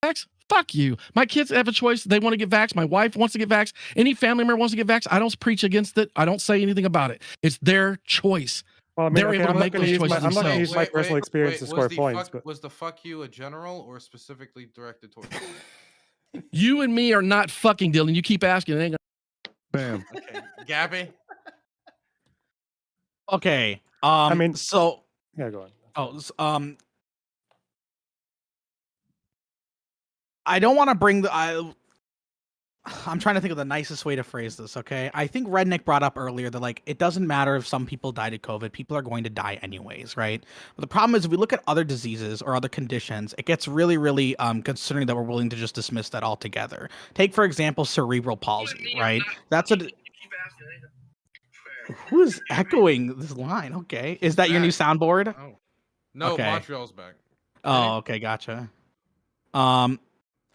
vax? Fuck you. My kids have a choice. They want to get vaxxed. My wife wants to get vaxxed. Any family member wants to get vaxxed. I don't preach against it. I don't say anything about it. It's their choice. Well, I mean, They're able to make those choices I'm not going to use themselves. my personal experience to score points. But Was the fuck you a general or specifically directed towards you? You and me are not fucking, Dylan. You keep asking. It ain't Bam. Okay, Gabby. Okay. I mean, so yeah, go on. I don't want to bring the. I'm trying to think of the nicest way to phrase this. Okay, I think Redneck brought up earlier that like it doesn't matter if some people died of COVID; people are going to die anyways, right? But the problem is, if we look at other diseases or other conditions, it gets really, really concerning that we're willing to just dismiss that altogether. Take for example, cerebral palsy, right? That's a. Who is echoing this line? Okay, is that your new soundboard? Oh. No, okay. Montreal's back. Oh, okay, gotcha.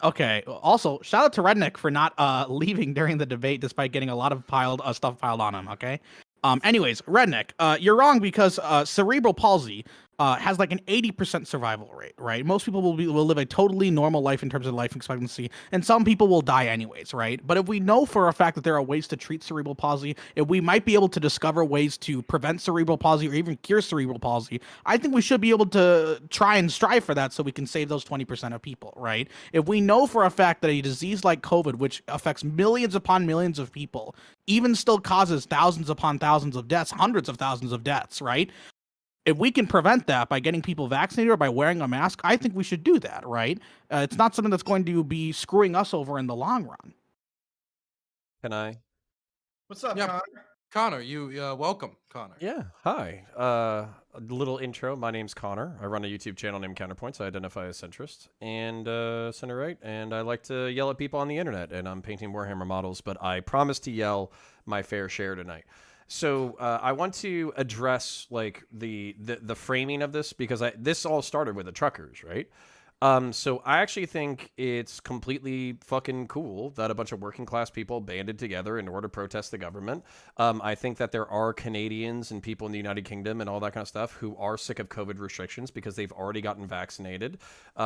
Okay. Also, shout out to Redneck for not leaving during the debate, despite getting a lot of stuff piled on him. Okay. Anyways, Redneck, you're wrong because cerebral palsy has like an 80% survival rate, right? Most people will live a totally normal life in terms of life expectancy, and some people will die anyways, right? But if we know for a fact that there are ways to treat cerebral palsy, if we might be able to discover ways to prevent cerebral palsy or even cure cerebral palsy, I think we should be able to try and strive for that so we can save those 20% of people, right? If we know for a fact that a disease like COVID, which affects millions upon millions of people, even still causes thousands upon thousands of deaths, hundreds of thousands of deaths, right? If we can prevent that by getting people vaccinated or by wearing a mask, I think we should do that, right? It's not something that's going to be screwing us over in the long run. Can I? What's up, Yeah. Connor? Connor, you welcome, Connor. Yeah, hi. A little intro. My name's Connor. I run a YouTube channel named Counterpoints. I identify as centrist and center-right, and I like to yell at people on the internet, and I'm painting Warhammer models, but I promise to yell my fair share tonight. So I want to address like the framing of this because this all started with the truckers, right? So I actually think it's completely fucking cool that a bunch of working class people banded together in order to protest the government. I think that there are Canadians and people in the United Kingdom and all that kind of stuff who are sick of COVID restrictions because they've already gotten vaccinated.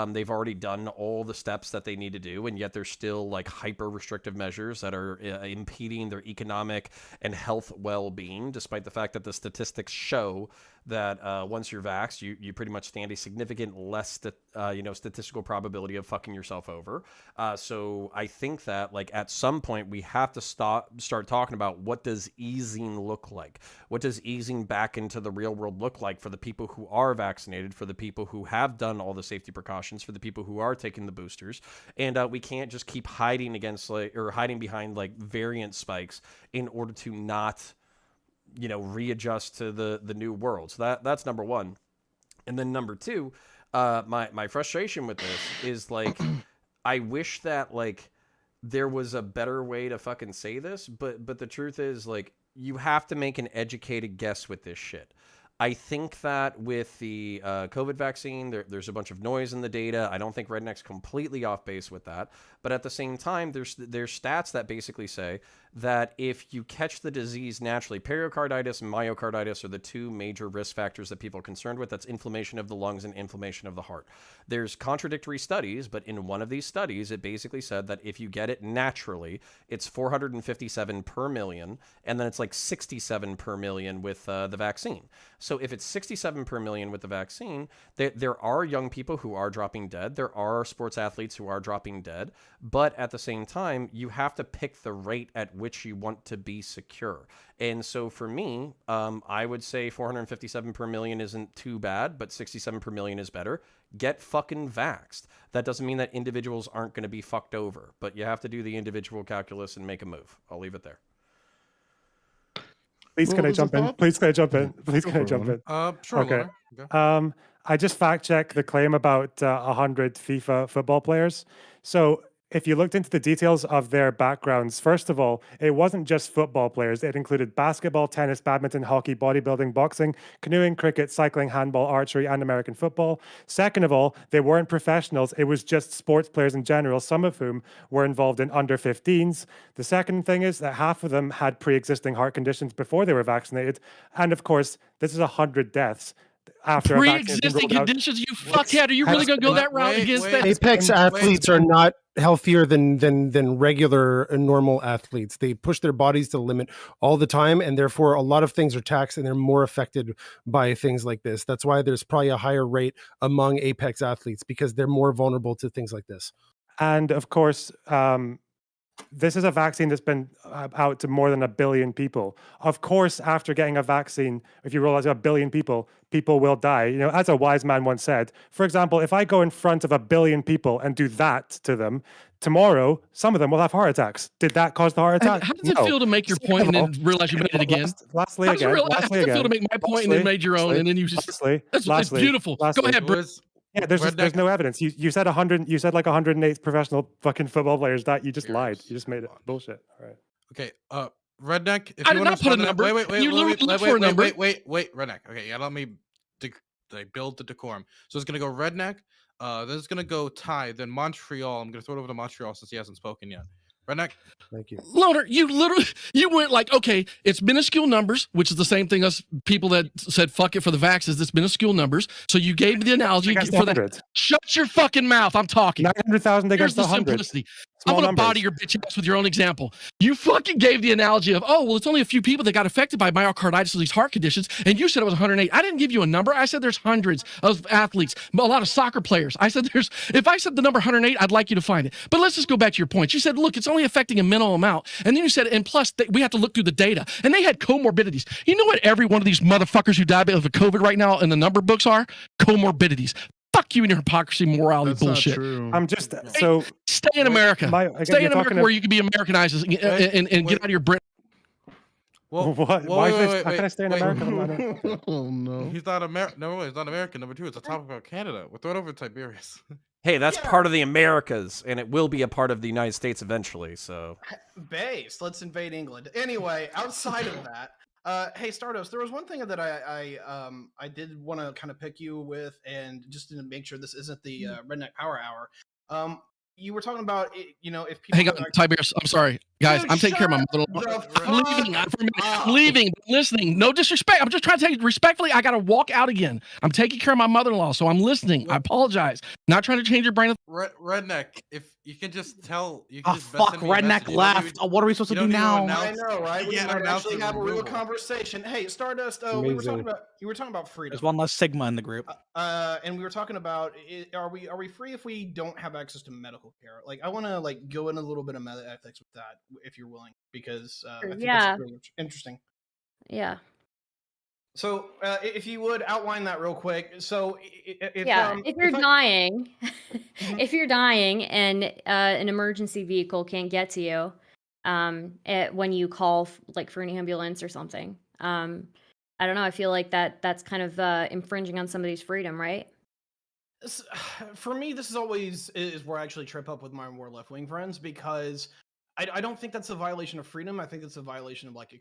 They've already done all the steps that they need to do, and yet there's still like hyper restrictive measures that are impeding their economic and health well-being, despite the fact that the statistics show that once you're vaxxed, you pretty much stand a significant less statistical probability of fucking yourself over. So I think that like at some point we have to start talking about what does easing look like? What does easing back into the real world look like for the people who are vaccinated, for the people who have done all the safety precautions, for the people who are taking the boosters? And we can't just keep hiding hiding behind like variant spikes in order to not readjust to the new world. So that's number one. And then number two, my frustration with this is like, I wish that like there was a better way to fucking say this, but the truth is like, you have to make an educated guess with this shit. I think that with the COVID vaccine, there's a bunch of noise in the data. I don't think Redneck's completely off base with that. But at the same time, there's stats that basically say that if you catch the disease naturally, pericarditis and myocarditis are the two major risk factors that people are concerned with. That's inflammation of the lungs and inflammation of the heart. There's contradictory studies, but in one of these studies, it basically said that if you get it naturally, it's 457 per million, and then it's like 67 per million with the vaccine. So if it's 67 per million with the vaccine, there are young people who are dropping dead. There are sports athletes who are dropping dead. But at the same time, you have to pick the rate at which you want to be secure. And so for me, I would say 457 per million isn't too bad, but 67 per million is better. Get fucking vaxxed. That doesn't mean that individuals aren't going to be fucked over, but you have to do the individual calculus and make a move. I'll leave it there. Please, can I jump in? Please, can I jump in? Please, can I jump in? Sure. Okay. I just fact-checked the claim about 100 FIFA football players. So if you looked into the details of their backgrounds, first of all, it wasn't just football players. It included basketball, tennis, badminton, hockey, bodybuilding, boxing, canoeing, cricket, cycling, handball, archery, and American football. Second of all, they weren't professionals. It was just sports players in general, some of whom were involved in under 15s. The second thing is that half of them had pre-existing heart conditions before they were vaccinated. And of course, this is 100 deaths. after a vaccine has been Pre-existing rolled out. conditions, you fuckhead. Are you really going to go that route Wait, against wait. that? Apex athletes are not healthier than regular normal athletes. They push their bodies to the limit all the time, and therefore a lot of things are taxed and they're more affected by things like this. That's why there's probably a higher rate among Apex athletes, because they're more vulnerable to things like this. And of course, this is a vaccine that's been out to more than 1 billion people. Of course, after getting a vaccine, if you roll out to 1 billion people, people will die. You know, as a wise man once said, for example, if I go in front of 1 billion people and do that to them, tomorrow, some of them will have heart attacks. Did that cause the heart attack? How does it No. feel to make your Second point of and all- then realize you made it again? Lastly How does it feel to make my point and then made your own, and then you just... It's beautiful. Go ahead, Brit. Yeah, there's no evidence. You said 100. You said like 108 professional fucking football players. That you just lied. You just made it bullshit. All right. Okay, Redneck. If I you did want not to put a respond to that- number. Wait, You literally looked for a number. wait, Redneck. Okay, yeah, let me build the decorum. So it's gonna go Redneck. Then it's gonna go Ty. Then Montreal. I'm gonna throw it over to Montreal since he hasn't spoken yet. Redneck. Thank you. Loner, you went like, okay, it's minuscule numbers, which is the same thing as people that said fuck it for the vaxes. It's minuscule numbers. So you gave me the analogy Against for that. 100. Shut your fucking mouth. I'm talking. 900,000 Here's against the 100. simplicity. Small I'm gonna numbers. body your bitch ass with your own example. You fucking gave the analogy of, oh, well, it's only a few people that got affected by myocarditis or these heart conditions, and you said it was 108. I didn't give you a number. I said there's hundreds of athletes, a lot of soccer players. I said if I said the number 108, I'd like you to find it. But let's just go back to your point. You said, look, it's only affecting a minimal amount, and then you said, and plus we have to look through the data, and they had comorbidities. You know what every one of these motherfuckers who died of COVID right now in the number books are? Comorbidities. Fuck you and your hypocrisy, morality That's bullshit. not true. I'm just so Stay in America. again, Stay you're in America talking where you can be Americanized and get out of your Brit. Well, what? Why how can I stay in America? Oh no. He's not American. Number one, he's not American. Number two, it's a topic about Canada. We're throwing over Tiberius. Hey, that's part of the Americas, and it will be a part of the United States eventually. So, Based. Let's invade England. Anyway, outside of that, hey Stardust, there was one thing that I did want to kind of pick you with, and just to make sure this isn't the Redneck Power Hour. You were talking about, you know, if people. Hang on, Tiberius. I'm sorry, guys. Dude, I'm taking care of my shut mother-in-law. the I'm leaving. fuck For a minute. I'm up. leaving. Listening. No disrespect. I'm just trying to tell you respectfully. I got to walk out again. I'm taking care of my mother-in-law, so I'm listening. I apologize. Not trying to change your brain. Redneck, if you can just tell, you can Oh just fuck, send me a message. Redneck You don't left. even- What are we supposed to you do don't even now? I announce- know, right? you We can't might announce actually the have a real removal. conversation. Hey, Stardust, we were talking Amazing. about you were talking about freedom. There's one less Sigma in the group. And we were talking about are we free if we don't have access to medical care? Like, I want to like go in a little bit of meta ethics with that, if you're willing, because I think Yeah. that's really interesting. Yeah. So, if you would outline that real quick. So, if If you're dying, Mhm. if you're dying and an emergency vehicle can't get to you, when you call like for an ambulance or something, I don't know. I feel like that's kind of infringing on somebody's freedom, right? For me, this is always is where I actually trip up with my more left wing friends, because I don't think that's a violation of freedom. I think it's a violation of like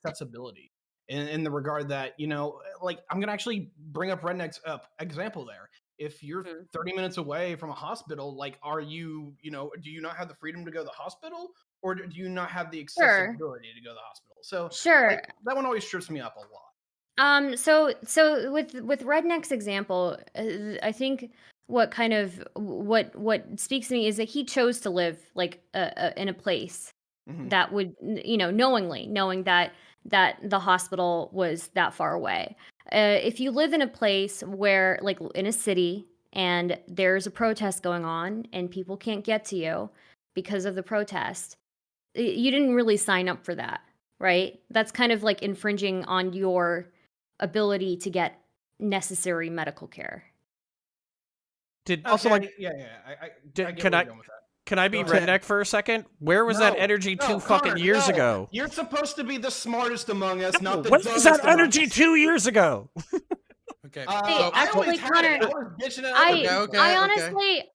accessibility. In the regard that, you know, like I'm gonna actually bring up Redneck's example there. If you're 30 minutes away from a hospital, like, are you, you know, do you not have the freedom to go to the hospital, or do you not have the accessibility to go to the hospital? So Sure. like, that one always trips me up a lot. So with Redneck's example, I think what kind of what speaks to me is that he chose to live like in a place Mhm. that would, you know, knowing that the hospital was that far away. If you live in a place where, like in a city, and there's a protest going on and people can't get to you because of the protest, you didn't really sign up for that, right? That's kind of like infringing on your ability to get necessary medical care. did Also, Okay, like- yeah, I get can where I you're going with that. can I be Go ahead. Redneck for a second? Where was that No, energy no, 2 fucking Connor, years no. ago? You're supposed to be the smartest among us, not the What was that dumbest among energy us. 2 years ago? Okay. I so- actually, always had Connor, it. I was bitching at I other people. Okay, I okay. honestly wait.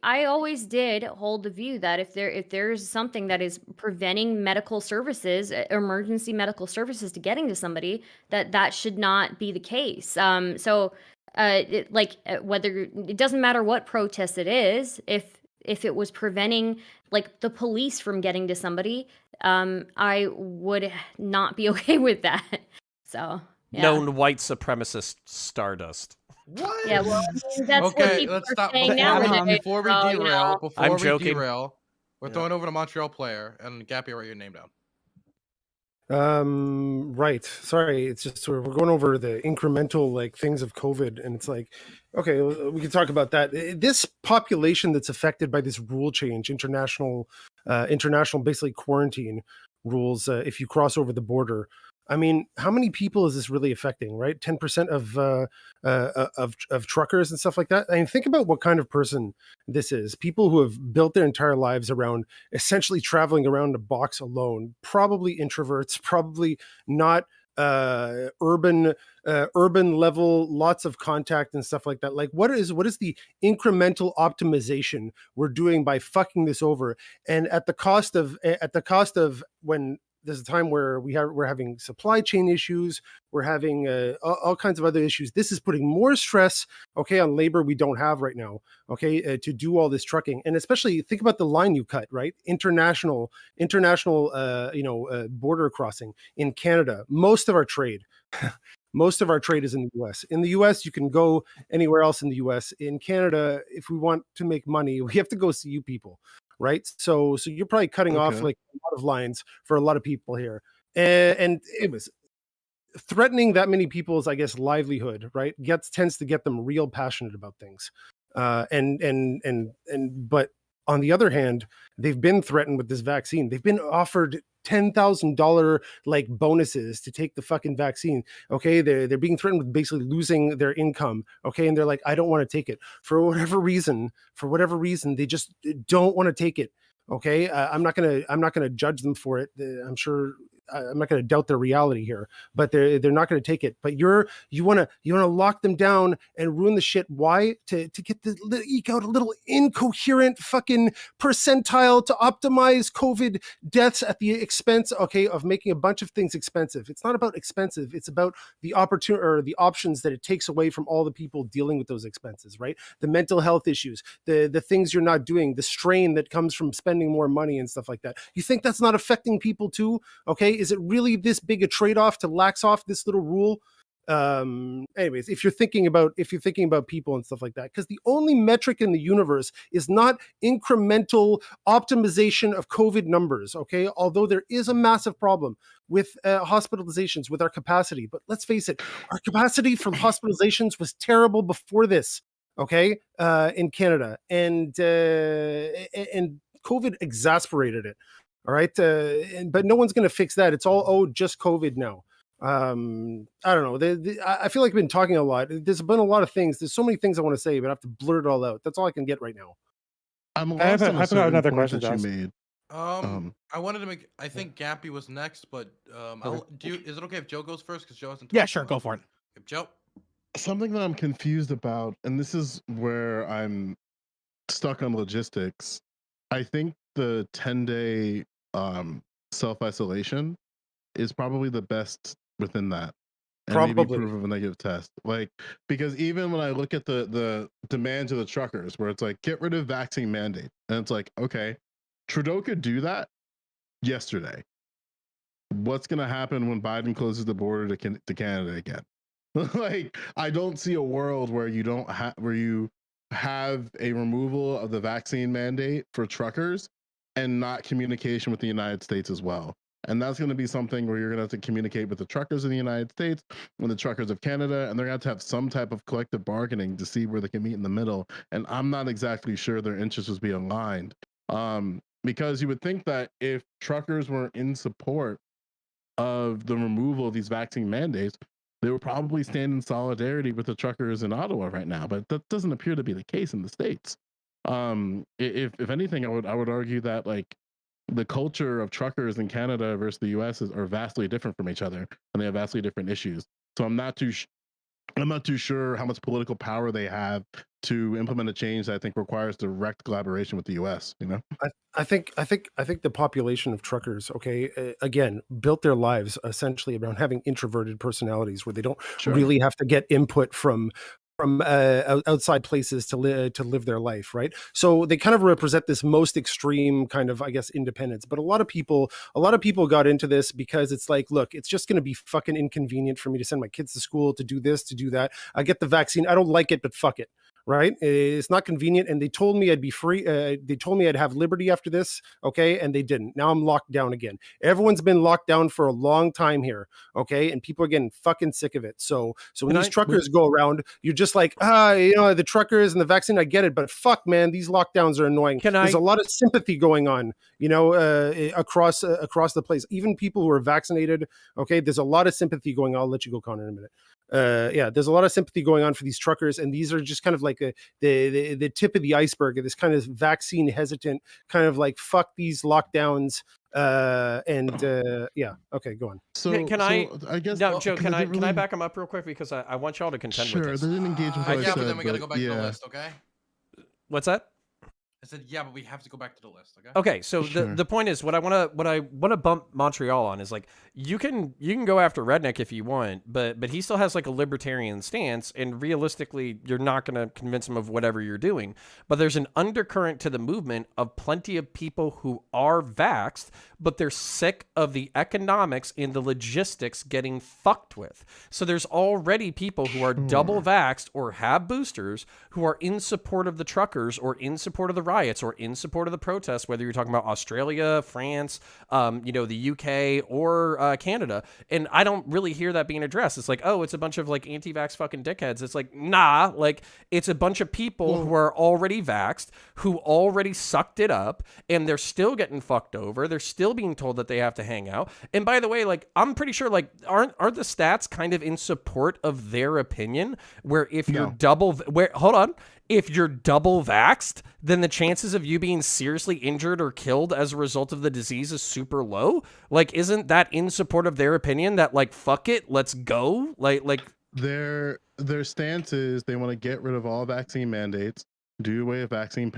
I always did hold the view that if there's something that is preventing medical services, emergency medical services to getting to somebody, that should not be the case. Whether it doesn't matter what protest it is, if it was preventing like the police from getting to somebody, I would not be okay with that. So known white supremacist stardust. What? Yeah, well, I mean, that's what Okay, people let's are stop. saying Before nowadays. before we so, derail, I'm joking. we're Yeah. throwing over to Montreal player and Gappy, write your name down. Right. Sorry, it's just we're going over the incremental like things of COVID, and it's like, okay, we can talk about that. This population that's affected by this rule change, international basically quarantine rules, if you cross over the border. I mean, how many people is this really affecting? Right, 10% of truckers and stuff like that. I mean, think about what kind of person this is. People who have built their entire lives around essentially traveling around a box alone, probably introverts, probably not urban level, lots of contact and stuff like that. Like what is the incremental optimization we're doing by fucking this over, and at the cost of when there's a time where we're having supply chain issues, we're having all kinds of other issues. This is putting more stress, okay, on labor we don't have right now, okay, to do all this trucking. And especially think about the line you cut, right? International border crossing in Canada. Most of our trade is in the US. In the US, you can go anywhere else in the US. In Canada, if we want to make money, we have to go see you people, right? So you're probably cutting off like a lot of lines for a lot of people here. And it was threatening that many people's, I guess, livelihood, right? Tends to get them real passionate about things. But on the other hand, they've been threatened with this vaccine. They've been offered $10,000 like bonuses to take the fucking vaccine. Okay, they're being threatened with basically losing their income. Okay, and they're like, I don't want to take it for whatever reason. They just don't want to take it. Okay, I'm not gonna judge them for it. I'm sure. I'm not going to doubt their reality here, but they're not going to take it. But you want to lock them down and ruin the shit. Why? To get eke out a little incoherent fucking percentile to optimize COVID deaths at the expense, okay, of making a bunch of things expensive. It's not about expensive. It's about the opportunity or the options that it takes away from all the people dealing with those expenses, right? The mental health issues, the things you're not doing, the strain that comes from spending more money and stuff like that. You think that's not affecting people too? Okay. Is it really this big a trade-off to lax off this little rule? Anyways, if you're thinking about people and stuff like that, because the only metric in the universe is not incremental optimization of COVID numbers, okay? Although there is a massive problem with hospitalizations, with our capacity, but let's face it, our capacity for hospitalizations was terrible before this, okay? In Canada, and COVID exasperated it. All right. But no one's going to fix that. It's all, just COVID now. I don't know. I feel like I've been talking a lot. There's been a lot of things. There's so many things I want to say, but I have to blur it all out. That's all I can get right now. I'm I have lost on a got certain another point question that to you ask. made. I wanted to make. I think Gappy was next, but is it okay if Joe goes first? Because Joe hasn't. Yeah, talked sure, much. go for it. Okay, Joe. Something that I'm confused about, and this is where I'm stuck on logistics. I think the 10-day self-isolation is probably the best within that, and maybe Probably. proof of a negative test. Like, because even when I look at the demands of the truckers, where it's like, get rid of vaccine mandate, and it's like, okay, Trudeau could do that yesterday. What's going to happen when Biden closes the border to Canada again? Like, I don't see a world where you have a removal of the vaccine mandate for truckers and not communication with the United States as well. And that's going to be something where you're going to have to communicate with the truckers in the United States and the truckers of Canada, and they're going to have some type of collective bargaining to see where they can meet in the middle. And I'm not exactly sure their interests will be aligned, because you would think that if truckers were in support of the removal of these vaccine mandates, they would probably stand in solidarity with the truckers in Ottawa right now, but that doesn't appear to be the case in the States. If anything, I would argue that like the culture of truckers in Canada versus the US are vastly different from each other, and they have vastly different issues. So I'm not too sure how much political power they have to implement a change that I think requires direct collaboration with the US, you know? I think the population of truckers, okay, again, built their lives essentially around having introverted personalities where they don't really have to get input from from outside places to live their life, right? So they kind of represent this most extreme kind of, I guess, independence. But a lot of people got into this because it's like, look, it's just going to be fucking inconvenient for me to send my kids to school, to do this, to do that. I get the vaccine. I don't like it, but fuck it. Right? It's not convenient. And they told me I'd be free. They told me I'd have liberty after this. Okay. And they didn't. Now I'm locked down again. Everyone's been locked down for a long time here. Okay. And people are getting fucking sick of it. So when these truckers go around, you're just like, the truckers and the vaccine, I get it. But fuck, man, these lockdowns are annoying. There's a lot of sympathy going on, across the place. Even people who are vaccinated. Okay. There's a lot of sympathy going on. I'll let you go, Connor, in a minute. There's a lot of sympathy going on for these truckers, and these are just kind of like the tip of the iceberg of this kind of vaccine hesitant kind of like fuck these lockdowns. Okay, go on. So I guess no, Joe, can I back him up real quick because I want y'all to contend with this. Sure, they didn't engage with what I yeah, said, but then we gotta go back to the list, okay? What's that? I said, yeah, but we have to go back to the list, okay? Okay, so the point is, what I want to bump Montreal on is like you can go after Redneck if you want, but he still has like a libertarian stance, and realistically, you're not going to convince him of whatever you're doing. But there's an undercurrent to the movement of plenty of people who are vaxxed, but they're sick of the economics and the logistics getting fucked with. So there's already people who are double vaxxed or have boosters who are in support of the truckers or in support of the riots or in support of the protests, whether you're talking about Australia, France, the UK or Canada. And I don't really hear that being addressed. It's like, oh, it's a bunch of like anti-vax fucking dickheads. It's like, nah, like it's a bunch of people who are already vaxxed, who already sucked it up, and they're still getting fucked over. They're still being told that they have to hang out. And by the way, like I'm pretty sure like aren't the stats kind of in support of their opinion, where if you're if you're double vaxxed, then the chances of you being seriously injured or killed as a result of the disease is super low. Like, isn't that in support of their opinion that like, fuck it, let's go? Like their stance is they want to get rid of all vaccine mandates, do away with vaccine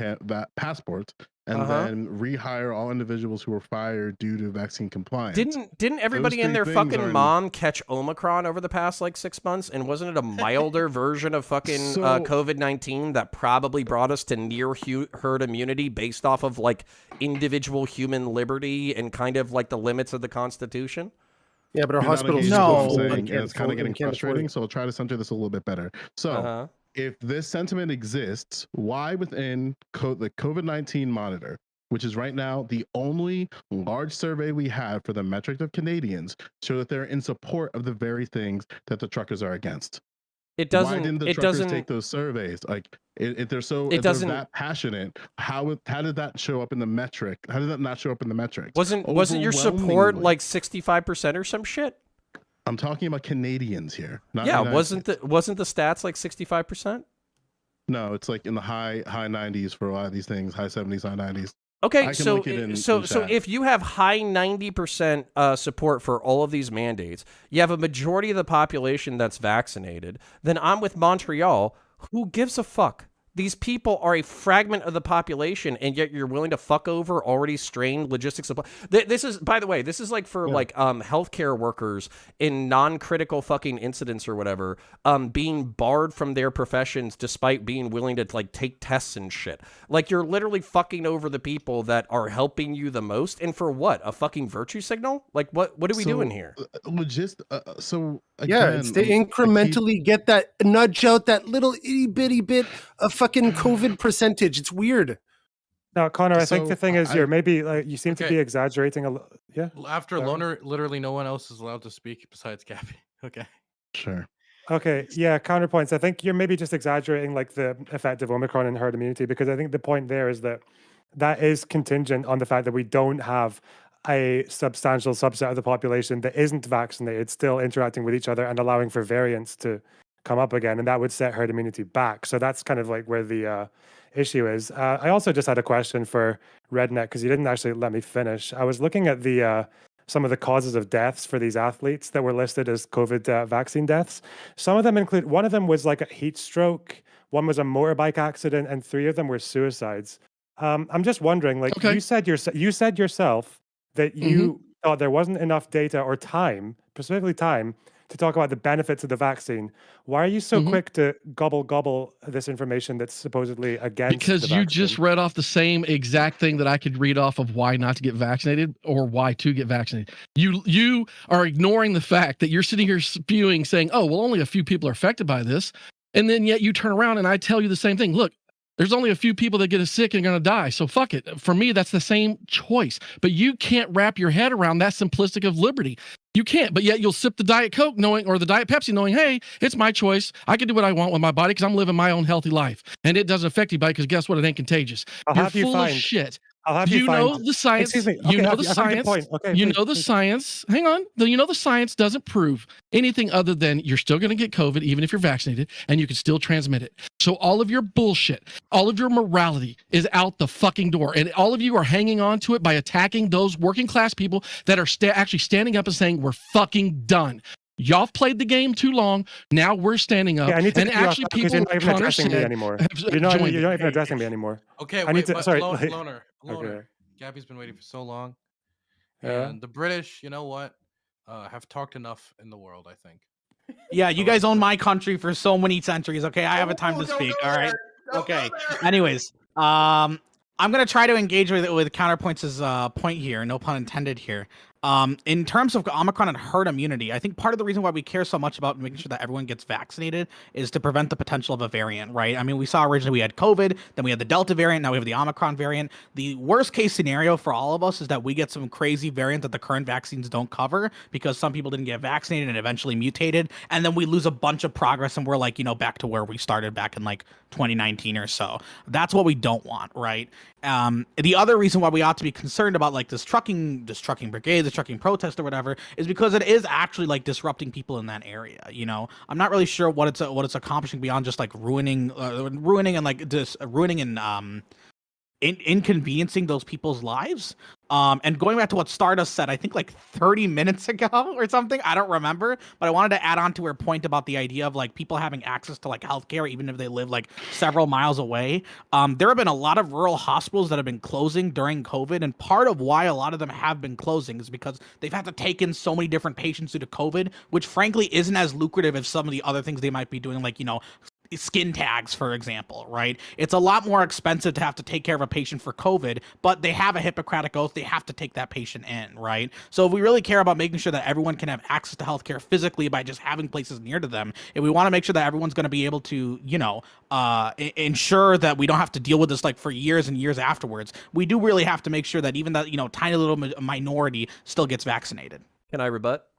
passports, and then rehire all individuals who were fired due to vaccine compliance. Didn't everybody and their fucking mom catch Omicron over the past like 6 months? And wasn't it a milder version of fucking COVID-19 that probably brought us to near herd immunity based off of like individual human liberty and kind of like the limits of the Constitution? Yeah, but our hospitals it's kind of getting frustrating. So I'll try to center this a little bit better. So if this sentiment exists, why within the COVID-19 monitor, which is right now the only large survey we have for the metric of Canadians, show that they're in support of the very things that the truckers are against? It doesn't. Why didn't the truckers take those surveys? Like, if they're that passionate, how did that show up in the metric? How did that not show up in the metrics? Wasn't your support like 65% or some shit? I'm talking about Canadians here. Wasn't the stats like 65%? No, it's like in the high 90s for a lot of these things, high 70s, high 90s. Okay, so if you have high 90% support for all of these mandates, you have a majority of the population that's vaccinated, then I'm with Montreal. Who gives a fuck? These people are a fragment of the population, and yet you're willing to fuck over already strained logistics supply. This is, by the way, this is like for like healthcare workers in non-critical fucking incidents or whatever, being barred from their professions despite being willing to like take tests and shit. Like you're literally fucking over the people that are helping you the most, and for what? A fucking virtue signal? Like what are we doing here? Again, it's to incrementally get that nudge out that little itty bitty bit of fucking COVID percentage. It's weird. Now, Connor, I think the thing is, you seem to be exaggerating a little. Yeah. After Loner, literally no one else is allowed to speak besides Gabby. Okay. Sure. Okay. Yeah. Counterpoints. I think you're maybe just exaggerating like the effect of Omicron and herd immunity, because I think the point there is that is contingent on the fact that we don't have a substantial subset of the population that isn't vaccinated still interacting with each other and allowing for variants to come up again, and that would set herd immunity back. So that's kind of like where the issue is. I also just had a question for Redneck, because you didn't actually let me finish. I was looking at the some of the causes of deaths for these athletes that were listed as COVID vaccine deaths. Some of them include, one of them was like a heat stroke, one was a motorbike accident, and 3 of them were suicides. I'm just wondering, like you said yourself that you thought there wasn't enough data or time, specifically time, to talk about the benefits of the vaccine. Why are you so Mhm. quick to gobble this information that's supposedly against Because the you vaccine? just read off the same exact thing that I could read off of why not to get vaccinated or why to get vaccinated. You are ignoring the fact that you're sitting here spewing saying, "Oh, well, only a few people are affected by this," and then yet you turn around and I tell you the same thing. Look, there's only a few people that get sick and going to die, so fuck it. For me, that's the same choice. But you can't wrap your head around that simplistic of liberty. You can't, but yet you'll sip the Diet Coke knowing, or the Diet Pepsi knowing, hey, it's my choice. I can do what I want with my body because I'm living my own healthy life. And it doesn't affect anybody because guess what? It ain't contagious. I'll You're have you full of find. shit. I'll have you know find. the science. Excuse me. You Okay, know the I've heard your science. point. Okay, You please, know the please. science. Hang on. You know the science doesn't prove anything other than you're still going to get COVID even if you're vaccinated, and you can still transmit it. So all of your bullshit, all of your morality is out the fucking door, and all of you are hanging on to it by attacking those working class people that are actually standing up and saying we're fucking done. Y'all played the game too long. Now we're standing up, Yeah, I need to and cut you off actually now because you're people not even Connor addressing me said anymore. have You're not joined it. even addressing me anymore. Okay, I need wait, to. but Sorry. Loner, Okay. Gabby's been waiting for so long, Yeah. and the British, you know what, have talked enough in the world. I think. Yeah, you So guys it's own not- my country for so many centuries. Okay, I have a time to Don't speak. go All right. there. Don't Okay. go there. Anyways, I'm gonna try to engage with Counterpoints' point here. No pun intended here. In terms of Omicron and herd immunity, I think part of the reason why we care so much about making sure that everyone gets vaccinated is to prevent the potential of a variant, right? I mean, we saw originally we had COVID, then we had the Delta variant, now we have the Omicron variant. The worst case scenario for all of us is that we get some crazy variant that the current vaccines don't cover because some people didn't get vaccinated and eventually mutated, and then we lose a bunch of progress and we're like, back to where we started back in like 2019 or so. That's what we don't want, right? The other reason why we ought to be concerned about like this trucking brigade, this trucking protest or whatever, is because it is actually like disrupting people in that area. I'm not really sure what it's accomplishing beyond just like ruining and like ruining and inconveniencing those people's lives. And going back to what Stardust said, I think like 30 minutes ago or something, I don't remember, but I wanted to add on to her point about the idea of like people having access to like healthcare even if they live like several miles away. There have been a lot of rural hospitals that have been closing during COVID, and part of why a lot of them have been closing is because they've had to take in so many different patients due to COVID, which frankly isn't as lucrative as some of the other things they might be doing, like skin tags, for example, right? It's a lot more expensive to have to take care of a patient for COVID, but they have a Hippocratic oath. They have to take that patient in, right? So if we really care about making sure that everyone can have access to healthcare physically by just having places near to them, if we want to make sure that everyone's going to be able to, ensure that we don't have to deal with this like for years and years afterwards, we do really have to make sure that even that, tiny little minority still gets vaccinated. Can I rebut?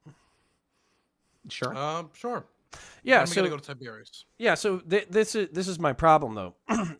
Sure. Sure. Yeah, When are we gonna so go to Tiberius? yeah, so this is my problem though,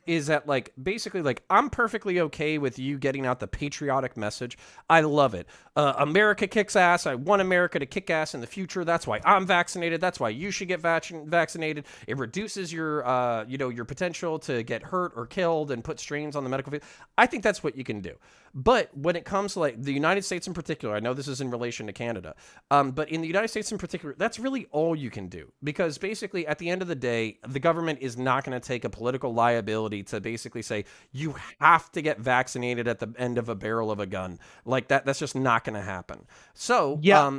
is that like basically like I'm perfectly okay with you getting out the patriotic message. I love it. America kicks ass. I want America to kick ass in the future. That's why I'm vaccinated. That's why you should get vaccinated. It reduces your your potential to get hurt or killed and put strains on the medical field. I think that's what you can do. But when it comes to like the United States in particular, I know this is in relation to Canada, but in the United States in particular, that's really all you can do, because basically at the end of the day, the government is not going to take a political liability to basically say you have to get vaccinated at the end of a barrel of a gun like that. That's just not going to happen. So Yeah,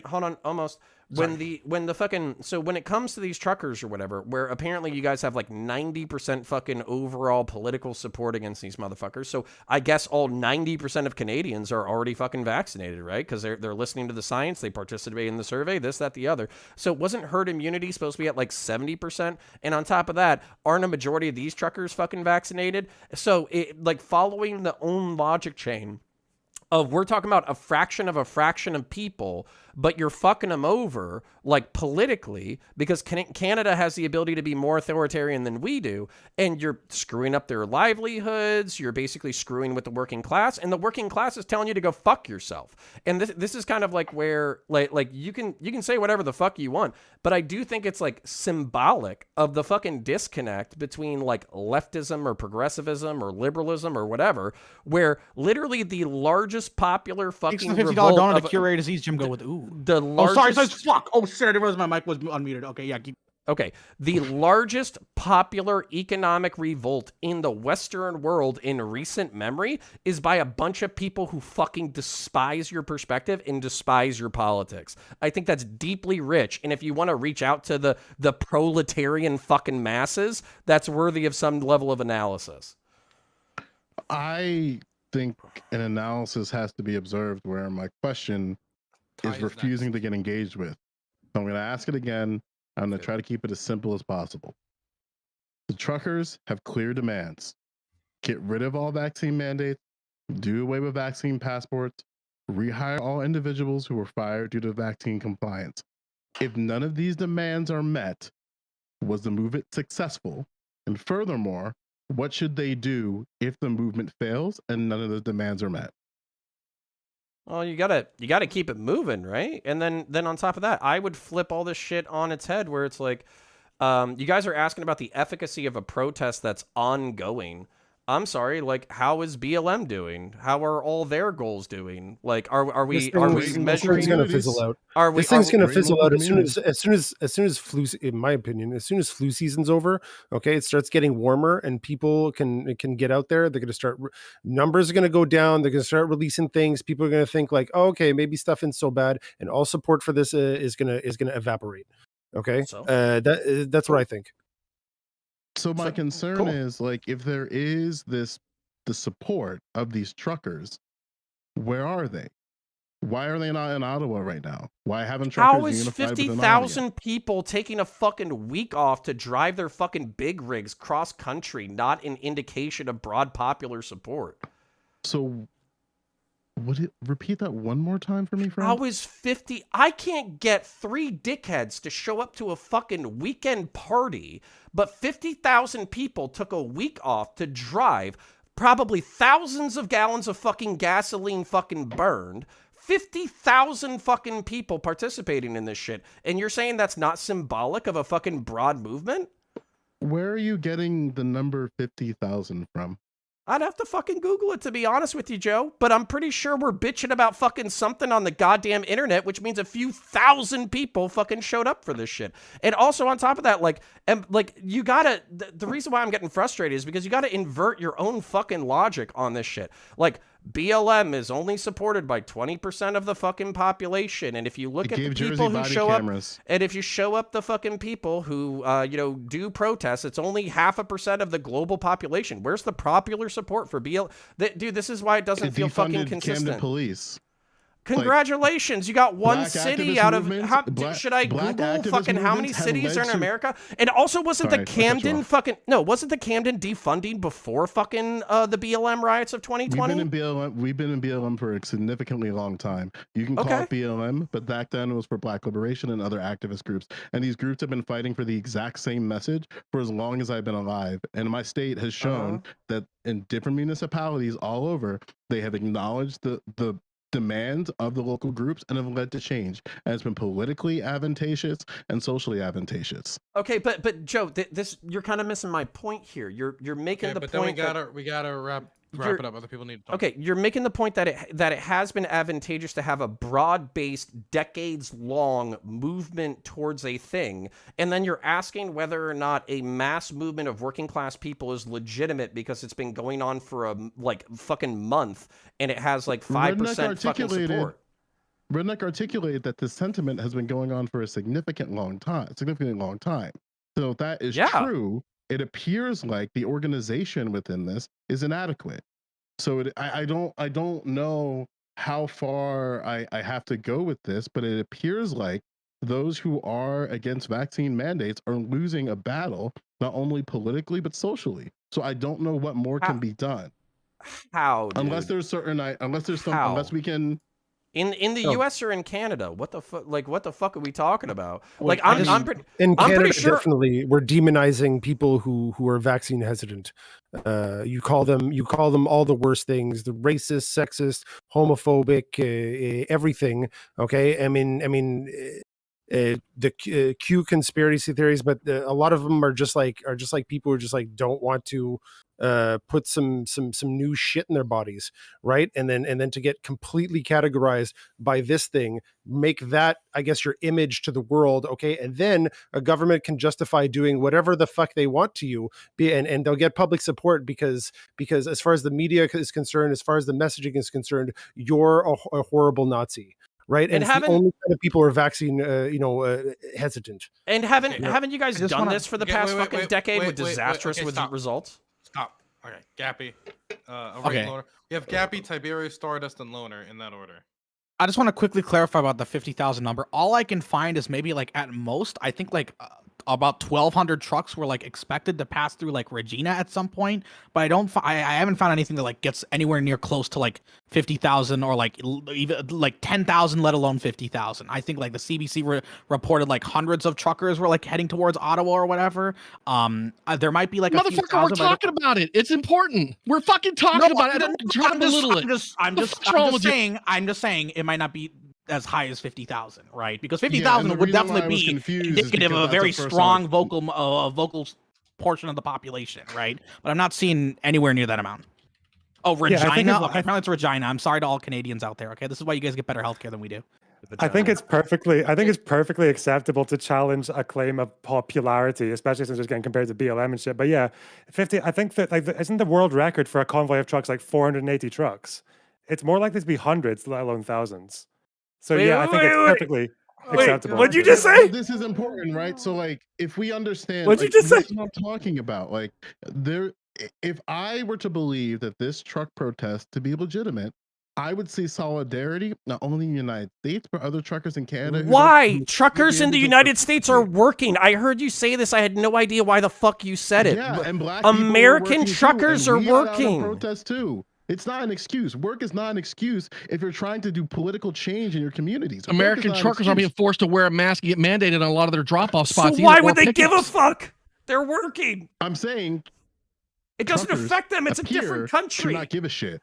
hold on, almost. When it comes to these truckers or whatever, where apparently you guys have like 90% fucking overall political support against these motherfuckers. So I guess all 90% of Canadians are already fucking vaccinated, right? Because they're listening to the science, they participate in the survey, this, that, the other. So wasn't herd immunity supposed to be at like 70%? And on top of that, aren't a majority of these truckers fucking vaccinated? So like following the own logic chain of we're talking about a fraction of people, but you're fucking them over like politically because Canada has the ability to be more authoritarian than we do, and you're screwing up their livelihoods. You're basically screwing with the working class, and the working class is telling you to go fuck yourself. And this is kind of like where like you can say whatever the fuck you want, but I do think it's like symbolic of the fucking disconnect between like leftism or progressivism or liberalism or whatever, where literally the largest popular fucking $50 revolt donut of to curated disease. Jim go with ooh. the largest. Fuck. Oh shit! I didn't realize my mic was unmuted. Okay, yeah. Keep... Okay, the largest popular economic revolt in the Western world in recent memory is by a bunch of people who fucking despise your perspective and despise your politics. I think that's deeply rich, and if you want to reach out to the proletarian fucking masses, that's worthy of some level of analysis. I think an analysis has to be observed where my question Ty is is refusing next. to get engaged with. So I'm going to ask it again. I'm going to try to keep it as simple as possible. The truckers have clear demands. Get rid of all vaccine mandates, do away with vaccine passports, rehire all individuals who were fired due to vaccine compliance. If none of these demands are met, was the movement successful? And furthermore, what should they do if the movement fails and none of the demands are met? Well, you gotta keep it moving, right? And then on top of that, I would flip all this shit on its head, where it's like, you guys are asking about the efficacy of a protest that's ongoing. I'm sorry, like, how is BLM doing? How are all their goals doing? Like, are we This thing's measuring? going to fizzle out. Are we? This thing's going to Great fizzle local out as soon as communities. flu, in my opinion, as soon as flu season's over. Okay, it starts getting warmer and people can get out there. They're going to start, numbers are going to go down. They're going to start releasing things. People are going to think like, oh, okay, maybe stuff isn't so bad, and all support for this is going to evaporate. Okay, So? that's what I think. So my concern cool. is, like, if there is the support of these truckers, where are they? Why are they not in Ottawa right now? Why haven't truckers How is unified within Ottawa? 50,000 people taking a fucking week off to drive their fucking big rigs cross country not an indication of broad popular support? So would it repeat that one more time for me, friend? How is 50? I can't get 3 dickheads to show up to a fucking weekend party, but 50,000 people took a week off to drive, probably thousands of gallons of fucking gasoline fucking burned. 50,000 fucking people participating in this shit. And you're saying that's not symbolic of a fucking broad movement? Where are you getting the number 50,000 from? I'd have to fucking Google it, to be honest with you, Joe. But I'm pretty sure we're bitching about fucking something on the goddamn internet, which means a few thousand people fucking showed up for this shit. And also on top of that, like you gotta, the reason why I'm getting frustrated is because you gotta invert your own fucking logic on this shit. Like, BLM is only supported by 20% of the fucking population, and if you look at the people who show up, and if you show up the fucking people who do protests, it's only 0.5% of the global population. Where's the popular support for BLM? Dude, this is why it doesn't feel fucking consistent. Camden police. Congratulations, you got one city out of should I Google fucking how many cities are in America? And also, wasn't the Camden defunding before fucking the BLM riots of 2020? We've been in BLM for a significantly long time. You can call it BLM, but back then it was for Black Liberation and other activist groups. And these groups have been fighting for the exact same message for as long as I've been alive. And my state has shown that in different municipalities all over, they have acknowledged the demands of the local groups and have led to change, and it's been politically advantageous and socially advantageous. Okay, but Joe, this you're kind of missing my point here. You're making the but point. Then we gotta wrap it up. Other people need to talk. Okay, you're making the point that it has been advantageous to have a broad-based, decades-long movement towards a thing, and then you're asking whether or not a mass movement of working-class people is legitimate because it's been going on for a fucking month and it has like 5% fucking support. Redneck articulated that this sentiment has been going on for a significantly long time. So if that is true, it appears like the organization within this is inadequate. So I don't know how far I have to go with this, but it appears like those who are against vaccine mandates are losing a battle, not only politically but socially. So I don't know what more can be done. How? Dude? Unless we can. In the U.S. or in Canada, what the fuck? Like, what the fuck are we talking about? Well, like, I'm pretty. In I'm Canada, pretty sure. Definitely, we're demonizing people who are vaccine hesitant. You call them all the worst things: the racist, sexist, homophobic, everything. Okay, I mean, Q conspiracy theories, but a lot of them are just like people who just like don't want to put some new shit in their bodies, right? And then to get completely categorized by this thing, make that, I guess, your image to the world, okay? And then a government can justify doing whatever the fuck they want to you, and they'll get public support because as far as the media is concerned, as far as the messaging is concerned, you're a horrible Nazi. Right, and it's the only kind of people who are vaccine, hesitant. And haven't you guys done this for the past wait, fucking decade with disastrous okay, stop. results? Stop. Okay, Gappy. Okay. Loner. We have Gappy, Tiberius, Stardust, and Loner in that order. I just want to quickly clarify about the 50,000 number. All I can find is maybe like at most, I think like about 1,200 trucks were like expected to pass through like Regina at some point, but I haven't found anything that like gets anywhere near close to like 50,000 or like even like 10,000, let alone 50,000. I think like the CBC reported like hundreds of truckers were like heading towards Ottawa or whatever. There might be like a few Motherfucker, thousand, we're talking about it. It's important. We're fucking talking about it. Try to belittle it. I'm just saying it might not be as high as 50,000, right? Because and 50,000 the would reason why I definitely was be confused is indicative of because a that's the very first strong time vocal portion of the population, right? But I'm not seeing anywhere near that amount. Oh, Regina? Okay, apparently it's Regina. I'm sorry to all Canadians out there, okay? This is why you guys get better healthcare than we do. I think it's perfectly acceptable to challenge a claim of popularity, especially since it's getting compared to BLM and shit. But yeah, 50. I think that like isn't the world record for a convoy of trucks like 480 trucks? It's more likely to be hundreds, let alone thousands. So I think it's perfectly acceptable. What'd you just say? This is important, right? So like, if we understand, What'd you like, just say? this is what I'm talking about. Like, if I were to believe that this truck protest to be legitimate, I would see solidarity not only in the United States but other truckers in Canada. Why? Truckers in the United States are working. I heard you say this. I had no idea why the fuck you said it. Yeah, and black American truckers are working. Protest too. It's not an excuse. Work is not an excuse if you're trying to do political change in your communities. American truckers are being forced to wear a mask and get mandated on a lot of their drop-off spots. So why would they give a fuck? They're working. I'm saying it doesn't affect them. It's a different country. To not give a shit.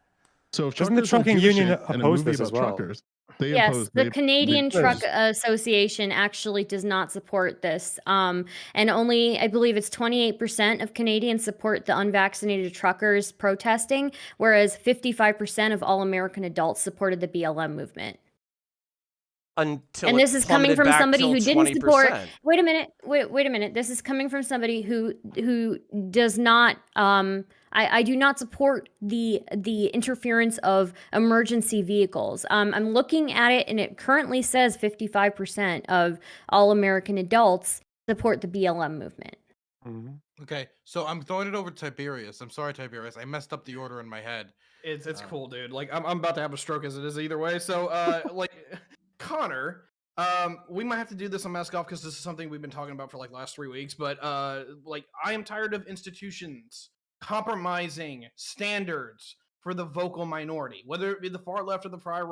So if doesn't the trucking union oppose this as well? Truckers, yes, the Canadian Truck Association actually does not support this. And only, I believe it's 28% of Canadians support the unvaccinated truckers protesting, whereas 55% of all American adults supported the BLM movement. And this is coming from somebody who didn't support. Wait a minute. This is coming from somebody who does not. I do not support the interference of emergency vehicles. I'm looking at it, and it currently says 55% of all American adults support the BLM movement. Mm-hmm. Okay, so I'm throwing it over to Tiberius. I'm sorry, Tiberius. I messed up the order in my head. It's cool, dude. Like I'm about to have a stroke as it is either way. So like Connor, we might have to do this on Mask Off because this is something we've been talking about for like last 3 weeks. But like I am tired of institutions compromising standards for the vocal minority, whether it be the far left or the far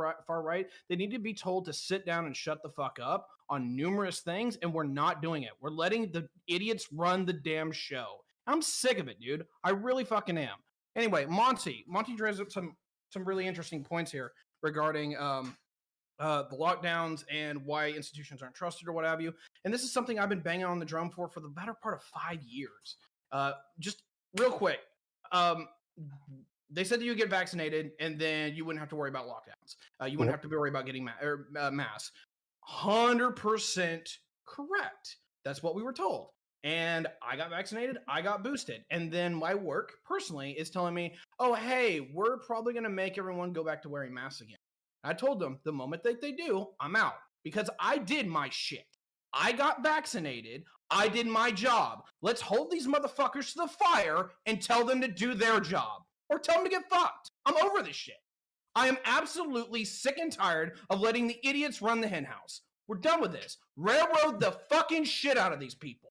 right. They need to be told to sit down and shut the fuck up on numerous things, and we're not doing it. We're letting the idiots run the damn show. I'm sick of it, dude. I really fucking am. Anyway, Monty draws up some really interesting points here regarding the lockdowns and why institutions aren't trusted or what have you. And this is something I've been banging on the drum for the better part of 5 years. Just real quick, they said that you get vaccinated and then you wouldn't have to worry about lockdowns. You wouldn't have to worry about getting masks. 100% correct. That's what we were told. And I got vaccinated, I got boosted. And then my work personally is telling me, oh, hey, we're probably going to make everyone go back to wearing masks again. I told them the moment that they do, I'm out because I did my shit. I got vaccinated. I did my job. Let's hold these motherfuckers to the fire and tell them to do their job or tell them to get fucked. I'm over this shit. I am absolutely sick and tired of letting the idiots run the henhouse. We're done with this. Railroad the fucking shit out of these people.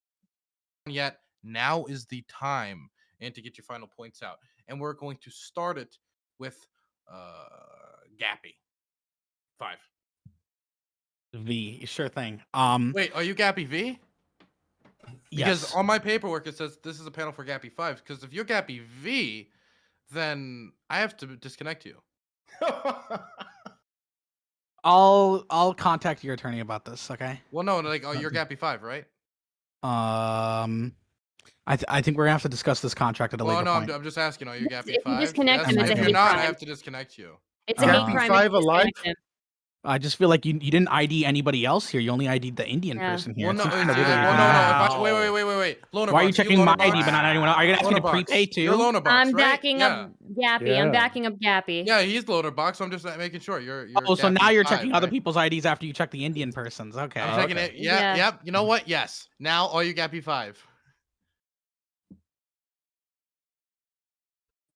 Yet now is the time and to get your final points out. And we're going to start it with Gappy. 5. V, sure thing. Wait, are you Gappy V? Because yes. on my paperwork it says this is a panel for Gappy 5. Because if you're Gappy V, then I have to disconnect you. I'll contact your attorney about this. Okay. Well, no, like, oh, you're Gappy 5, right? I think we're gonna have to discuss this contract at a Well, later no, point. I'm just asking. Are you Yes, Gappy if you 5? disconnect Yes. him, it's a If you're hate not, I crime. have to disconnect you. It's a hate Gappy crime. 5 if you alive? disconnect him. I just feel like you didn't ID anybody else here. You only ID'd the Indian Yeah. person here. Well, It no, seems it's, kinda weird well, that no, you're no. doing If that. I, wait. Loner Why are you box, checking my loner ID box. but not anyone else? Are you gonna ask me Loner to box. prepay too? You're Loner box, I'm right? backing Yeah. up Gappy. Yeah. I'm backing up Gappy. Yeah, he's Loner box. So I'm just making sure you're. Oh, so now Gappy you're 5, checking other right? people's IDs after you check the Indian person's. Okay. I'm checking okay. it. Yeah, Yeah. yep. You know what? Yes. Now all you Gappy 5.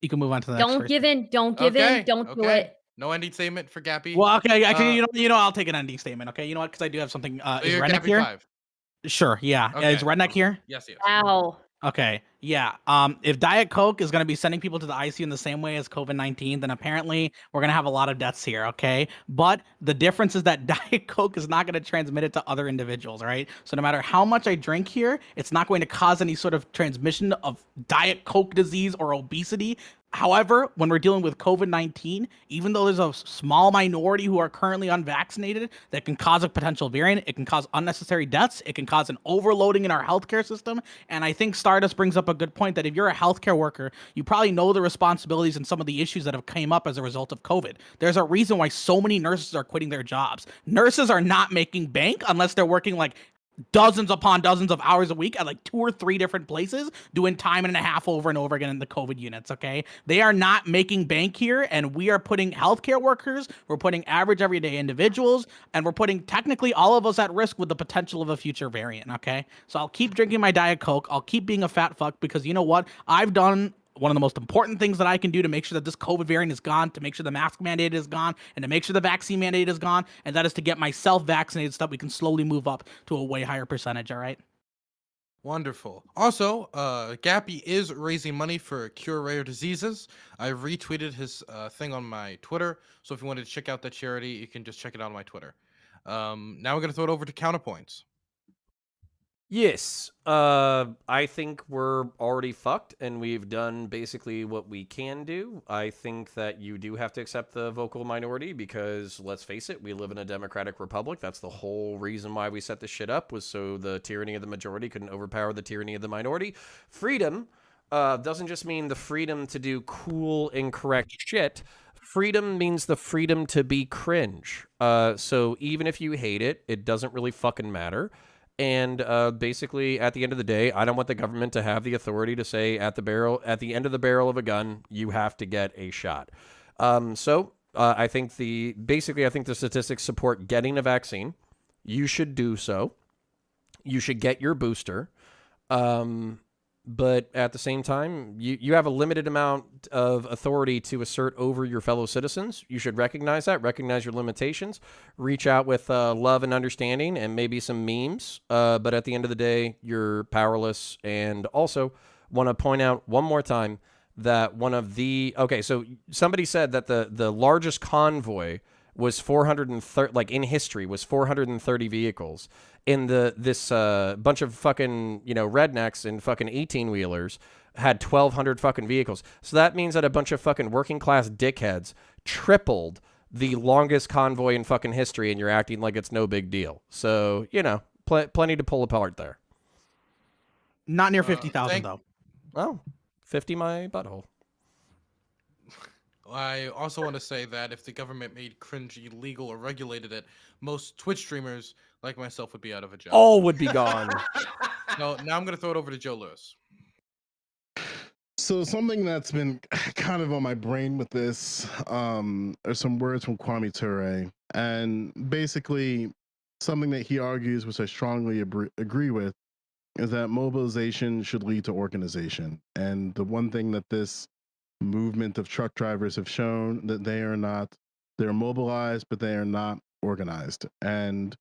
You can move on to the next Don't person. give in. Don't give in. Don't do it. No ending statement for Gappy. Well, okay, actually, Uh, you know, I'll take an ending statement. Okay, you know what? Because I do have something. so Is you're Redneck Gappy here? 5. Sure. Yeah. Okay. Is Redneck here? Yes, yes. Wow. Okay. Yeah. If Diet Coke is going to be sending people to the ICU in the same way as COVID-19, then apparently we're going to have a lot of deaths here. Okay. But the difference is that Diet Coke is not going to transmit it to other individuals. Right. So no matter how much I drink here, it's not going to cause any sort of transmission of Diet Coke disease or obesity. However, when we're dealing with COVID-19, even though there's a small minority who are currently unvaccinated that can cause a potential variant, it can cause unnecessary deaths, it can cause an overloading in our healthcare system. And I think Stardust brings up a good point that if you're a healthcare worker, you probably know the responsibilities and some of the issues that have came up as a result of COVID. There's a reason why so many nurses are quitting their jobs. Nurses are not making bank unless they're working like dozens upon dozens of hours a week at like 2 or 3 different places doing time and a half over and over again in the COVID units. Okay. They are not making bank here. And we are putting healthcare workers, we're putting average everyday individuals, and we're putting technically all of us at risk with the potential of a future variant. Okay. So I'll keep drinking my Diet Coke. I'll keep being a fat fuck because you know what? I've done one of the most important things that I can do to make sure that this COVID variant is gone, to make sure the mask mandate is gone, and to make sure the vaccine mandate is gone, and that is to get myself vaccinated so that we can slowly move up to a way higher percentage, all right? Wonderful. Also, Gappy is raising money for cure rare diseases. I retweeted his thing on my Twitter, so if you wanted to check out that charity, you can just check it out on my Twitter. Now we're gonna throw it over to Counterpoints. Yes, I think we're already fucked, and we've done basically what we can do. I think that you do have to accept the vocal minority because, let's face it, we live in a democratic republic. That's the whole reason why we set this shit up, was so the tyranny of the majority couldn't overpower the tyranny of the minority. Freedom doesn't just mean the freedom to do cool, incorrect shit. Freedom means the freedom to be cringe. So even if you hate it, it doesn't really fucking matter. And basically, at the end of the day, I don't want the government to have the authority to say at the end of the barrel of a gun, you have to get a shot. I think the statistics support getting a vaccine. You should do so. You should get your booster. But at the same time, you have a limited amount of authority to assert over your fellow citizens. You should recognize that, recognize your limitations, reach out with love and understanding and maybe some memes. But at the end of the day, you're powerless. And also want to point out one more time that so somebody said that the largest convoy was 430, like in history, was 430 vehicles. In this bunch of fucking, rednecks and fucking 18-wheelers had 1,200 fucking vehicles. So that means that a bunch of fucking working class dickheads tripled the longest convoy in fucking history, and you're acting like it's no big deal. So, plenty to pull apart there. Not near 50,000 though. Oh, 50 my butthole. I also want to say that if the government made cringe illegal or regulated it, most Twitch streamers like myself would be out of a job. All would be gone. So now I'm going to throw it over to Joe Lewis. So something that's been kind of on my brain with this are some words from Kwame Ture, and basically something that he argues, which I strongly agree with, is that mobilization should lead to organization. And the one thing that this movement of truck drivers have shown, that they're mobilized, but they are not organized. And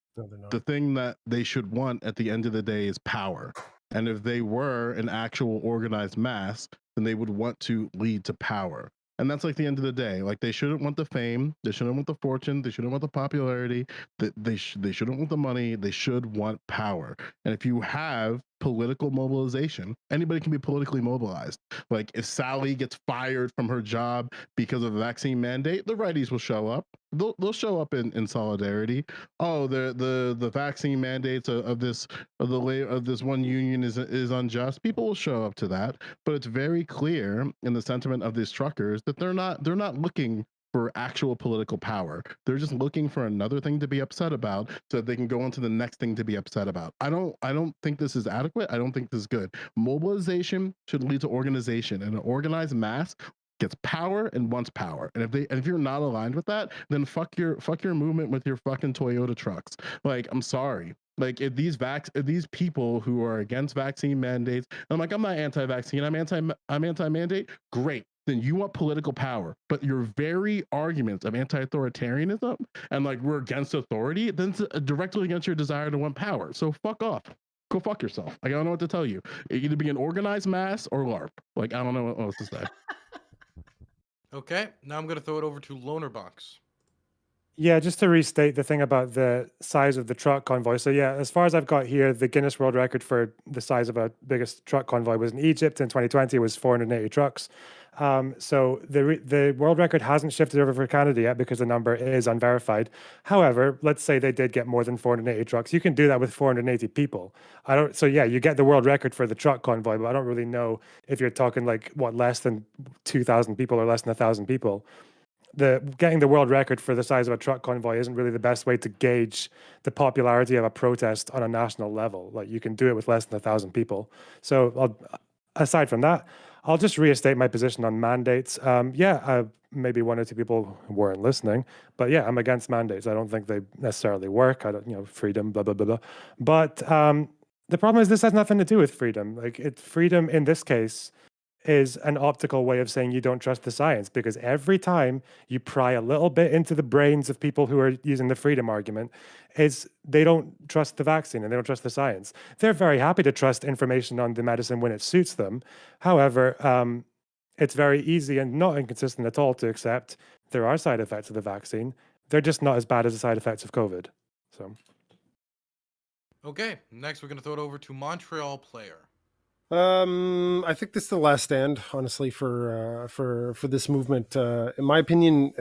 the thing that they should want at the end of the day is power. And if they were an actual organized mass, then they would want to lead to power. And that's like the end of the day. Like, they shouldn't want the fame, they shouldn't want the fortune, they shouldn't want the popularity, they shouldn't want the money, they should want power. And if you have political mobilization, anybody can be politically mobilized. Like, if Sally gets fired from her job because of a vaccine mandate, the righties will show up. they'll show up in solidarity. Oh, the vaccine mandates of this of this one union is unjust. People will show up to that, but it's very clear in the sentiment of these truckers that they're not looking for actual political power. They're just looking for another thing to be upset about so that they can go on to the next thing to be upset about. I don't think this is adequate. I don't think this is good. Mobilization should lead to organization, and an organized mass gets power and wants power. And if you're not aligned with that, then fuck your movement with your fucking Toyota trucks. Like, I'm sorry. Like, if these people who are against vaccine mandates, I'm like, I'm not anti-vaccine, I'm anti-mandate, great. Then you want political power, but your very arguments of anti-authoritarianism and like we're against authority, then it's directly against your desire to want power. So fuck off. Go fuck yourself. Like, I don't know what to tell you. Either be an organized mass or LARP. Like, I don't know what else to say. Okay, now I'm gonna throw it over to Lonerbox. Yeah, just to restate the thing about the size of the truck convoy. So yeah, as far as I've got here, the Guinness World Record for the size of a biggest truck convoy was in Egypt in 2020. It was 480 trucks. So the world record hasn't shifted over for Canada yet because the number is unverified. However, let's say they did get more than 480 trucks. You can do that with 480 people. I don't. So yeah, you get the world record for the truck convoy, but I don't really know if you're talking like what, less than 2,000 people or less than 1,000 people. Getting the world record for the size of a truck convoy isn't really the best way to gauge the popularity of a protest on a national level. Like, you can do it with less than 1,000 people. So aside from that, I'll just restate my position on mandates. Maybe one or two people weren't listening, but yeah, I'm against mandates. I don't think they necessarily work. I don't, freedom, blah blah blah blah. But the problem is this has nothing to do with freedom. Freedom in this case is an optical way of saying you don't trust the science, because every time you pry a little bit into the brains of people who are using the freedom argument, is they don't trust the vaccine and they don't trust the science. They're very happy to trust information on the medicine when it suits them. However, it's very easy and not inconsistent at all to accept there are side effects of the vaccine. They're just not as bad as the side effects of COVID. So, Okay, next we're gonna throw it over to Montreal Player. I think this is the last stand, honestly, for this movement. In my opinion,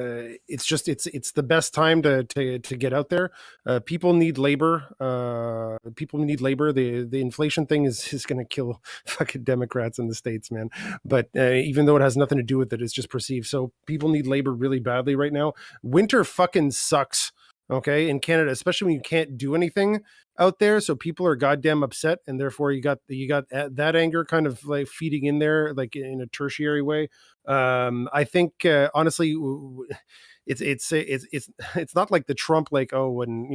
it's the best time to get out there. People need labor. People need labor. The inflation thing is going to kill fucking Democrats in the States, man. But even though it has nothing to do with it, it's just perceived. So people need labor really badly right now. Winter fucking sucks. Okay, in Canada, especially when you can't do anything out there, so people are goddamn upset, and therefore you got that anger kind of like feeding in there, like in a tertiary way. I think honestly, it's not like the Trump, like, oh, when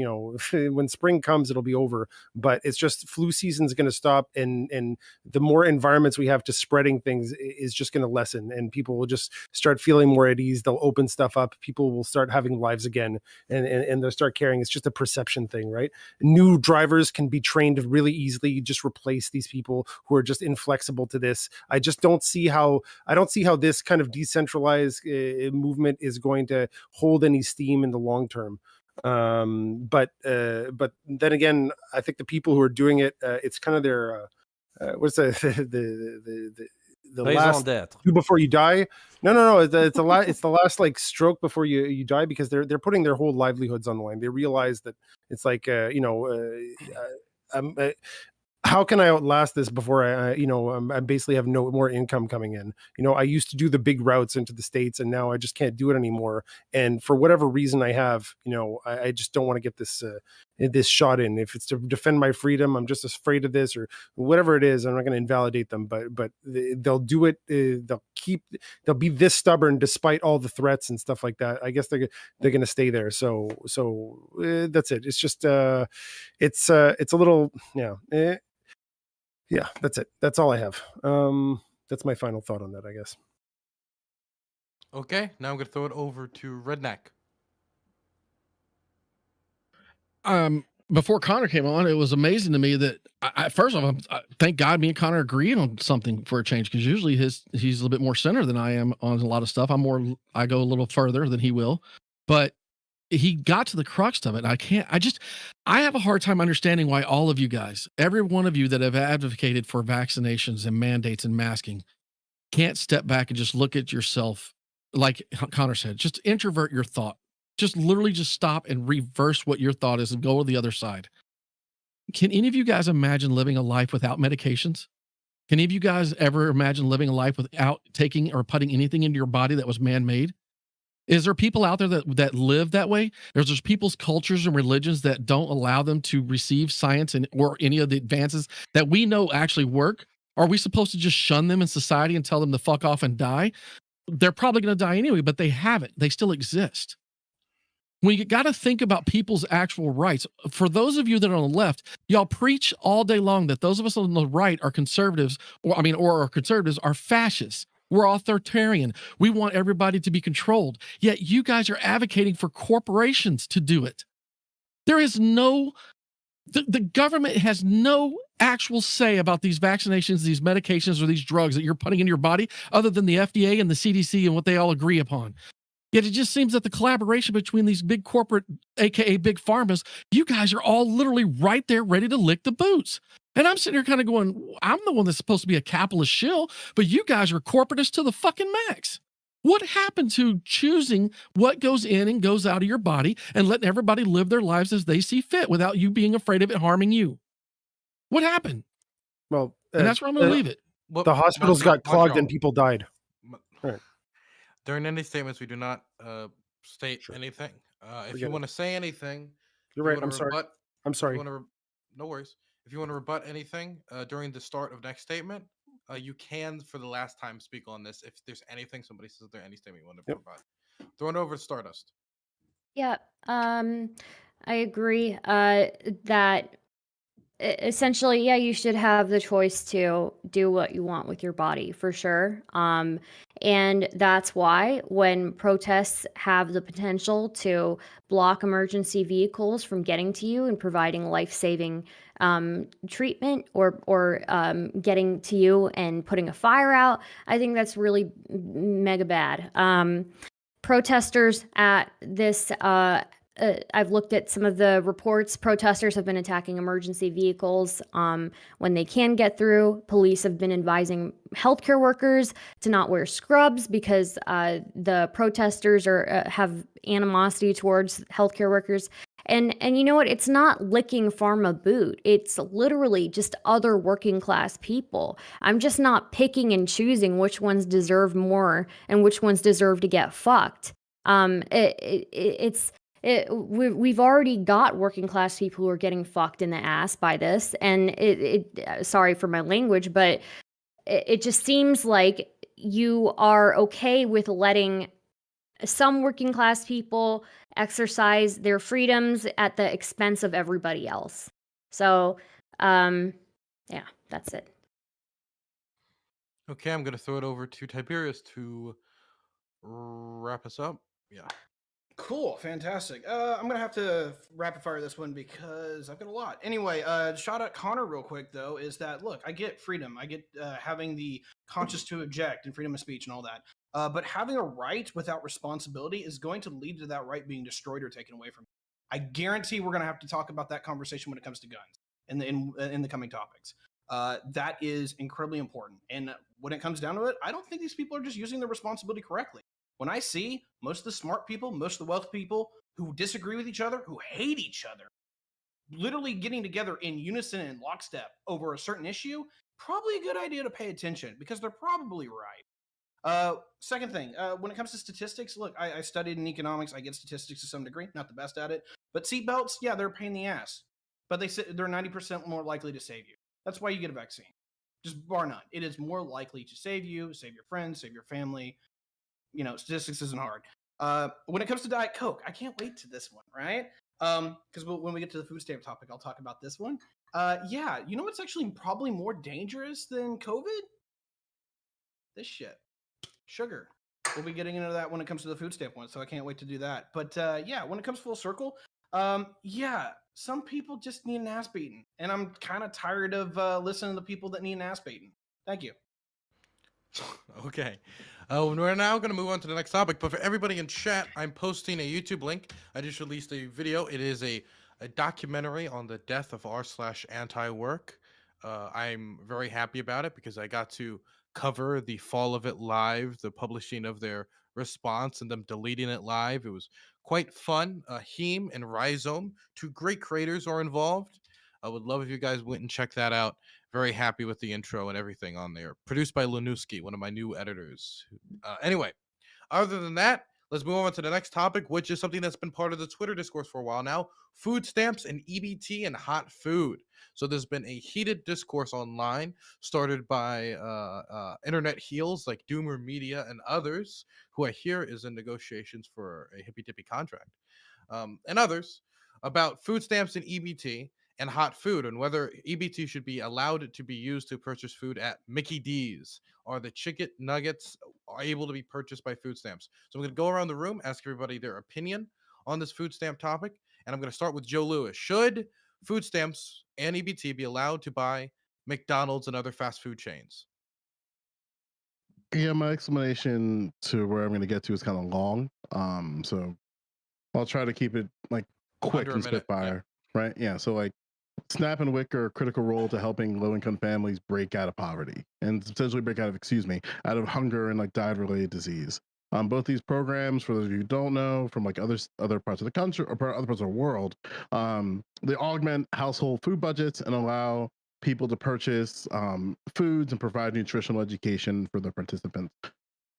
when spring comes it'll be over, but it's just flu season's going to stop, and the more environments we have to spreading things is just going to lessen, and people will just start feeling more at ease. They'll open stuff up. People will start having lives again, and they'll start caring. It's just a perception thing, right? New drivers can be trained really easily. You just replace these people who are just inflexible to this. I don't see how this kind of decentralized movement is going to hold any steam in the long term. But then again, I think the people who are doing it, it's kind of their what's the last do before you die. No, it's the last like stroke before you die, because they're putting their whole livelihoods on the line. They realize that it's like how can I outlast this before I basically have no more income coming in? I used to do the big routes into the States, and now I just can't do it anymore. And for whatever reason I have, I just don't want to get this shot in. If it's to defend my freedom, I'm just afraid of this, or whatever it is. I'm not going to invalidate them, but they'll do it. They'll be this stubborn despite all the threats and stuff like that. I guess they're going to stay there. So that's it. It's just it's a little yeah, that's it. That's all I have. That's my final thought on that, I guess. Okay, now I'm gonna throw it over to Redneck. Before Connor came on, it was amazing to me that first of all, thank God me and Connor agreed on something for a change, because usually he's a little bit more center than I am on a lot of stuff. I go a little further than he will, but he got to the crux of it. I have a hard time understanding why all of you guys, every one of you that have advocated for vaccinations and mandates and masking, can't step back and just look at yourself. Like Connor said, just introvert your thought just literally just stop and reverse what your thought is and go to the other side. Can any of you guys imagine living a life without medications? Can any of you guys ever imagine living a life without taking or putting anything into your body that was man-made? Is there people out there that live that way? There's people's cultures and religions that don't allow them to receive science and or any of the advances that we know actually work? Are we supposed to just shun them in society and tell them to fuck off and die? They're probably going to die anyway, but they haven't. They still exist. We got to think about people's actual rights. For those of you that are on the left, y'all preach all day long that those of us on the right are conservatives, or conservatives are fascists. We're authoritarian. We want everybody to be controlled. Yet you guys are advocating for corporations to do it. There is no, the government has no actual say about these vaccinations, these medications, or these drugs that you're putting in your body, other than the FDA and the CDC and what they all agree upon. Yet it just seems that the collaboration between these big corporate, aka big pharmas, you guys are all literally right there ready to lick the boots. And I'm sitting here kind of going, I'm the one that's supposed to be a capitalist shill, but you guys are corporatists to the fucking max. What happened to choosing what goes in and goes out of your body and letting everybody live their lives as they see fit without you being afraid of it harming you? What happened? Well, And that's where I'm going to leave it. The hospitals got clogged and Montreal. people died. Right. During any statements, we do not state Sure. anything. If Forget you it. want to say anything, You're if you right. wanna I'm sorry. rebut- I'm if you sorry. wanna re- no worries. If you want to rebut anything during the start of next statement, you can, for the last time, speak on this. If there's anything somebody says there, any statement you want to Yep. rebut, throw it over to Stardust. Yeah, I agree that essentially, yeah, you should have the choice to do what you want with your body for sure. And that's why when protests have the potential to block emergency vehicles from getting to you and providing life-saving treatment or getting to you and putting a fire out, I think that's really mega bad. Protesters at this I've looked at some of the reports. Protesters have been attacking emergency vehicles when they can get through. Police have been advising healthcare workers to not wear scrubs because the protesters have animosity towards healthcare workers. And you know what? It's not licking pharma boot. It's literally just other working class people. I'm just not picking and choosing which ones deserve more and which ones deserve to get fucked. We've already got working class people who are getting fucked in the ass by this, and sorry for my language, but it just seems like you are okay with letting some working class people exercise their freedoms at the expense of everybody else. So, yeah, that's it. Okay, I'm gonna throw it over to Tiberius to wrap us up. Yeah. Cool, fantastic. I'm gonna have to rapid fire this one because I've got a lot. Anyway, shout out Connor real quick though. Is that look? I get freedom. I get having the conscience to object and freedom of speech and all that. But having a right without responsibility is going to lead to that right being destroyed or taken away from you. I guarantee we're gonna have to talk about that conversation when it comes to guns in the coming topics. That is incredibly important. And when it comes down to it, I don't think these people are just using their responsibility correctly. When I see most of the smart people, most of the wealthy people who disagree with each other, who hate each other, literally getting together in unison and lockstep over a certain issue, probably a good idea to pay attention because they're probably right. Second thing, when it comes to statistics, look, I studied in economics. I get statistics to some degree, not the best at it. But seatbelts, yeah, they're a pain in the ass. But they're 90% more likely to save you. That's why you get a vaccine. Just bar none. It is more likely to save you, save your friends, save your family. Statistics isn't hard. When it comes to Diet Coke, I can't wait to this one, right? Because when we get to the food stamp topic, I'll talk about this one. Yeah, you know what's actually probably more dangerous than COVID? This shit. Sugar. We'll be getting into that when it comes to the food stamp one, so I can't wait to do that. But yeah, when it comes full circle, yeah, some people just need an ass beating. And I'm kind of tired of listening to the people that need an ass beating. Thank you. Okay. We're now going to move on to the next topic. But for everybody in chat, I'm posting a YouTube link. I just released a video. It is a documentary on the death of r/anti-work. I'm very happy about it because I got to cover the fall of it live, the publishing of their response and them deleting it live. It was quite fun. Heem and Rhizome, two great creators, are involved. I would love if you guys went and checked that out. Very happy with the intro and everything on there. Produced by Lanuski, one of my new editors. Anyway, other than that, let's move on to the next topic, which is something that's been part of the Twitter discourse for a while now: food stamps and EBT and hot food. So there's been a heated discourse online started by internet heels like Doomer Media and others, who I hear is in negotiations for a Hippy Dippy contract, and others, about food stamps and EBT and hot food, and whether EBT should be allowed to be used to purchase food at Mickey D's. Are the chicken nuggets are able to be purchased by food stamps? So I'm going to go around the room, ask everybody their opinion on this food stamp topic, and I'm going to start with Joe Lewis. Should food stamps and EBT be allowed to buy McDonald's and other fast food chains? Yeah, my explanation to where I'm going to get to is kind of long. So I'll try to keep it like quick Under a and minute, yeah. spitfire, right? Yeah. So like SNAP and WIC are a critical role to helping low-income families break out of poverty and essentially break out of, out of hunger and like diet-related disease. Both these programs, for those of you who don't know, from like other parts of the country or other parts of the world, they augment household food budgets and allow people to purchase foods and provide nutritional education for their participants.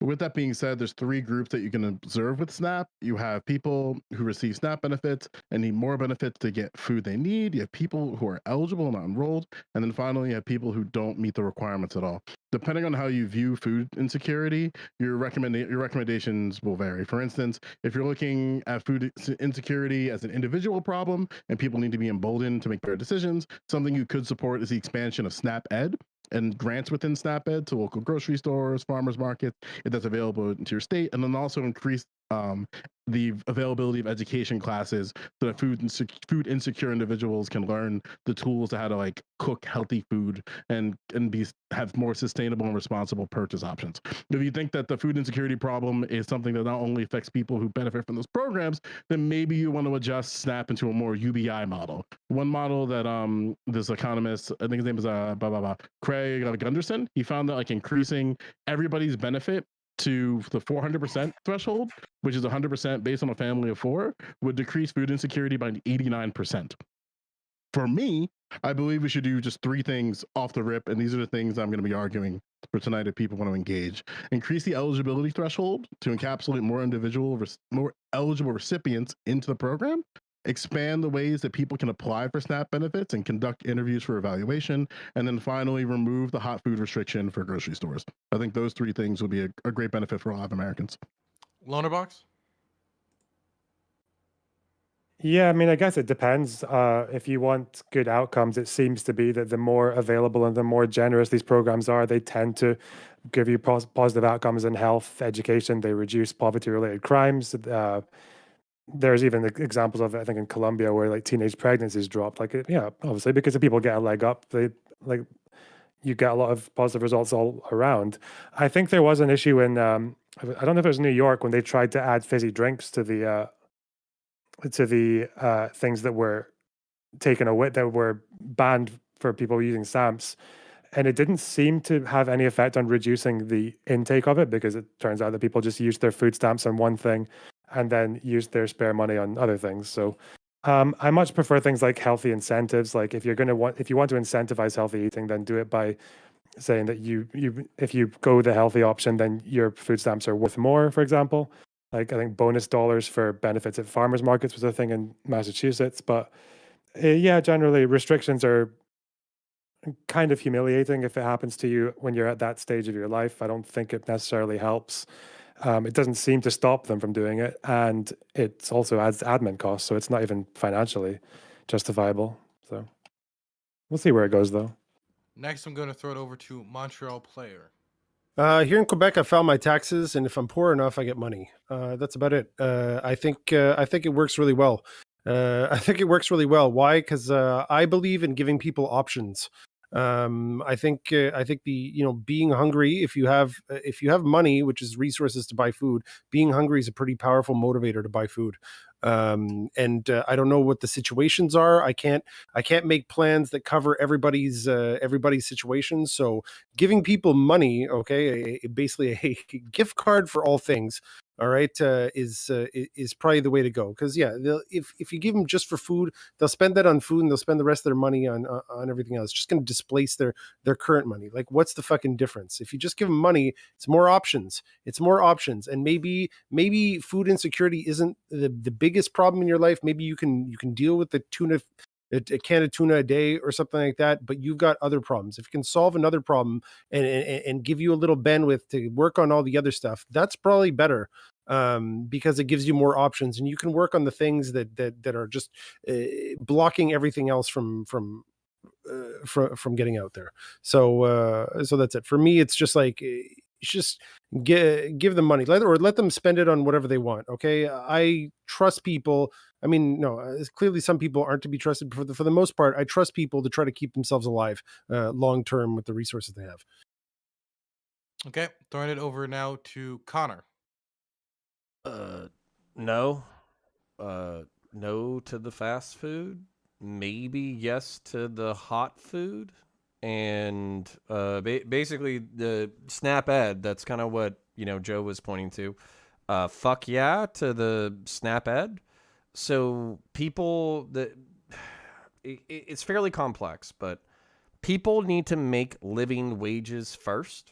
But with that being said, there's three groups that you can observe with SNAP. You have people who receive SNAP benefits and need more benefits to get food they need. You have people who are eligible and not enrolled. And then finally, you have people who don't meet the requirements at all. Depending on how you view food insecurity, your recommendations will vary. For instance, if you're looking at food insecurity as an individual problem and people need to be emboldened to make better decisions, something you could support is the expansion of SNAP Ed and grants within SNAP Ed to local grocery stores, farmers markets, if that's available into your state, and then also increase the availability of education classes so that food insecure individuals can learn the tools to how to like cook healthy food and have more sustainable and responsible purchase options. If you think that the food insecurity problem is something that not only affects people who benefit from those programs, then maybe you want to adjust SNAP into a more UBI model. One model that this economist, I think his name is Craig Gunderson, he found that like increasing everybody's benefit to the 400% threshold, which is 100% based on a family of four, would decrease food insecurity by 89%. For me, I believe we should do just three things off the rip, and these are the things I'm going to be arguing for tonight if people want to engage. Increase the eligibility threshold to encapsulate more eligible recipients into the program. Expand the ways that people can apply for SNAP benefits and conduct interviews for evaluation. And then finally, remove the hot food restriction for grocery stores. I think those three things will be a great benefit for a lot of Americans. Loanerbox? Yeah, I mean, I guess it depends. If you want good outcomes, it seems to be that the more available and the more generous these programs are, they tend to give you positive outcomes in health, education. They reduce poverty-related crimes. There's even examples of it, I think, in Colombia where like teenage pregnancies dropped. Like, yeah, obviously because the people get a leg up, you get a lot of positive results all around. I think there was an issue in I don't know if it was New York when they tried to add fizzy drinks to the things that were taken away, that were banned for people using stamps. And it didn't seem to have any effect on reducing the intake of it, because it turns out that people just used their food stamps on one thing and then used their spare money on other things. So I much prefer things like healthy incentives. Like if you want to incentivize healthy eating, then do it by saying that if you go the healthy option, then your food stamps are worth more, for example. Like I think bonus dollars for benefits at farmers markets was a thing in Massachusetts. But yeah, generally restrictions are kind of humiliating if it happens to you when you're at that stage of your life. I don't think it necessarily helps. It doesn't seem to stop them from doing it, and it also adds admin costs, so it's not even financially justifiable. So we'll see where it goes, though. Next, I'm going to throw it over to Montreal Player. Here in Quebec, I file my taxes, and if I'm poor enough, I get money. That's about it. I think it works really well. I think it works really well. Why? Because I believe in giving people options. I think being hungry, if you have money, which is resources to buy food, being hungry is a pretty powerful motivator to buy food. And I don't know what the situations are. I can't make plans that cover everybody's situation. So giving people money, okay, basically a gift card for all things, all right, is probably the way to go. Because if you give them just for food, they'll spend that on food, and they'll spend the rest of their money on everything else. It's just going to displace their current money. Like, what's the fucking difference? If you just give them money, it's more options. And maybe food insecurity isn't the biggest problem in your life. Maybe you can deal with the tuna, a can of tuna a day or something like that, but you've got other problems. If you can solve another problem and give you a little bandwidth to work on all the other stuff, that's probably better, because it gives you more options, and you can work on the things that are just blocking everything else from getting out there. So that's it for me. It's just like, it's just give them money, let them spend it on whatever they want. Okay, I trust people. I mean, no, clearly some people aren't to be trusted. For the most part, I trust people to try to keep themselves alive long term with the resources they have. Okay, throwing it over now to Connor. No. No to the fast food. Maybe yes to the hot food. And basically the SNAP ed, that's kind of what, Joe was pointing to. Fuck yeah to the SNAP ed. So people it's fairly complex, but people need to make living wages first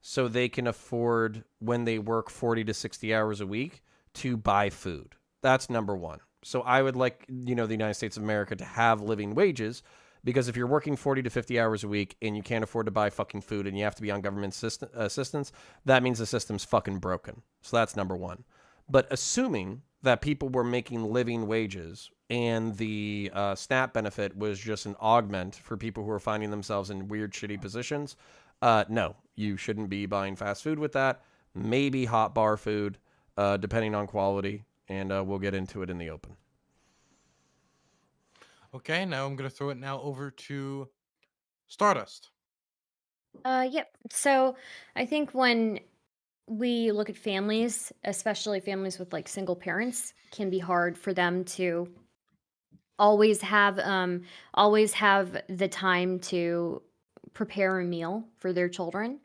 so they can afford, when they work 40 to 60 hours a week, to buy food. That's number one. So I would like, the United States of America to have living wages, because if you're working 40 to 50 hours a week and you can't afford to buy fucking food and you have to be on government assistance, that means the system's fucking broken. So that's number one. But assuming that people were making living wages and the SNAP benefit was just an augment for people who are finding themselves in weird, shitty positions, no, you shouldn't be buying fast food with that. Maybe hot bar food, depending on quality, and we'll get into it in the open. Okay, now I'm going to throw it now over to Stardust. Yep. So I think when we look at families, especially families with like single parents, can be hard for them to always have the time to prepare a meal for their children.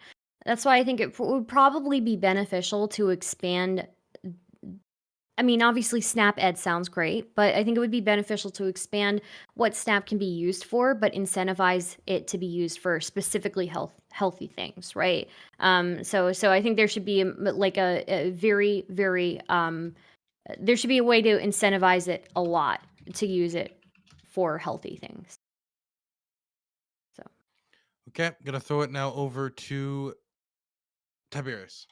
That's why I think it would probably be beneficial to expand. I mean, obviously, SNAP Ed sounds great, but I think it would be beneficial to expand what SNAP can be used for, but incentivize it to be used for specifically healthy things, right? So I think there should be a very, very there should be a way to incentivize it a lot to use it for healthy things. So Okay, I'm going to throw it now over to Tiberius.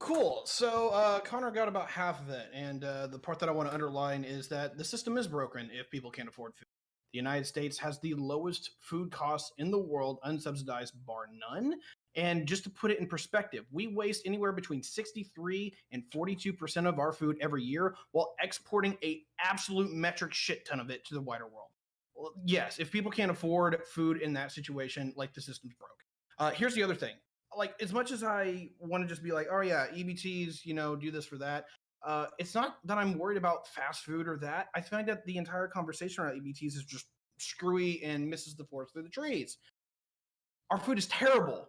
Cool. So Connor got about half of it, and the part that I want to underline is that the system is broken if people can't afford food. The United States has the lowest food costs in the world, unsubsidized bar none. And just to put it in perspective, we waste anywhere between 63 and 42% of our food every year, while exporting a absolute metric shit ton of it to the wider world. Well, yes, if people can't afford food in that situation, like, the system's broke. Here's the other thing. Like, as much as I want to just be like, oh yeah, EBTs, do this for that. It's not that I'm worried about fast food or that. I find that the entire conversation around EBTs is just screwy and misses the forest through the trees. Our food is terrible.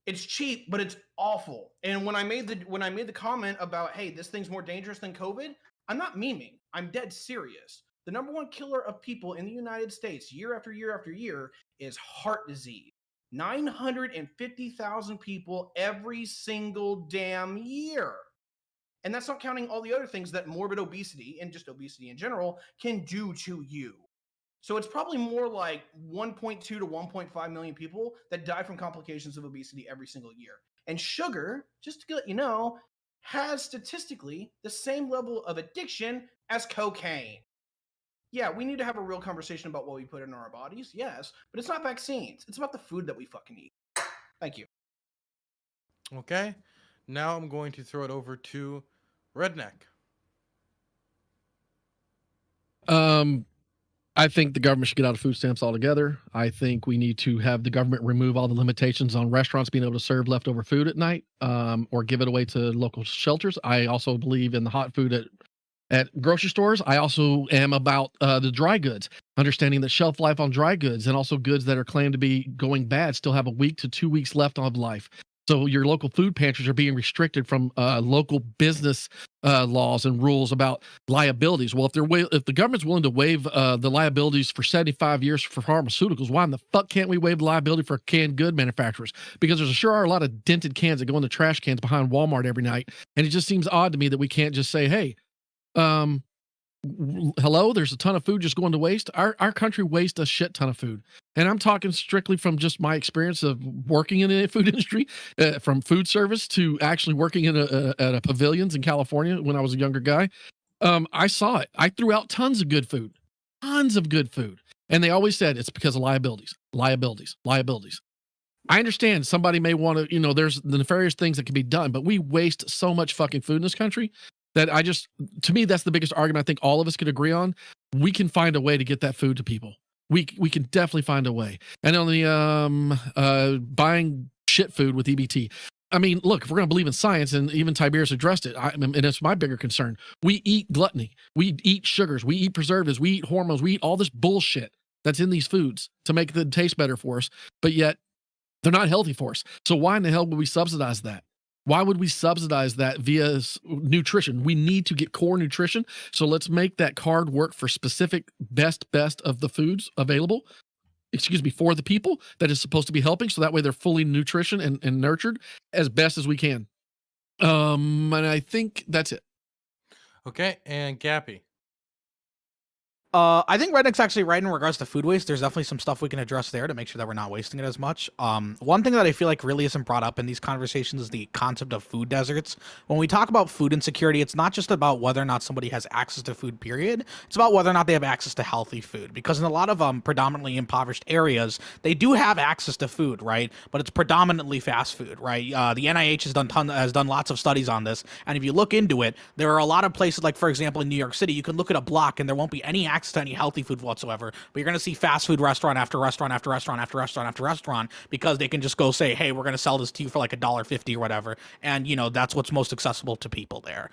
It's cheap, but it's awful. And when I made the comment about, hey, this thing's more dangerous than COVID, I'm not memeing. I'm dead serious. The number one killer of people in the United States year after year after year is heart disease. 950,000 people every single damn year. And that's not counting all the other things that morbid obesity, and just obesity in general, can do to you. So it's probably more like 1.2 to 1.5 million people that die from complications of obesity every single year. And sugar, just to let you know, has statistically the same level of addiction as cocaine. Yeah, we need to have a real conversation about what we put in our bodies, yes, but it's not vaccines. It's about the food that we fucking eat. Thank you. Okay, now I'm going to throw it over to Redneck. I think the government should get out of food stamps altogether. I think we need to have the government remove all the limitations on restaurants being able to serve leftover food at night, or give it away to local shelters. I also believe in the hot food at grocery stores. I also am about the dry goods, understanding that shelf life on dry goods and also goods that are claimed to be going bad still have a week to 2 weeks left of life. So your local food pantries are being restricted from local business laws and rules about liabilities. Well, if the government's willing to waive the liabilities for 75 years for pharmaceuticals, why in the fuck can't we waive the liability for canned good manufacturers? Because there's sure are a lot of dented cans that go in the trash cans behind Walmart every night, and it just seems odd to me that we can't just say, hey, hello, there's a ton of food just going to waste. Our country wastes a shit ton of food, and I'm talking strictly from just my experience of working in the food industry, from food service to actually working in at a pavilions in California when I was a younger guy. I saw it. I threw out tons of good food, and they always said it's because of liabilities. I understand somebody may want to, there's the nefarious things that can be done, but we waste so much fucking food in this country that to me, that's the biggest argument I think all of us could agree on. We can find a way to get that food to people. We can definitely find a way. And on the buying shit food with EBT, I mean, look, if we're going to believe in science, and even Tiberius addressed it, and it's my bigger concern. We eat gluttony. We eat sugars. We eat preservatives. We eat hormones. We eat all this bullshit that's in these foods to make them taste better for us, but yet they're not healthy for us. So why in the hell would we subsidize that? Why would we subsidize that via nutrition? We need to get core nutrition. So let's make that card work for specific best of the foods available, for the people that is supposed to be helping. So that way they're fully nutrition and nurtured as best as we can. And I think that's it. Okay, and Gappy. I think Redneck's actually right in regards to food waste. There's definitely some stuff we can address there to make sure that we're not wasting it as much. One thing that I feel like really isn't brought up in these conversations is the concept of food deserts. When we talk about food insecurity, it's not just about whether or not somebody has access to food, period. It's about whether or not they have access to healthy food. Because in a lot of predominantly impoverished areas, they do have access to food, right? But it's predominantly fast food, right? The NIH has done lots of studies on this. And if you look into it, there are a lot of places, like, for example, in New York City, you can look at a block and there won't be any access to any healthy food whatsoever, but you're going to see fast food restaurant after restaurant after restaurant after restaurant after restaurant, because they can just go say, hey, we're going to sell this to you for like $1.50 or whatever, and that's what's most accessible to people there.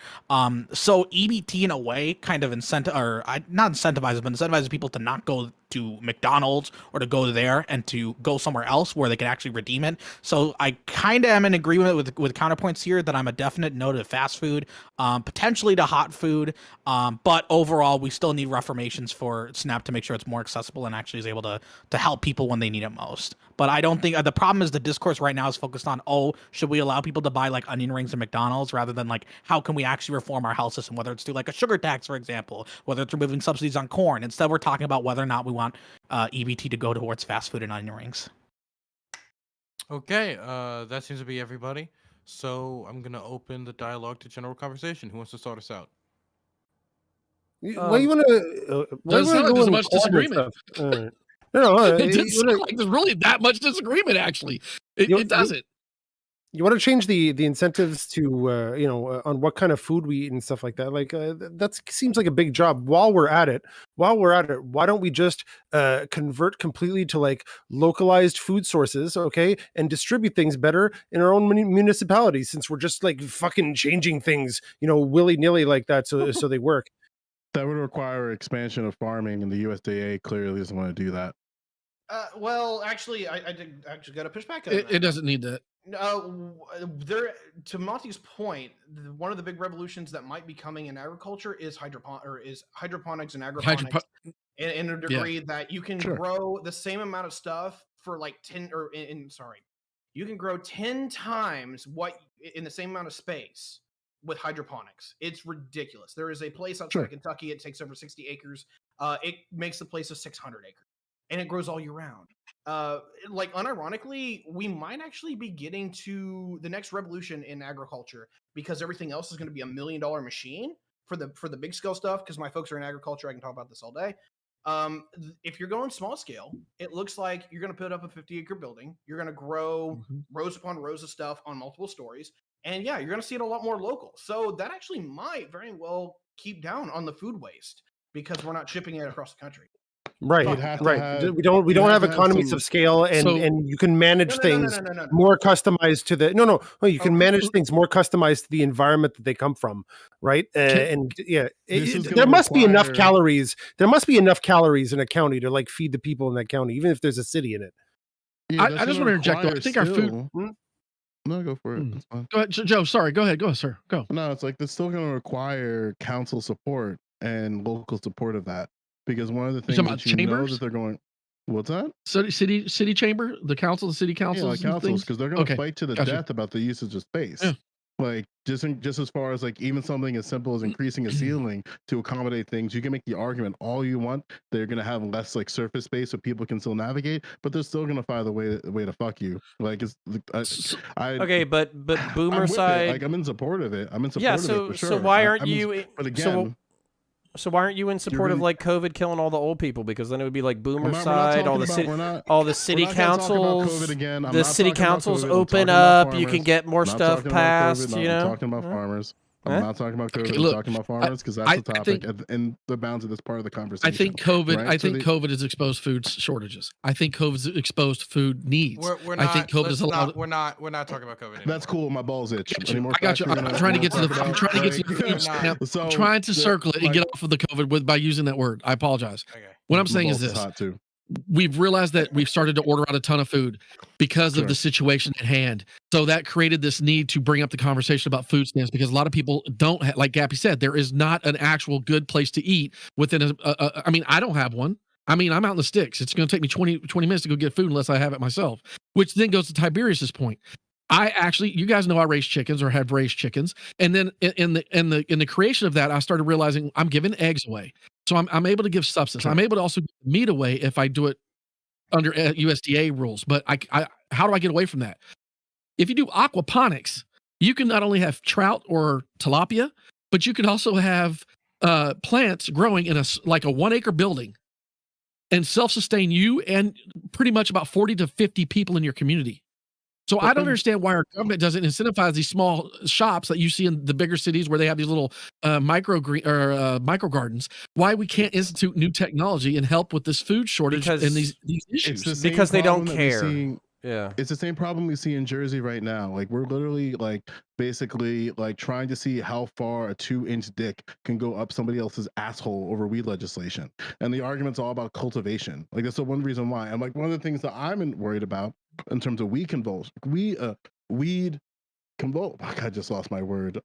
So EBT in a way kind of not incentivizes, but incentivizes people to not go to McDonald's or to go there and to go somewhere else where they can actually redeem it. So I kind of am in agreement with Counterpoints here that I'm a definite no to fast food, potentially to hot food, but overall we still need reformations for SNAP to make sure it's more accessible and actually is able to help people when they need it most. But I don't think the problem is the discourse right now is focused on, should we allow people to buy like onion rings at McDonald's, rather than like how can we actually reform our health system, whether it's through like a sugar tax, for example, whether it's removing subsidies on corn. Instead, we're talking about whether or not we want EBT to go towards fast food and onion rings. Okay, that seems to be everybody. So I'm gonna open the dialogue to general conversation. Who wants to start us out? Why you want to? Doesn't sound like there's much disagreement. No, It didn't sound like there's really that much disagreement. Actually, it doesn't. You want to change the incentives to on what kind of food we eat and stuff like that. Like that seems like a big job. While we're at it, why don't we just convert completely to like localized food sources, okay, and distribute things better in our own municipalities, since we're just like fucking changing things, willy nilly like that, so they work. That would require expansion of farming, and the USDA clearly doesn't want to do that. Well, actually, I did actually got to push back on that. It doesn't need that. No, to Monty's point, one of the big revolutions that might be coming in agriculture is hydroponics and agroponics, in a degree that you can grow the same amount of stuff for like 10 or you can grow 10 times what in the same amount of space with hydroponics. It's ridiculous. There is a place outside of Kentucky. It takes over 60 acres. It makes the place of 600 acres, and it grows all year round. Like unironically, we might actually be getting to the next revolution in agriculture, because everything else is going to be $1 million machine for the big scale stuff. Because my folks are in agriculture, I can talk about this all day. If you're going small scale, it looks like you're going to put up a 50-acre building. You're going to grow rows upon rows of stuff on multiple stories. And yeah, you're going to see it a lot more local. So that actually might very well keep down on the food waste, because we're not shipping it across the country. Right, You'd have to right. have- We don't you'd have have to have economies some- of scale, and So- and you can manage No, things no. more customized to the no. You can Oh, manage things more customized to the environment that they come from, right? And yeah, This is there gonna must be enough require- calories. There must be enough calories in a county to like feed the people in that county, even if there's a city in it. Yeah, I that's just gonna want to interject, though. I require think our food. still- No, go for it. Hmm. It's fine. Go ahead, Joe. Sorry. Go ahead. Go, sir. Go. No, it's like it's still going to require council support and local support of that, because one of the things talking about that you know chambers? that they're going. What's that? City chamber, the council, the city Yeah, councils, like and councils, things? because they're going to Okay, fight to the gotcha. death about the usage of space. Yeah. Like just as far as like even something as simple as increasing a ceiling to accommodate things, you can make the argument all you want. They're going to have less like surface space so people can still navigate, but they're still going to find the way to fuck you. Like it's Okay, but I'm boomer with it. side. Like I'm in support of it. I'm in support Yeah, of it for sure. so why I- aren't I'm in- you? But again, So why aren't you in support of gonna- like COVID killing all the old people? Because then it would be like we're boomer not side, all talking the about- city, we're not- all the we're city not gonna talk about councils. COVID again. I'm The not city talking about councils COVID. I'm open talking about up. You can farmers. get more Not stuff talking about passed. COVID, no, You know, I'm talking about Yeah. farmers. Huh? I'm not talking about COVID. Okay, I'm look, talking about farmers because that's I the topic think- and the bounds of this part of the conversation. I think COVID. right? I So think they- COVID has exposed food shortages. I think COVID's exposed food needs. We're I not. think COVID let's is allowed. not, we're not talking about COVID anymore. That's cool. My balls itch. Got you. Any more I got you. facts I'm we're trying to gonna get to the. talk I'm trying to get to the about? food Like, stamp. So I'm trying to the- circle it and get off of the COVID with by using that word. I apologize. Okay. What I'm My saying is balls this: hot too. we've realized that we've started to order out a ton of food because of Sure. the situation at hand. So that created this need to bring up the conversation about food stamps because a lot of people don't have, like Gappy said, there is not an actual good place to eat within I mean, I don't have one. I mean, I'm out in the sticks. It's going to take me 20 minutes to go get food unless I have it myself, which then goes to Tiberius's point. I actually, you guys know I raise chickens or have raised chickens. And then in the creation of that, I started realizing I'm giving eggs away. So I'm able to give substance. I'm able to also give meat away if I do it under USDA rules. But I how do I get away from that? If you do aquaponics, you can not only have trout or tilapia, but you can also have plants growing in like a 1 acre building and self-sustain you and pretty much about 40 to 50 people in your community. So I don't understand why our government doesn't incentivize these small shops that you see in the bigger cities where they have these little micro gardens. Why we can't institute new technology and help with this food shortage Because and these It's issues. the same Because they don't problem that we care. see- Yeah. It's the same problem we see in Jersey right now. Like we're literally like basically like trying to see how far a 2-inch dick can go up somebody else's asshole over weed legislation. And the argument's all about cultivation. Like that's the one reason why. And like one of the things that I'm worried about in terms of weed convulsion, I just lost my word.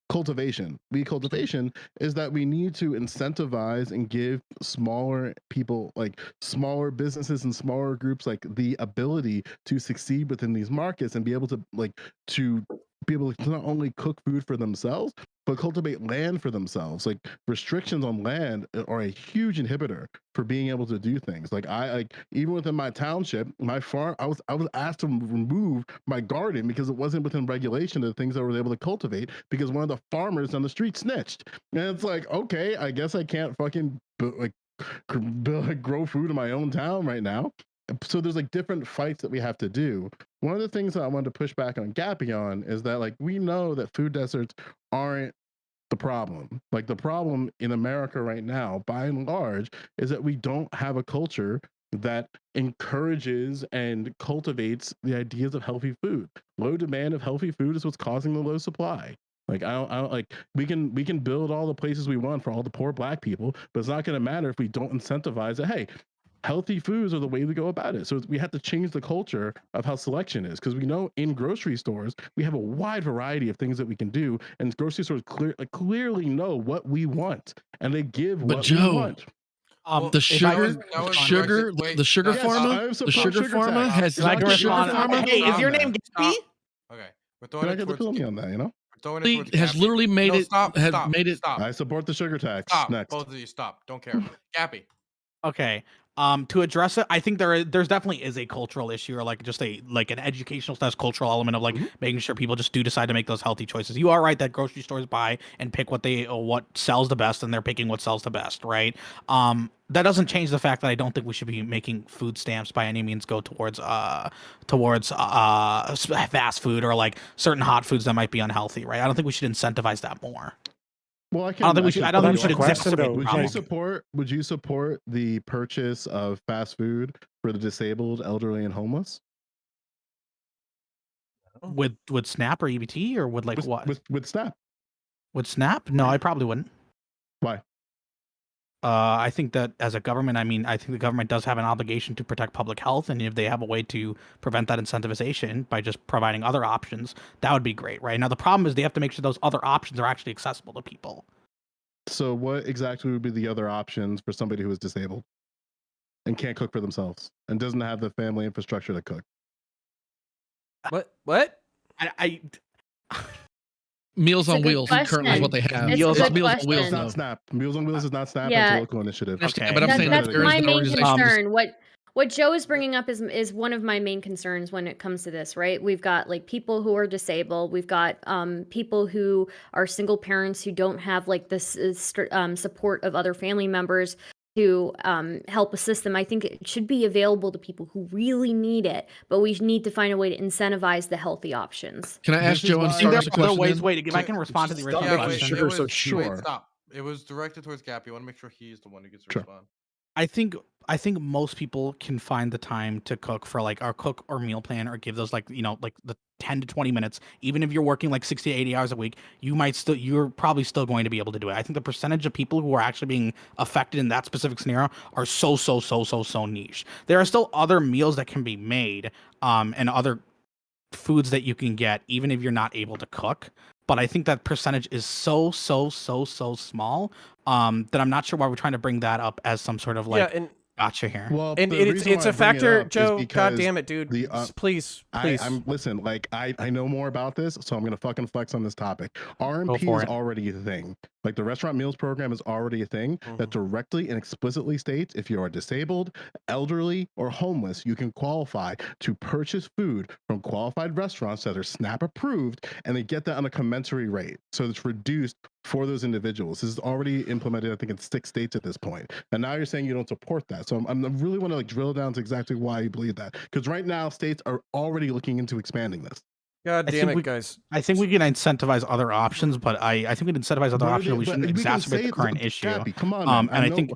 Cultivation. Weed cultivation is that we need to incentivize and give smaller people, like smaller businesses and smaller groups, like the ability to succeed within these markets and be able to be able to not only cook food for themselves, but cultivate land for themselves. Like restrictions on land are a huge inhibitor for being able to do things. Like even within my township, my farm, I was asked to remove my garden because it wasn't within regulation of the things I was able to cultivate because one of the farmers on the street snitched. And it's like, okay, I guess I can't fucking grow food in my own town right now. So there's like different fights that we have to do. One of the things that I wanted to push back on Gappy on is that like we know that food deserts aren't the problem. Like the problem in America right now, by and large, is that we don't have a culture that encourages and cultivates the ideas of healthy food. Low demand of healthy food is what's causing the low supply. Like I don't like we can build all the places we want for all the poor black people, but it's not going to matter if we don't incentivize it. Hey, healthy foods are the way to go about it. So we have to change the culture of how selection is, because we know in grocery stores we have a wide variety of things that we can do, and grocery stores clearly know what we want, and they give But what Joe, we want. Well, The if I sugar, was- the that was sugar, my- wait, the sugar Yes, pharma, I the support sugar sugar pharma tax. has If I can the sugar respond, pharma hey, is your Stop name that. Gappy? Okay, we're Can throwing I it get the towards feeling on that? You know, we're throwing it towards has Gappy. literally made No, it stop, has stop, made it stop, I support the sugar tax. stop. Next, Both of you, stop. Don't care. Gappy. Okay. To address it, I think there's definitely is a cultural issue, or like just an educational / cultural element of like making sure people just do decide to make those healthy choices. You are right that grocery stores buy and pick what sells the best, and they're picking what sells the best, right? That doesn't change the fact that I don't think we should be making food stamps by any means go towards fast food or like certain hot foods that might be unhealthy, right? I don't think we should incentivize that more. Well, I I don't think we should. I don't think we That's should the question, exacerbate though. the Would you problem. support the purchase of fast food for the disabled, elderly, and homeless? With Snap or EBT or with like with, what? with Snap? With Snap? No, I probably wouldn't. Why? I think that as a government, I mean, I think the government does have an obligation to protect public health, and if they have a way to prevent that incentivization by just providing other options, that would be great, right? Now, the problem is they have to make sure those other options are actually accessible to people. So what exactly would be the other options for somebody who is disabled and can't cook for themselves and doesn't have the family infrastructure to cook? What? I Meals It's a on good Wheels currently is what they have. It's a Meals good Meals on question. Wheels, It's not though. Snap. Meals on Wheels is not Snap. Yeah. It's a local initiative. Understand, Okay. but I'm saying That's there is my an main organization. concern. What Joe is bringing up is one of my main concerns when it comes to this, right? We've got like people who are disabled. We've got people who are single parents who don't have like this support of other family members to help assist them. I think it should be available to people who really need it, but we need to find a way to incentivize the healthy options. Can I ask This is Joe and why- think there Stars a are other question? ways. then? Wait, if I can respond to the original Yeah, question. wait, Sure, it so was, sure. wait, stop. It was directed towards Gappy. I want to make sure he's the one who gets to Sure. respond. I think most people can find the time to cook for like our cook or meal plan or give those like, you know, like the 10 to 20 minutes. Even if you're working like 60 to 80 hours a week, you're probably still going to be able to do it. I think the percentage of people who are actually being affected in that specific scenario are so niche. There are still other meals that can be made and other foods that you can get even if you're not able to cook. But I think that percentage is so small that I'm not sure why we're trying to bring that up as some sort of like gotcha here. Well, And the it's reason why I a bring it factor, up is Joe. God because damn it, dude. the, Please. I'm listen. Like I know more about this, so I'm gonna fucking flex on this topic. RMP for is it. already a thing. Like the restaurant meals program is already a thing that directly and explicitly states if you are disabled, elderly, or homeless, you can qualify to purchase food from qualified restaurants that are SNAP approved, and they get that on a commensurate rate. So it's reduced for those individuals. This is already implemented, I think, in 6 states at this point. And now you're saying you don't support that. So I'm really want to like drill down to exactly why you believe that. Because right now, states are already looking into expanding this. God I damn think it, guys. I think we can incentivize other options, but I think we'd incentivize other What are options. they- We but shouldn't we can exacerbate say the it- current issue. Gappy, come on, man. And I think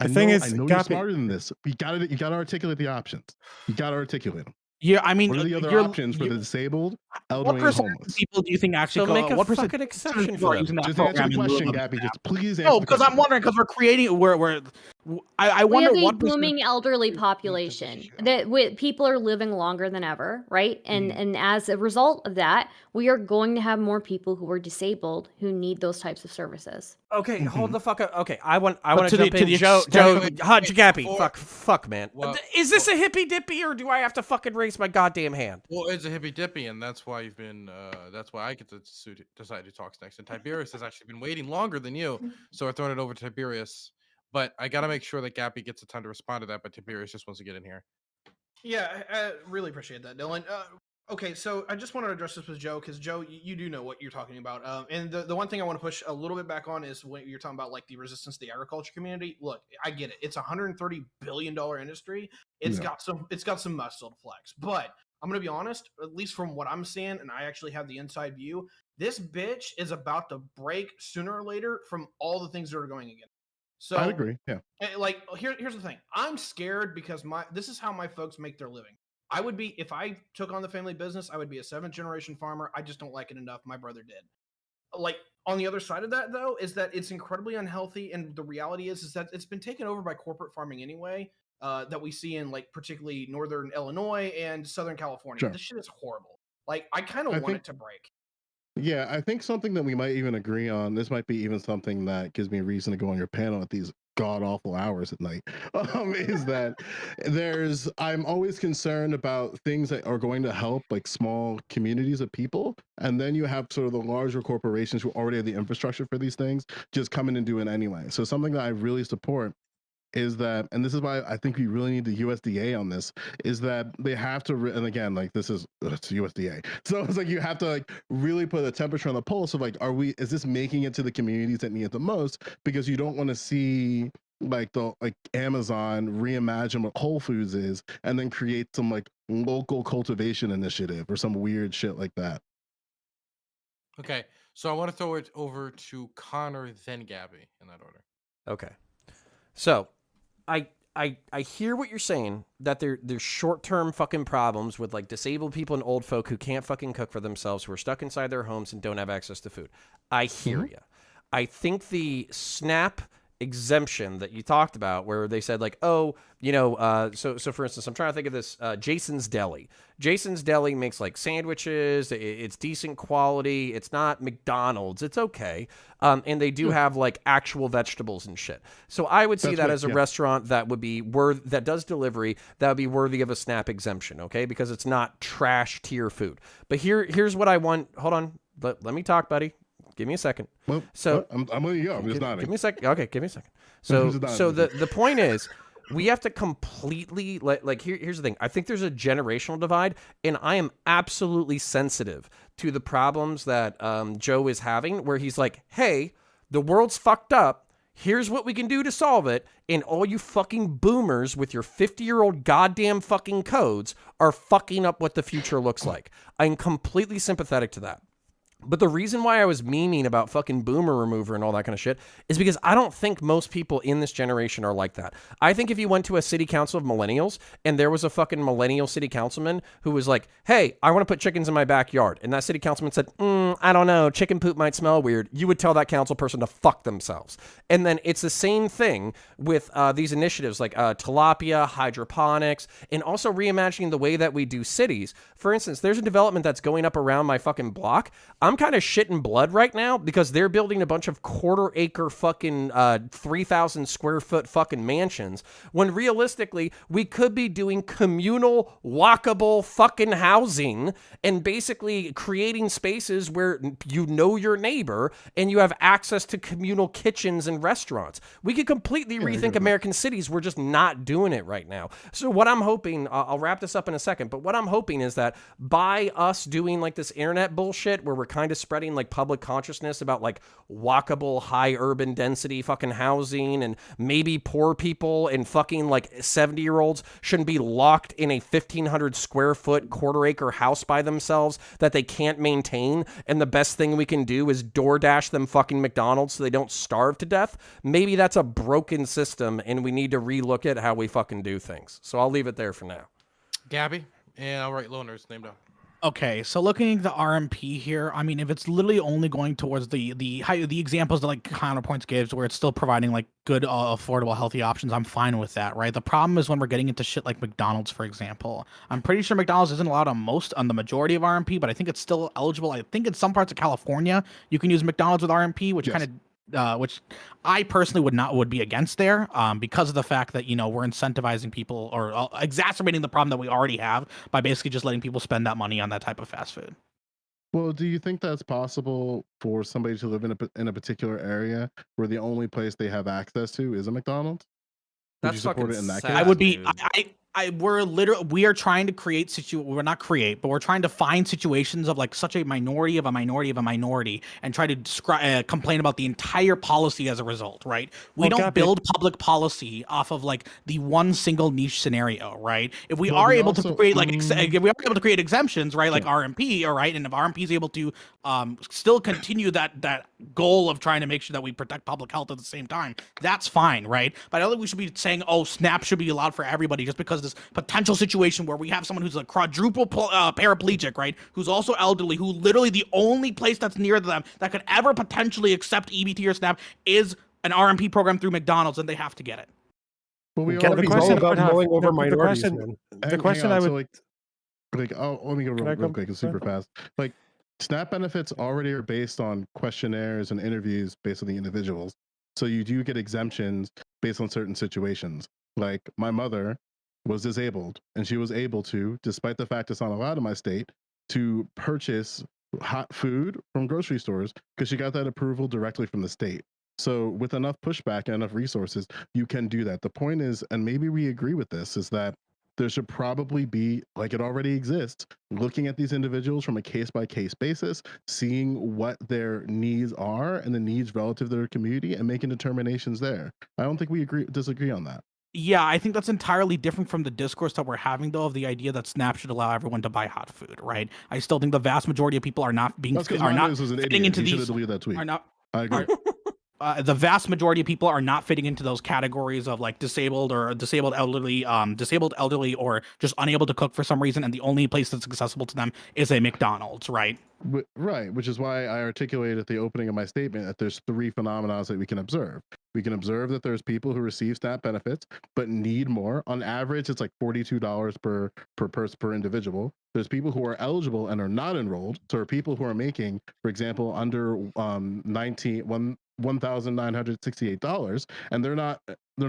The thing is, I know you're Gappy- smarter than this. You gotta articulate the options. You gotta articulate them. yeah, I mean, What are the other you're- options for you- the disabled, what elderly, and percentage of homeless? people do you think actually So make a what percent fucking exception of people for are them. using that Just answer program the in lieu question, of Gappy. SNAP? Just please answer No, the because I'm question. wondering because we're creating where I We wonder have a what percent. booming elderly population that people are living longer than ever, right? And as a result of that, we are going to have more people who are disabled who need those types of services. Okay, hold the fuck up. Okay, I want But to to the- jump to in. the Joe, extent- Gappy, before- fuck, man. Well, Is this a hippy dippy or do I have to fucking raise my goddamn hand? Well, it's a hippy dippy, and that's why you've been. That's why I get to decide who talks next. And Tiberius has actually been waiting longer than you, so I've thrown it over to Tiberius. But I gotta make sure that Gappy gets the time to respond to that. But Tiberius just wants to get in here. Yeah, I really appreciate that, Dylan. Okay, so I just want to address this with Joe because Joe, you do know what you're talking about. And the one thing I want to push a little bit back on is when you're talking about like the resistance to the agriculture community. Look, I get it; it's a $130 billion industry. It's got some muscle to flex. But I'm gonna be honest, at least from what I'm seeing, and I actually have the inside view. This bitch is about to break sooner or later from all the things that are going against. So I agree. Yeah. like here's the thing. I'm scared because this is how my folks make their living. I would be if I took on the family business, I would be a 7th generation farmer. I just don't like it enough. My brother did. Like on the other side of that though is that it's incredibly unhealthy, and the reality is that it's been taken over by corporate farming anyway. That we see in like particularly northern Illinois and Southern California. Sure. This shit is horrible. Like I kind I of want think- it to break. Yeah, I think something that we might even agree on, this might be even something that gives me a reason to go on your panel at these god awful hours at night, is that I'm always concerned about things that are going to help like small communities of people. And then you have sort of the larger corporations who already have the infrastructure for these things just come in and do it anyway. So something that I really support is that, and this is why I think we really need the USDA on this, is that they have to, and again, like this is, it's USDA. So it's like, you have to like really put a temperature on the pulse of like, is this making it to the communities that need it the most? Because you don't want to see like Amazon reimagine what Whole Foods is and then create some like local cultivation initiative or some weird shit like that. Okay, So I want to throw it over to Connor, then Gabby, in that order. Okay. So, I hear what you're saying, that there's short-term fucking problems with like disabled people and old folk who can't fucking cook for themselves, who are stuck inside their homes and don't have access to food. I hear you. I think the SNAP exemption that you talked about, where they said like, oh, you know, so for instance, I'm trying to think of this, Jason's Deli. Jason's Deli makes like sandwiches. It's decent quality. It's not McDonald's. It's okay. And they do have like actual vegetables and shit. So I would see That's that right, as a yeah. restaurant that would be that does delivery, that would be worthy of a SNAP exemption. Okay. Because it's not trash tier food. But here's what I want. Hold on. Let me talk, buddy. Give me a second. Well, So I'm letting you go. I'm just give nodding. me a second. Okay, give me a second. So Just nodding. so the point is, we have to completely here's the thing. I think there's a generational divide, and I am absolutely sensitive to the problems that Joe is having, where he's like, hey, the world's fucked up. Here's what we can do to solve it. And all you fucking boomers with your 50-year-old goddamn fucking codes are fucking up what the future looks like. I'm completely sympathetic to that. But the reason why I was memeing about fucking boomer remover and all that kind of shit is because I don't think most people in this generation are like that. I think if you went to a city council of millennials and there was a fucking millennial city councilman who was like, hey, I want to put chickens in my backyard, and that city councilman said, I don't know, chicken poop might smell weird, you would tell that council person to fuck themselves. And then it's the same thing with these initiatives like tilapia, hydroponics, and also reimagining the way that we do cities. For instance, there's a development that's going up around my fucking block. I'm kind of shitting blood right now because they're building a bunch of quarter-acre fucking 3,000 square foot fucking mansions, when realistically we could be doing communal, walkable fucking housing and basically creating spaces where you know your neighbor and you have access to communal kitchens and restaurants. We could completely rethink American cities. We're just not doing it right now. So what I'm hoping, I'll wrap this up in a second, but what I'm hoping is that by us doing like this internet bullshit where we're kind of spreading like public consciousness about like walkable high urban density fucking housing, and maybe poor people and fucking like 70-year-olds shouldn't be locked in a 1,500 square foot quarter-acre house by themselves that they can't maintain, and the best thing we can do is DoorDash them fucking McDonald's so they don't starve to death. Maybe that's a broken system and we need to relook at how we fucking do things. So I'll leave it there for now. Gabby, and I'll write Loner's name down. Okay, so looking at the RMP here, I mean, if it's literally only going towards the examples that like Counterpoints gives, where it's still providing like good, affordable, healthy options, I'm fine with that, right? The problem is when we're getting into shit like McDonald's, for example. I'm pretty sure McDonald's isn't allowed on the majority of RMP, but I think it's still eligible. I think in some parts of California you can use McDonald's with RMP, which Yes. which I personally would be against there, because of the fact that, you know, we're incentivizing people or exacerbating the problem that we already have by basically just letting people spend that money on that type of fast food. Well, do you think that's possible for somebody to live in a particular area where the only place they have access to is a McDonald's? Would you That's support fucking it in that sad, case? I would be. dude. We are trying to create we're not create, but we're trying to find situations of like such a minority of a minority of a minority and try to complain about the entire policy as a result, right? We Well, don't Gabby- build public policy off of like the one single niche scenario, right? If we Well, are we able also- to create like if we are able to create exemptions, right, like RMP, all right, and if RMP is able to still continue that goal of trying to make sure that we protect public health at the same time, that's fine, right? But I don't think we should be saying, oh, SNAP should be allowed for everybody just because this potential situation where we have someone who's a quadruple paraplegic, right, who's also elderly, who literally the only place that's near them that could ever potentially accept EBT or SNAP is an RMP program through McDonald's, and they have to get it. Well, we Get already it question all about I have- going over the minorities, question- man. The question I would oh, let me go Can I real go quick and super fast. Like, SNAP benefits already are based on questionnaires and interviews based on the individuals. So you do get exemptions based on certain situations. Like, my mother was disabled and she was able to, despite the fact it's not allowed in my state, to purchase hot food from grocery stores because she got that approval directly from the state. So with enough pushback and enough resources, you can do that. The point is, and maybe we agree with this, is that there should probably be, like it already exists, looking at these individuals from a case-by-case basis, seeing what their needs are and the needs relative to their community and making determinations there. I don't think we disagree on that. Yeah, I think that's entirely different from the discourse that we're having, though, of the idea that Snap should allow everyone to buy hot food, right? I still think the vast majority of people are not being That's because are not Mongoose was an fitting idiot. into He should have these deleted that tweet. are not I agree. the vast majority of people are not fitting into those categories of like disabled elderly, or just unable to cook for some reason, and the only place that's accessible to them is a McDonald's, right? Right, which is why I articulated at the opening of my statement that there's three phenomena that we can observe. We can observe that there's people who receive SNAP benefits but need more. On average, it's like $42 per person per individual. There's people who are eligible and are not enrolled. So are people who are making, for example, under $1,968, and they're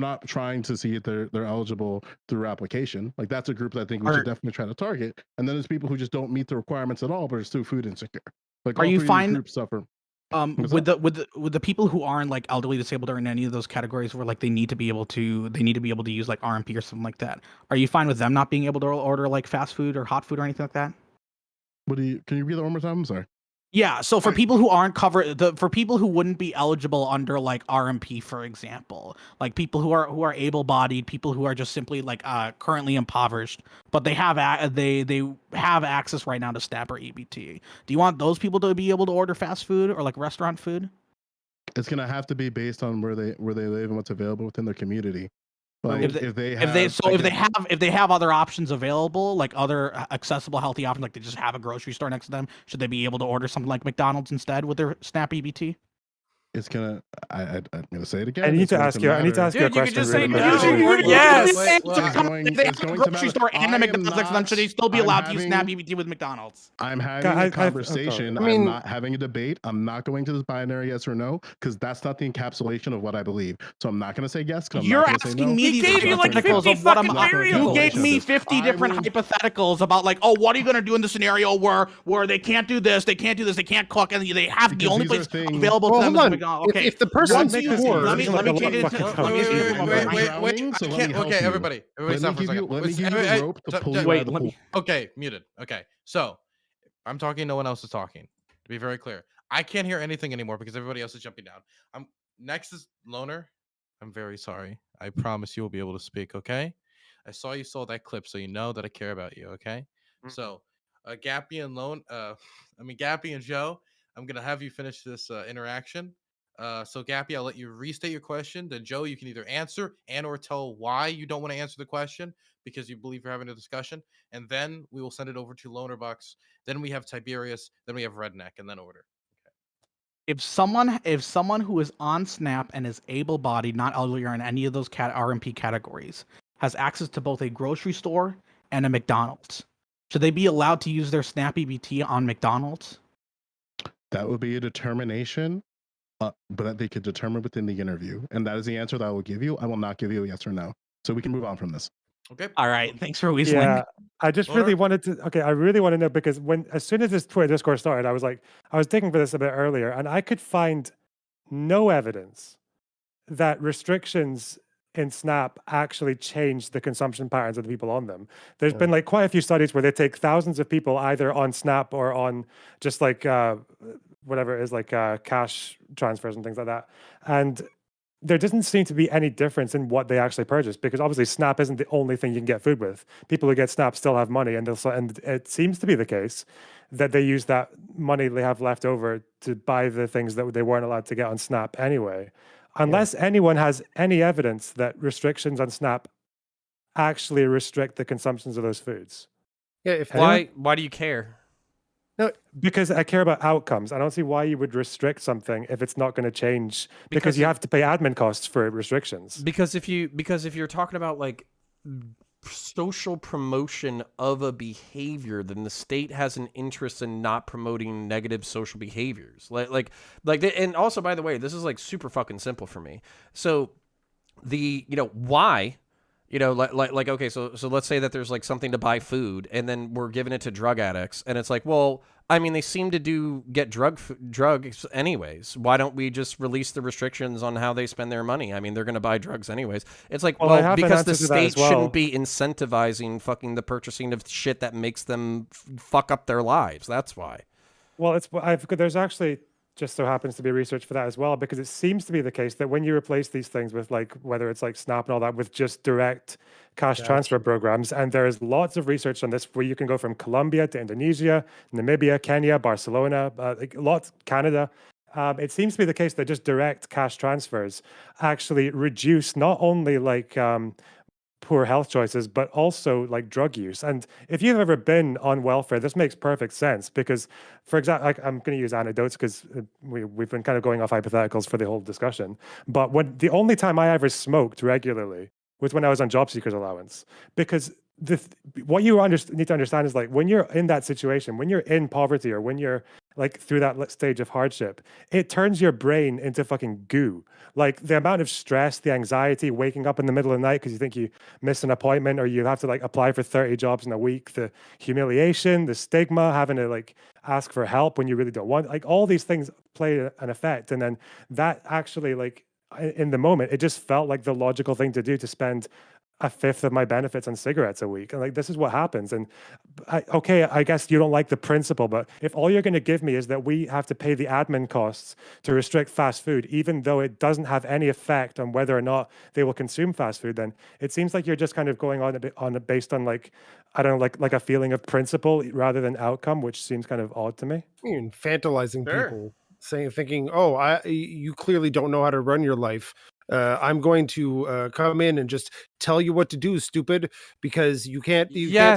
not trying to see if they're eligible through application. Like that's a group that I think we should definitely try to target. And then there's people who just don't meet the requirements at all, but are still food insecure. Like Are all you three fine- groups suffer. With the people who aren't like elderly, disabled, or in any of those categories where like they need to be able to use like RMP or something like that, are you fine with them not being able to order like fast food or hot food or anything like that? Can you read that one more time? I'm sorry. Yeah, so for people who aren't covered, for people who wouldn't be eligible under like RMP, for example, like people who are able-bodied, people who are just simply like currently impoverished, but they have access right now to SNAP or EBT. Do you want those people to be able to order fast food or like restaurant food? It's gonna have to be based on where they live and what's available within their community. Like If they have other options available, like other accessible healthy options, like they just have a grocery store next to them, should they be able to order something like McDonald's instead with their SNAP EBT? It's gonna. I'm gonna say it again. I need It's to going ask you. I need to ask you a Dude, you could question. just say really no. quick. Yes. If they have a grocery store and a McDonald's next to them, should they still be allowed to use SNAP EBT with McDonald's? I'm having a conversation. I'm not having a debate. I'm not going to this binary yes or no because that's not the encapsulation of what I believe. So I'm not going to say yes. You're asking me He these gave you like 50 hypotheticals of what I'm. fucking You variables. gave me 50 different hypotheticals about like, oh, what are you going to do in the scenario where they can't do this, they can't do this, they can't cook, and they have the Because only these are place things- available Well, to them hold is on. McDonald's. Okay, If the person's make this poor, easy. Let me Like change a it fucking to. house. Wait. I can't. Okay, everybody stop for a second. Let me give you the rope to pull you out of the pool. Okay, muted. Okay, so I'm talking. No one else is talking. To be very clear, I can't hear anything anymore because everybody else is jumping down. Next is Loner. I'm very sorry. I promise you will be able to speak. Okay. I saw you saw that clip, so you know that I care about you. Okay. So, Gappy and Gappy and Joe, I'm gonna have you finish this interaction. So Gappy, I'll let you restate your question. Then Joe, you can either answer and or tell why you don't want to answer the question because you believe you're having a discussion, and then we will send it over to Loner Bucks. Then we have Tiberius. Then we have Redneck, and then order. if someone who is on SNAP and is able-bodied, not elderly or in any of those RMP categories, has access to both a grocery store and a McDonald's, should they be allowed to use their SNAP EBT on McDonald's? That would be a determination, but they could determine within the interview, and that is the answer that I will give you. I will not give you a yes or no. So we can move on from this. Okay. All right. Thanks for whistling. Yeah, I just really wanted to. Okay, I really want to know because as soon as this Twitter discourse started, I was digging for this a bit earlier, and I could find no evidence that restrictions in SNAP actually changed the consumption patterns of the people on them. There's been like quite a few studies where they take thousands of people either on SNAP or on just like whatever it is, like cash transfers and things like that, and there doesn't seem to be any difference in what they actually purchase because obviously SNAP isn't the only thing you can get food with. People who get SNAP still have money, and it seems to be the case that they use that money they have left over to buy the things that they weren't allowed to get on SNAP anyway. Unless anyone has any evidence that restrictions on SNAP actually restrict the consumptions of those foods. Yeah, Why do you care? No, because I care about outcomes. I don't see why you would restrict something if it's not going to change because you have to pay admin costs for restrictions. Because if you're talking about like social promotion of a behavior, then the state has an interest in not promoting negative social behaviors. And also, by the way, this is like super fucking simple for me. So why? Okay, so let's say that there's like something to buy food and then we're giving it to drug addicts and it's like, well, I mean, they seem to get drugs anyways. Why don't we just release the restrictions on how they spend their money? I mean, they're going to buy drugs anyways. It's like, well because the state shouldn't be incentivizing fucking the purchasing of shit that makes them fuck up their lives. That's why. Well, there's actually just so happens to be research for that as well, because it seems to be the case that when you replace these things with, like, whether it's like Snap and all that, with just direct cash transfer programs, and there's lots of research on this where you can go from Colombia to Indonesia, Namibia, Kenya, Barcelona, lots, Canada. It seems to be the case that just direct cash transfers actually reduce not only like poor health choices, but also like drug use. And if you've ever been on welfare, this makes perfect sense because, for example, like, I'm going to use anecdotes because we've been kind of going off hypotheticals for the whole discussion. But when the only time I ever smoked regularly was when I was on job seekers allowance, because what you need to understand is, like, when you're in that situation, when you're in poverty, or when you're like through that stage of hardship, it turns your brain into fucking goo. Like, the amount of stress, the anxiety, waking up in the middle of the night because you think you missed an appointment, or you have to like apply for 30 jobs in a week, the humiliation, the stigma, having to like ask for help when you really don't want, like, all these things play an effect. And then that actually, like, in the moment, it just felt like the logical thing to do, to spend a fifth of my benefits on cigarettes a week. And like, this is what happens. And okay, I guess you don't like the principle, but if all you're going to give me is that we have to pay the admin costs to restrict fast food, even though it doesn't have any effect on whether or not they will consume fast food, then it seems like you're just kind of going on a bit based on, like, I don't know, like a feeling of principle rather than outcome, which seems kind of odd to me. You're infantilizing Sure. people, thinking, oh, you clearly don't know how to run your life. I'm going to come in and just tell you what to do, stupid, because you can't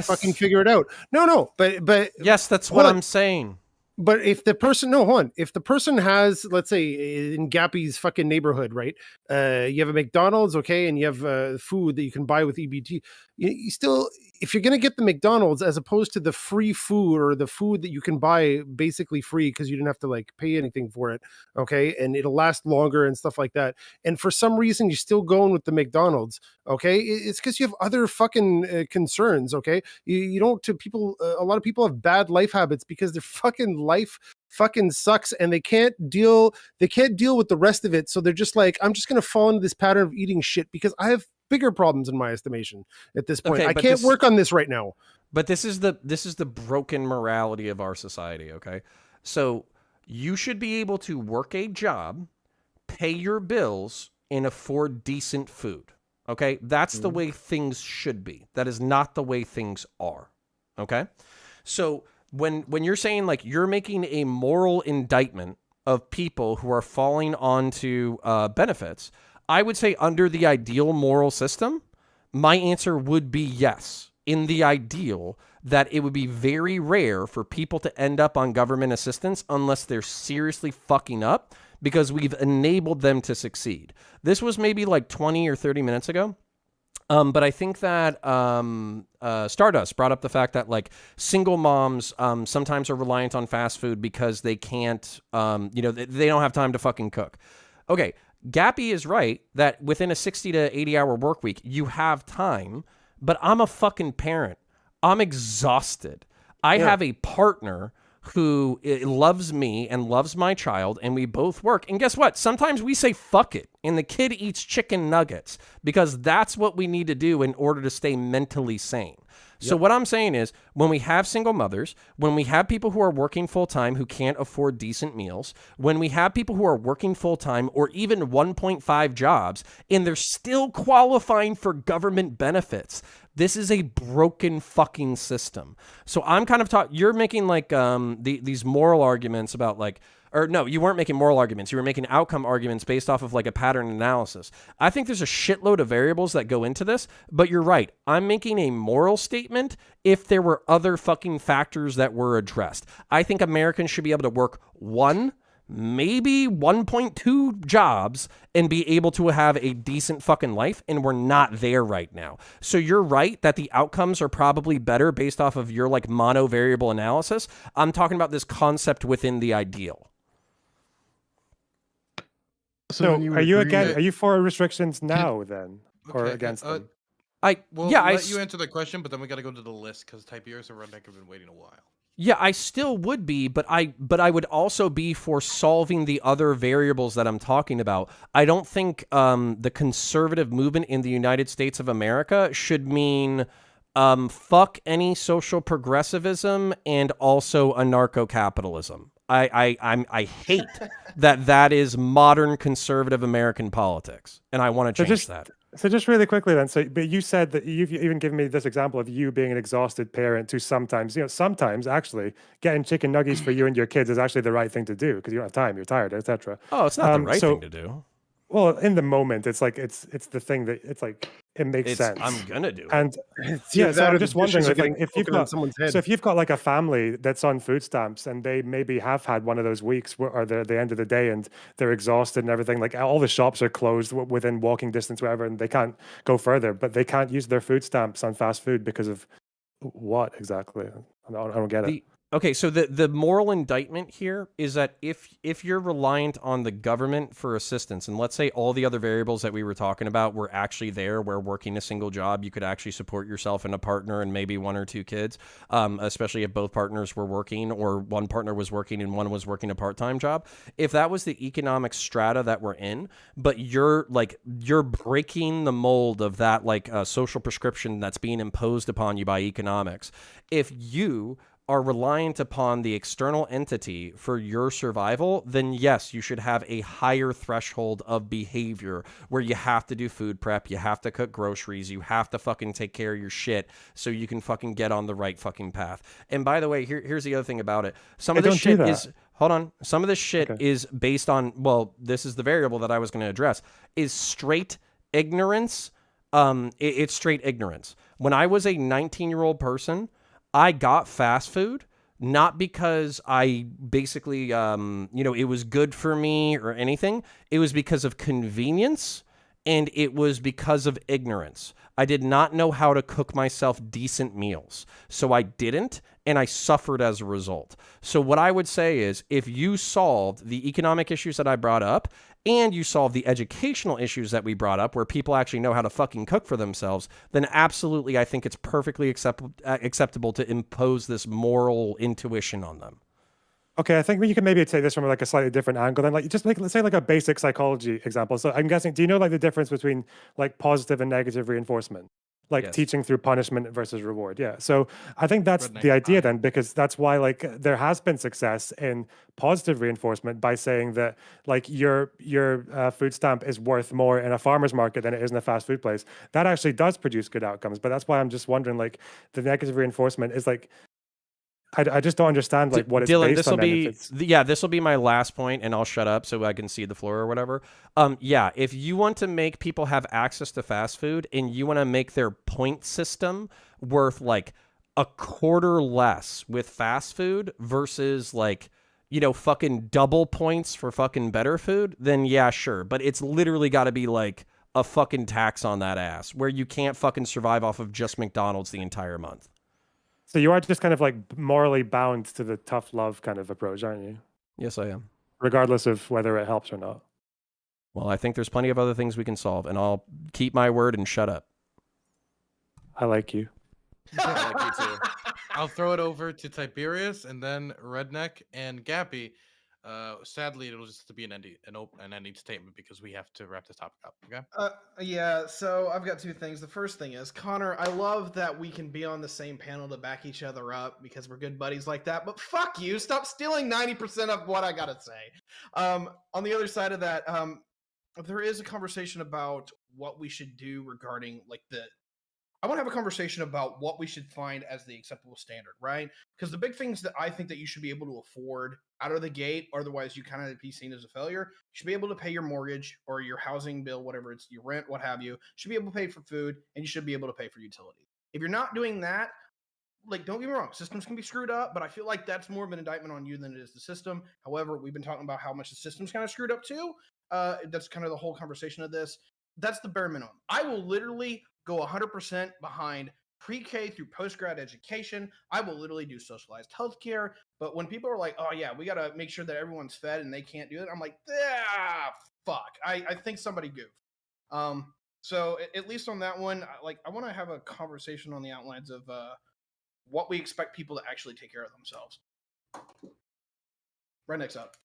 fucking figure it out. No, but Yes, that's what I'm saying. But if the person, if the person has, let's say in Gappy's fucking neighborhood, right? You have a McDonald's, okay, and you have food that you can buy with EBT. You still, if you're going to get the McDonald's as opposed to the free food, or the food that you can buy basically free because you didn't have to like pay anything for it, okay, and it'll last longer and stuff like that. And for some reason, you're still going with the McDonald's, okay? It's because you have other fucking concerns, okay? You don't, to people, a lot of people have bad life habits because their fucking life fucking sucks and they can't deal with the rest of it. So they're just like, I'm just going to fall into this pattern of eating shit because I have bigger problems in my estimation at this point. Okay, I can't work on this right now. But this is the broken morality of our society, okay? So you should be able to work a job, pay your bills, and afford decent food. Okay? That's the way things should be. That is not the way things are. Okay? So when you're saying, like, you're making a moral indictment of people who are falling onto benefits, I would say under the ideal moral system, my answer would be yes. In the ideal, that it would be very rare for people to end up on government assistance unless they're seriously fucking up because we've enabled them to succeed. This was maybe like 20 or 30 minutes ago. But I think that Stardust brought up the fact that, like, single moms sometimes are reliant on fast food because they can't, they don't have time to fucking cook. Okay, Gappy is right that within a 60 to 80 hour work week, you have time, but I'm a fucking parent. I'm exhausted. I have a partner who loves me and loves my child, and we both work. And guess what? Sometimes we say fuck it, and the kid eats chicken nuggets because that's what we need to do in order to stay mentally sane. So what I'm saying is, when we have single mothers, when we have people who are working full-time who can't afford decent meals, when we have people who are working full-time or even 1.5 jobs, and they're still qualifying for government benefits, this is a broken fucking system. So I'm kind of you're making like these moral arguments about like, or no, you weren't making moral arguments. You were making outcome arguments based off of like a pattern analysis. I think there's a shitload of variables that go into this, but you're right. I'm making a moral statement if there were other fucking factors that were addressed. I think Americans should be able to work one, maybe 1.2 jobs and be able to have a decent fucking life, and we're not there right now. So you're right that the outcomes are probably better based off of your like mono-variable analysis. I'm talking about this concept within the ideal. So are you for restrictions now then, or against them? We'll let you answer the question, but then we got to go to the list because Tiberius and Redneck have been waiting a while. Yeah, I still would be, but I would also be for solving the other variables that I'm talking about. I don't think the conservative movement in the United States of America should mean fuck any social progressivism and also anarcho-capitalism. I hate that is modern conservative American politics, and I want to change that. So just really quickly then, but you said that you've even given me this example of you being an exhausted parent who sometimes, sometimes actually getting chicken nuggets for you and your kids is actually the right thing to do because you don't have time, you're tired, etc. Oh, it's not the right thing to do. Well, in the moment, it's like it's the thing that it's like it makes sense. I'm gonna do it. And Yeah, so I'm just wondering if you've got someone's head. so if you've got like a family that's on food stamps and they maybe have had one of those weeks where or they're at the end of the day and they're exhausted and everything, like all the shops are closed within walking distance, whatever, and they can't go further, but they can't use their food stamps on fast food because of what exactly? I don't get it. Okay, so the moral indictment here is that if you're reliant on the government for assistance, and let's say all the other variables that we were talking about were actually there, where working a single job, you could actually support yourself and a partner and maybe 1 or 2 kids, especially if both partners were working or one partner was working and one was working a part-time job. If that was the economic strata that we're in, but you're breaking the mold of that social prescription that's being imposed upon you by economics. If you are reliant upon the external entity for your survival, then yes, you should have a higher threshold of behavior where you have to do food prep, you have to cook groceries, you have to fucking take care of your shit so you can fucking get on the right fucking path. And by the way, here's the other thing about it. Some of this shit is, hold on, some of this shit is based on, well, this is the variable that I was going to address, is straight ignorance. It's straight ignorance. When I was a 19-year-old person, I got fast food, not because I basically, it was good for me or anything. It was because of convenience, and it was because of ignorance. I did not know how to cook myself decent meals, so I didn't, and I suffered as a result. So what I would say is, if you solved the economic issues that I brought up, and you solve the educational issues that we brought up, where people actually know how to fucking cook for themselves, then absolutely I think it's perfectly acceptable to impose this moral intuition on them. Okay, I think you can maybe take this from like a slightly different angle. Then, let's say like a basic psychology example. So I'm guessing, do you know like the difference between like positive and negative reinforcement? Like teaching through punishment versus reward. Yeah. So I think that's the idea then, because that's why like there has been success in positive reinforcement by saying that like your food stamp is worth more in a farmer's market than it is in a fast food place. That actually does produce good outcomes. But that's why I'm just wondering, like, the negative reinforcement is like, I just don't understand like what it's Dylan, based on. This will be my last point, and I'll shut up so I can cede the floor or whatever. If you want to make people have access to fast food and you want to make their point system worth like a quarter less with fast food versus like, fucking double points for fucking better food, then yeah, sure. But it's literally got to be like a fucking tax on that ass where you can't fucking survive off of just McDonald's the entire month. So you are just kind of like morally bound to the tough love kind of approach, aren't you? Yes, I am. Regardless of whether it helps or not. Well, I think there's plenty of other things we can solve, and I'll keep my word and shut up. I like you. I like you too. I'll throw it over to Tiberius and then Redneck and Gappy. Sadly, it'll just have to be an ending statement because we have to wrap this topic up. Okay. Yeah. So I've got 2 things. The first thing is, Connor, I love that we can be on the same panel to back each other up because we're good buddies like that. But fuck you! Stop stealing 90% of what I gotta say. On the other side of that, there is a conversation about what we should do regarding like I want to have a conversation about what we should find as the acceptable standard, right? Because the big things that I think that you should be able to afford out of the gate, otherwise you kind of be seen as a failure. You should be able to pay your mortgage or your housing bill, whatever it's your rent, what have you. You should be able to pay for food, and you should be able to pay for utilities. If you're not doing that, like, don't get me wrong, systems can be screwed up, but I feel like that's more of an indictment on you than it is the system. However, we've been talking about how much the system's kind of screwed up too. That's kind of the whole conversation of this. That's the bare minimum. I will literally go 100% behind pre-K through post-grad education. I will literally do socialized healthcare. But when people are like, oh yeah, we got to make sure that everyone's fed and they can't do it, I'm like, fuck. I think somebody goofed. So at least on that one, I want to have a conversation on the outlines of what we expect people to actually take care of themselves. Redneck's up.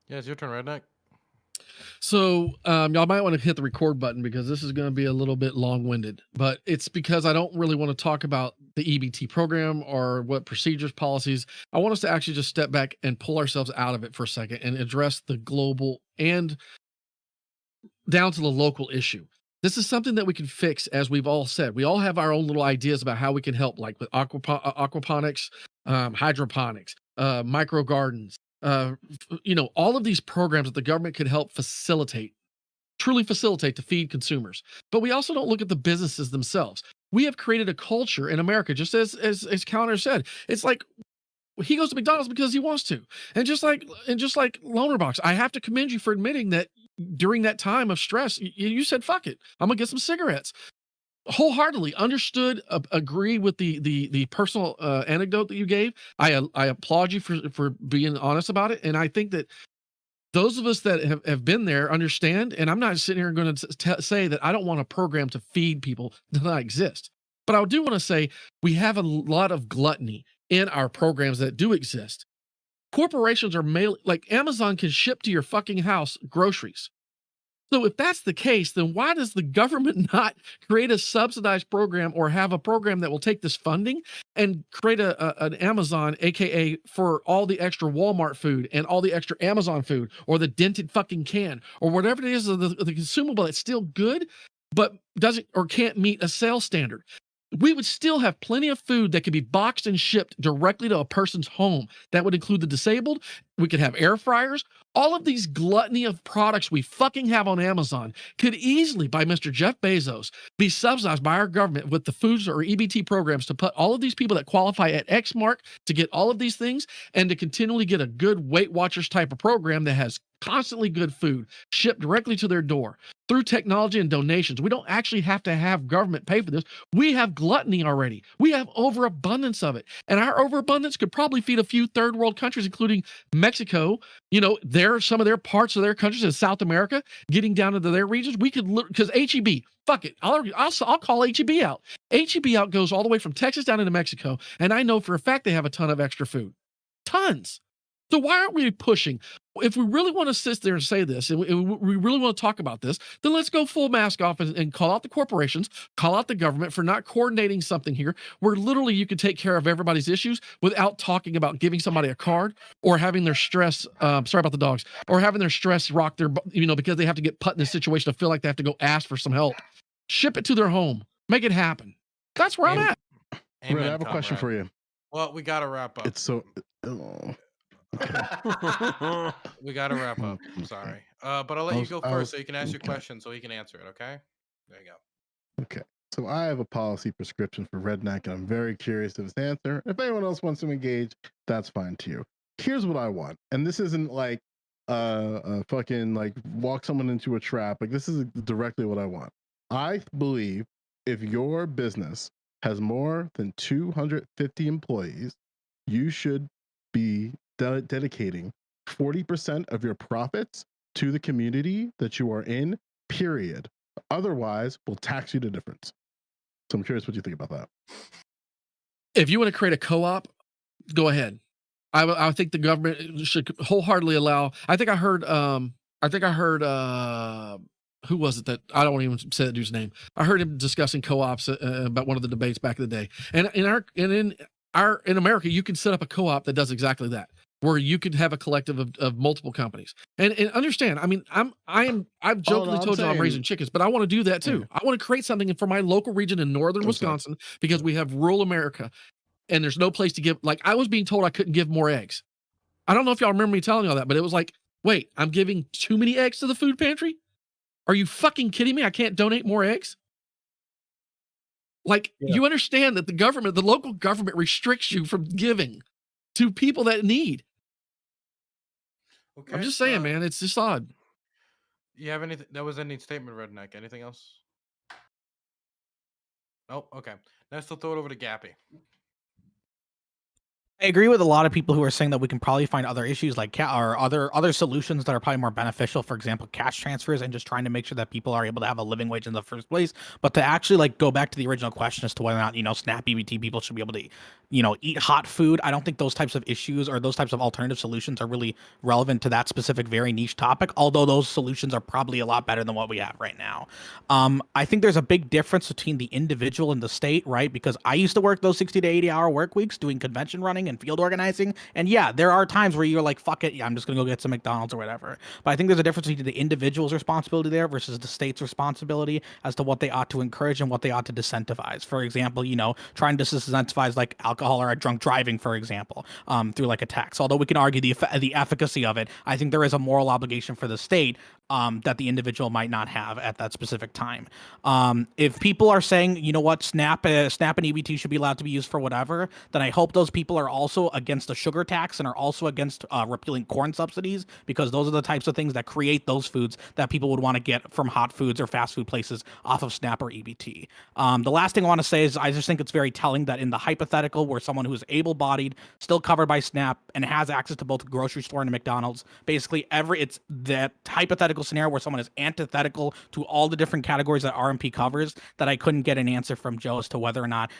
Yeah, it's your turn, Redneck. So y'all might want to hit the record button because this is going to be a little bit long-winded, but it's because I don't really want to talk about the EBT program or what procedures, policies. I want us to actually just step back and pull ourselves out of it for a second and address the global and down to the local issue. This is something that we can fix, as we've all said. We all have our own little ideas about how we can help, like with aquaponics, hydroponics, micro gardens, all of these programs that the government could help facilitate, truly facilitate to feed consumers. But we also don't look at the businesses themselves. We have created a culture in America, just as Counter said. It's like he goes to McDonald's because he wants to. And just like Lonerbox, I have to commend you for admitting that during that time of stress, you said, fuck it, I'm gonna get some cigarettes. Wholeheartedly understood, agree with the personal anecdote that you gave. I applaud you for being honest about it. And I think that those of us that have been there understand, and I'm not sitting here going to say that I don't want a program to feed people that not exist. But I do want to say we have a lot of gluttony in our programs that do exist. Corporations are like Amazon can ship to your fucking house groceries. So if that's the case, then why does the government not create a subsidized program or have a program that will take this funding and create an Amazon, aka for all the extra Walmart food and all the extra Amazon food or the dented fucking can or whatever it is, the consumable that's still good, but doesn't or can't meet a sales standard? We would still have plenty of food that could be boxed and shipped directly to a person's home. That would include the disabled. We could have air fryers. All of these gluttony of products we fucking have on Amazon could easily, by Mr. Jeff Bezos, be subsidized by our government with the foods or EBT programs to put all of these people that qualify at X mark to get all of these things and to continually get a good Weight Watchers type of program that has constantly good food shipped directly to their door through technology and donations. We don't actually have to have government pay for this. We have gluttony already. We have overabundance of it. And our overabundance could probably feed a few third world countries, including Mexico. There are some of their parts of their countries in South America getting down into their regions. We could, because HEB, fuck it. I'll call HEB out. HEB out goes all the way from Texas down into Mexico. And I know for a fact they have a ton of extra food. Tons. So why aren't we pushing? If we really want to sit there and say this, and we really want to talk about this, then let's go full mask off and call out the corporations, call out the government for not coordinating something here where literally you could take care of everybody's issues without talking about giving somebody a card or having their stress, sorry about the dogs, or having their stress rock their, because they have to get put in a situation to feel like they have to go ask for some help. Ship it to their home. Make it happen. That's where I'm at. Red, I have a question for you. Well, we got to wrap up. It's so... Oh. Okay. We got to wrap up. I'm sorry. But I'll let you go first so you can ask your question so he can answer it, okay? There you go. Okay. So I have a policy prescription for Redneck, and I'm very curious of his answer. If anyone else wants to engage, that's fine too. Here's what I want. And this isn't like fucking like walk someone into a trap. Like, this is directly what I want. I believe if your business has more than 250 employees, you should be dedicating 40% of your profits to the community that you are in, period. Otherwise, we'll tax you the difference. So I'm curious what you think about that. If you want to create a co-op, go ahead. I think the government should wholeheartedly allow. I think I heard who was it that I don't even say that dude's name. I heard him discussing co-ops about one of the debates back in the day. And in America, you can set up a co-op that does exactly that, where you could have a collective of multiple companies. And understand, I mean, I've jokingly told you I'm raising chickens, but I want to do that too. I want to create something for my local region in northern Wisconsin because we have rural America and there's no place to give. Like, I was being told I couldn't give more eggs. I don't know if y'all remember me telling y'all that, but it was like, wait, I'm giving too many eggs to the food pantry? Are you fucking kidding me? I can't donate more eggs? Like, you understand that the local government restricts you from giving to people that need. Okay, I'm just saying, man, it's just odd. You have anything? That was ending statement, Redneck. Anything else? Oh, okay. Next, I'll throw it over to Gappy. I agree with a lot of people who are saying that we can probably find other issues like or other solutions that are probably more beneficial. For example, cash transfers and just trying to make sure that people are able to have a living wage in the first place. But to actually like go back to the original question as to whether or not SNAP EBT people should be able to eat hot food, I don't think those types of issues or those types of alternative solutions are really relevant to that specific very niche topic. Although those solutions are probably a lot better than what we have right now. I think there's a big difference between the individual and the state, right? Because I used to work those 60 to 80-hour work weeks doing convention running and field organizing. And yeah, there are times where you're like, fuck it, yeah, I'm just gonna go get some McDonald's or whatever. But I think there's a difference between the individual's responsibility there versus the state's responsibility as to what they ought to encourage and what they ought to disincentivize. For example, trying to disincentivize like alcohol or drunk driving, for example, through like a tax. Although we can argue the efficacy of it, I think there is a moral obligation for the state that the individual might not have at that specific time. If people are saying, you know what, SNAP and EBT should be allowed to be used for whatever, then I hope those people are also against the sugar tax and are also against repealing corn subsidies, because those are the types of things that create those foods that people would want to get from hot foods or fast food places off of SNAP or EBT. The last thing I want to say is I just think it's very telling that in the hypothetical where someone who is able-bodied, still covered by SNAP, and has access to both grocery store and McDonald's, basically it's that hypothetical scenario where someone is antithetical to all the different categories that RMP covers, that I couldn't get an answer from Joe as to whether or not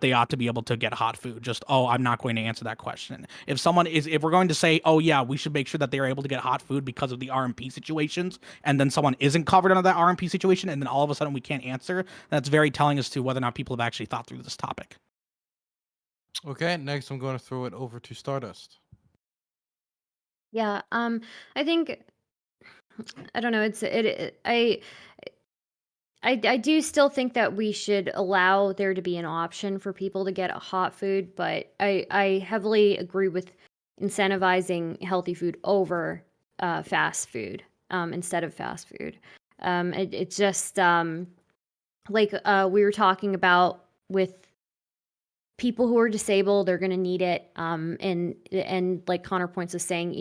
they ought to be able to get hot food. Just, I'm not going to answer that question. If we're going to say, oh yeah, we should make sure that they're able to get hot food because of the RMP situations, and then someone isn't covered under that RMP situation, and then all of a sudden we can't answer, that's very telling as to whether or not people have actually thought through this topic. Okay, next I'm going to throw it over to Stardust. Yeah, I think I don't know. I do still think that we should allow there to be an option for people to get a hot food, but I heavily agree with incentivizing healthy food over fast food instead of fast food. It's just like we were talking about with people who are disabled, they're going to need it. And like Counterpoints is saying,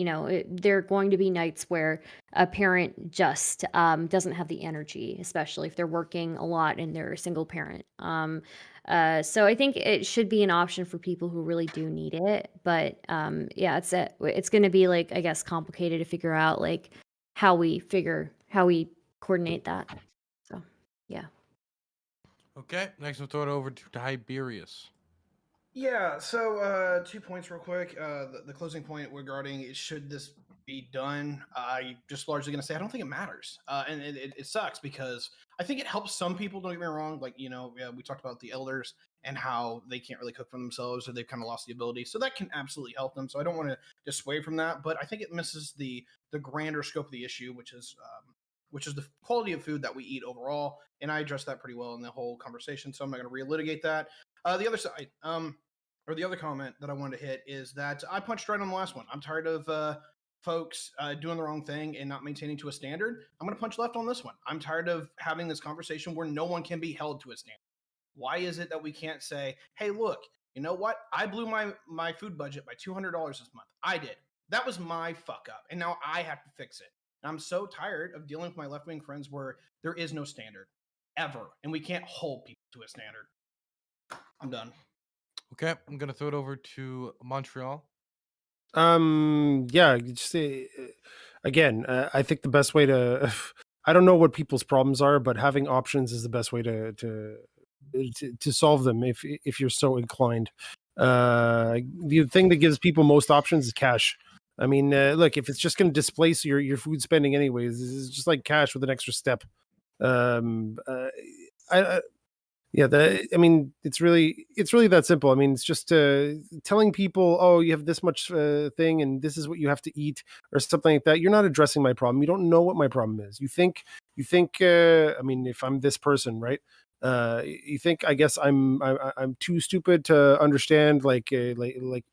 there are going to be nights where a parent just doesn't have the energy, especially if they're working a lot and they're a single parent. So I think it should be an option for people who really do need it. But yeah, it's going to be like, I guess, complicated to figure out like how we coordinate that. So yeah. Okay, next we'll throw it over to Tiberius. Yeah, so 2 points real quick. The closing point regarding should this be done, I just largely going to say I don't think it matters. And it sucks because I think it helps some people, don't get me wrong. Like, we talked about the elders and how they can't really cook for themselves or they've kind of lost the ability. So that can absolutely help them. So I don't want to dissuade from that, but I think it misses the grander scope of the issue, which is the quality of food that we eat overall. And I addressed that pretty well in the whole conversation. So I'm not going to relitigate that. The other side, or the other comment that I wanted to hit is that I punched right on the last one. I'm tired of folks doing the wrong thing and not maintaining to a standard. I'm going to punch left on this one. I'm tired of having this conversation where no one can be held to a standard. Why is it that we can't say, hey, look, you know what? I blew my food budget by $200 this month. I did. That was my fuck up. And now I have to fix it. And I'm so tired of dealing with my left-wing friends where there is no standard ever. And we can't hold people to a standard. I'm done. Okay, I'm gonna throw it over to Montreal. Yeah, just again, I think the best way to I don't know what people's problems are, but having options is the best way to solve them if you're so inclined. The thing that gives people most options is cash. I mean, look, if it's just going to displace your food spending anyways, it's just like cash with an extra step. I mean, it's really that simple. I mean, it's just telling people, oh, you have this much thing and this is what you have to eat or something like that. You're not addressing my problem. You don't know what my problem is. You think I mean, if I'm this person, right? You think, I guess I'm too stupid to understand like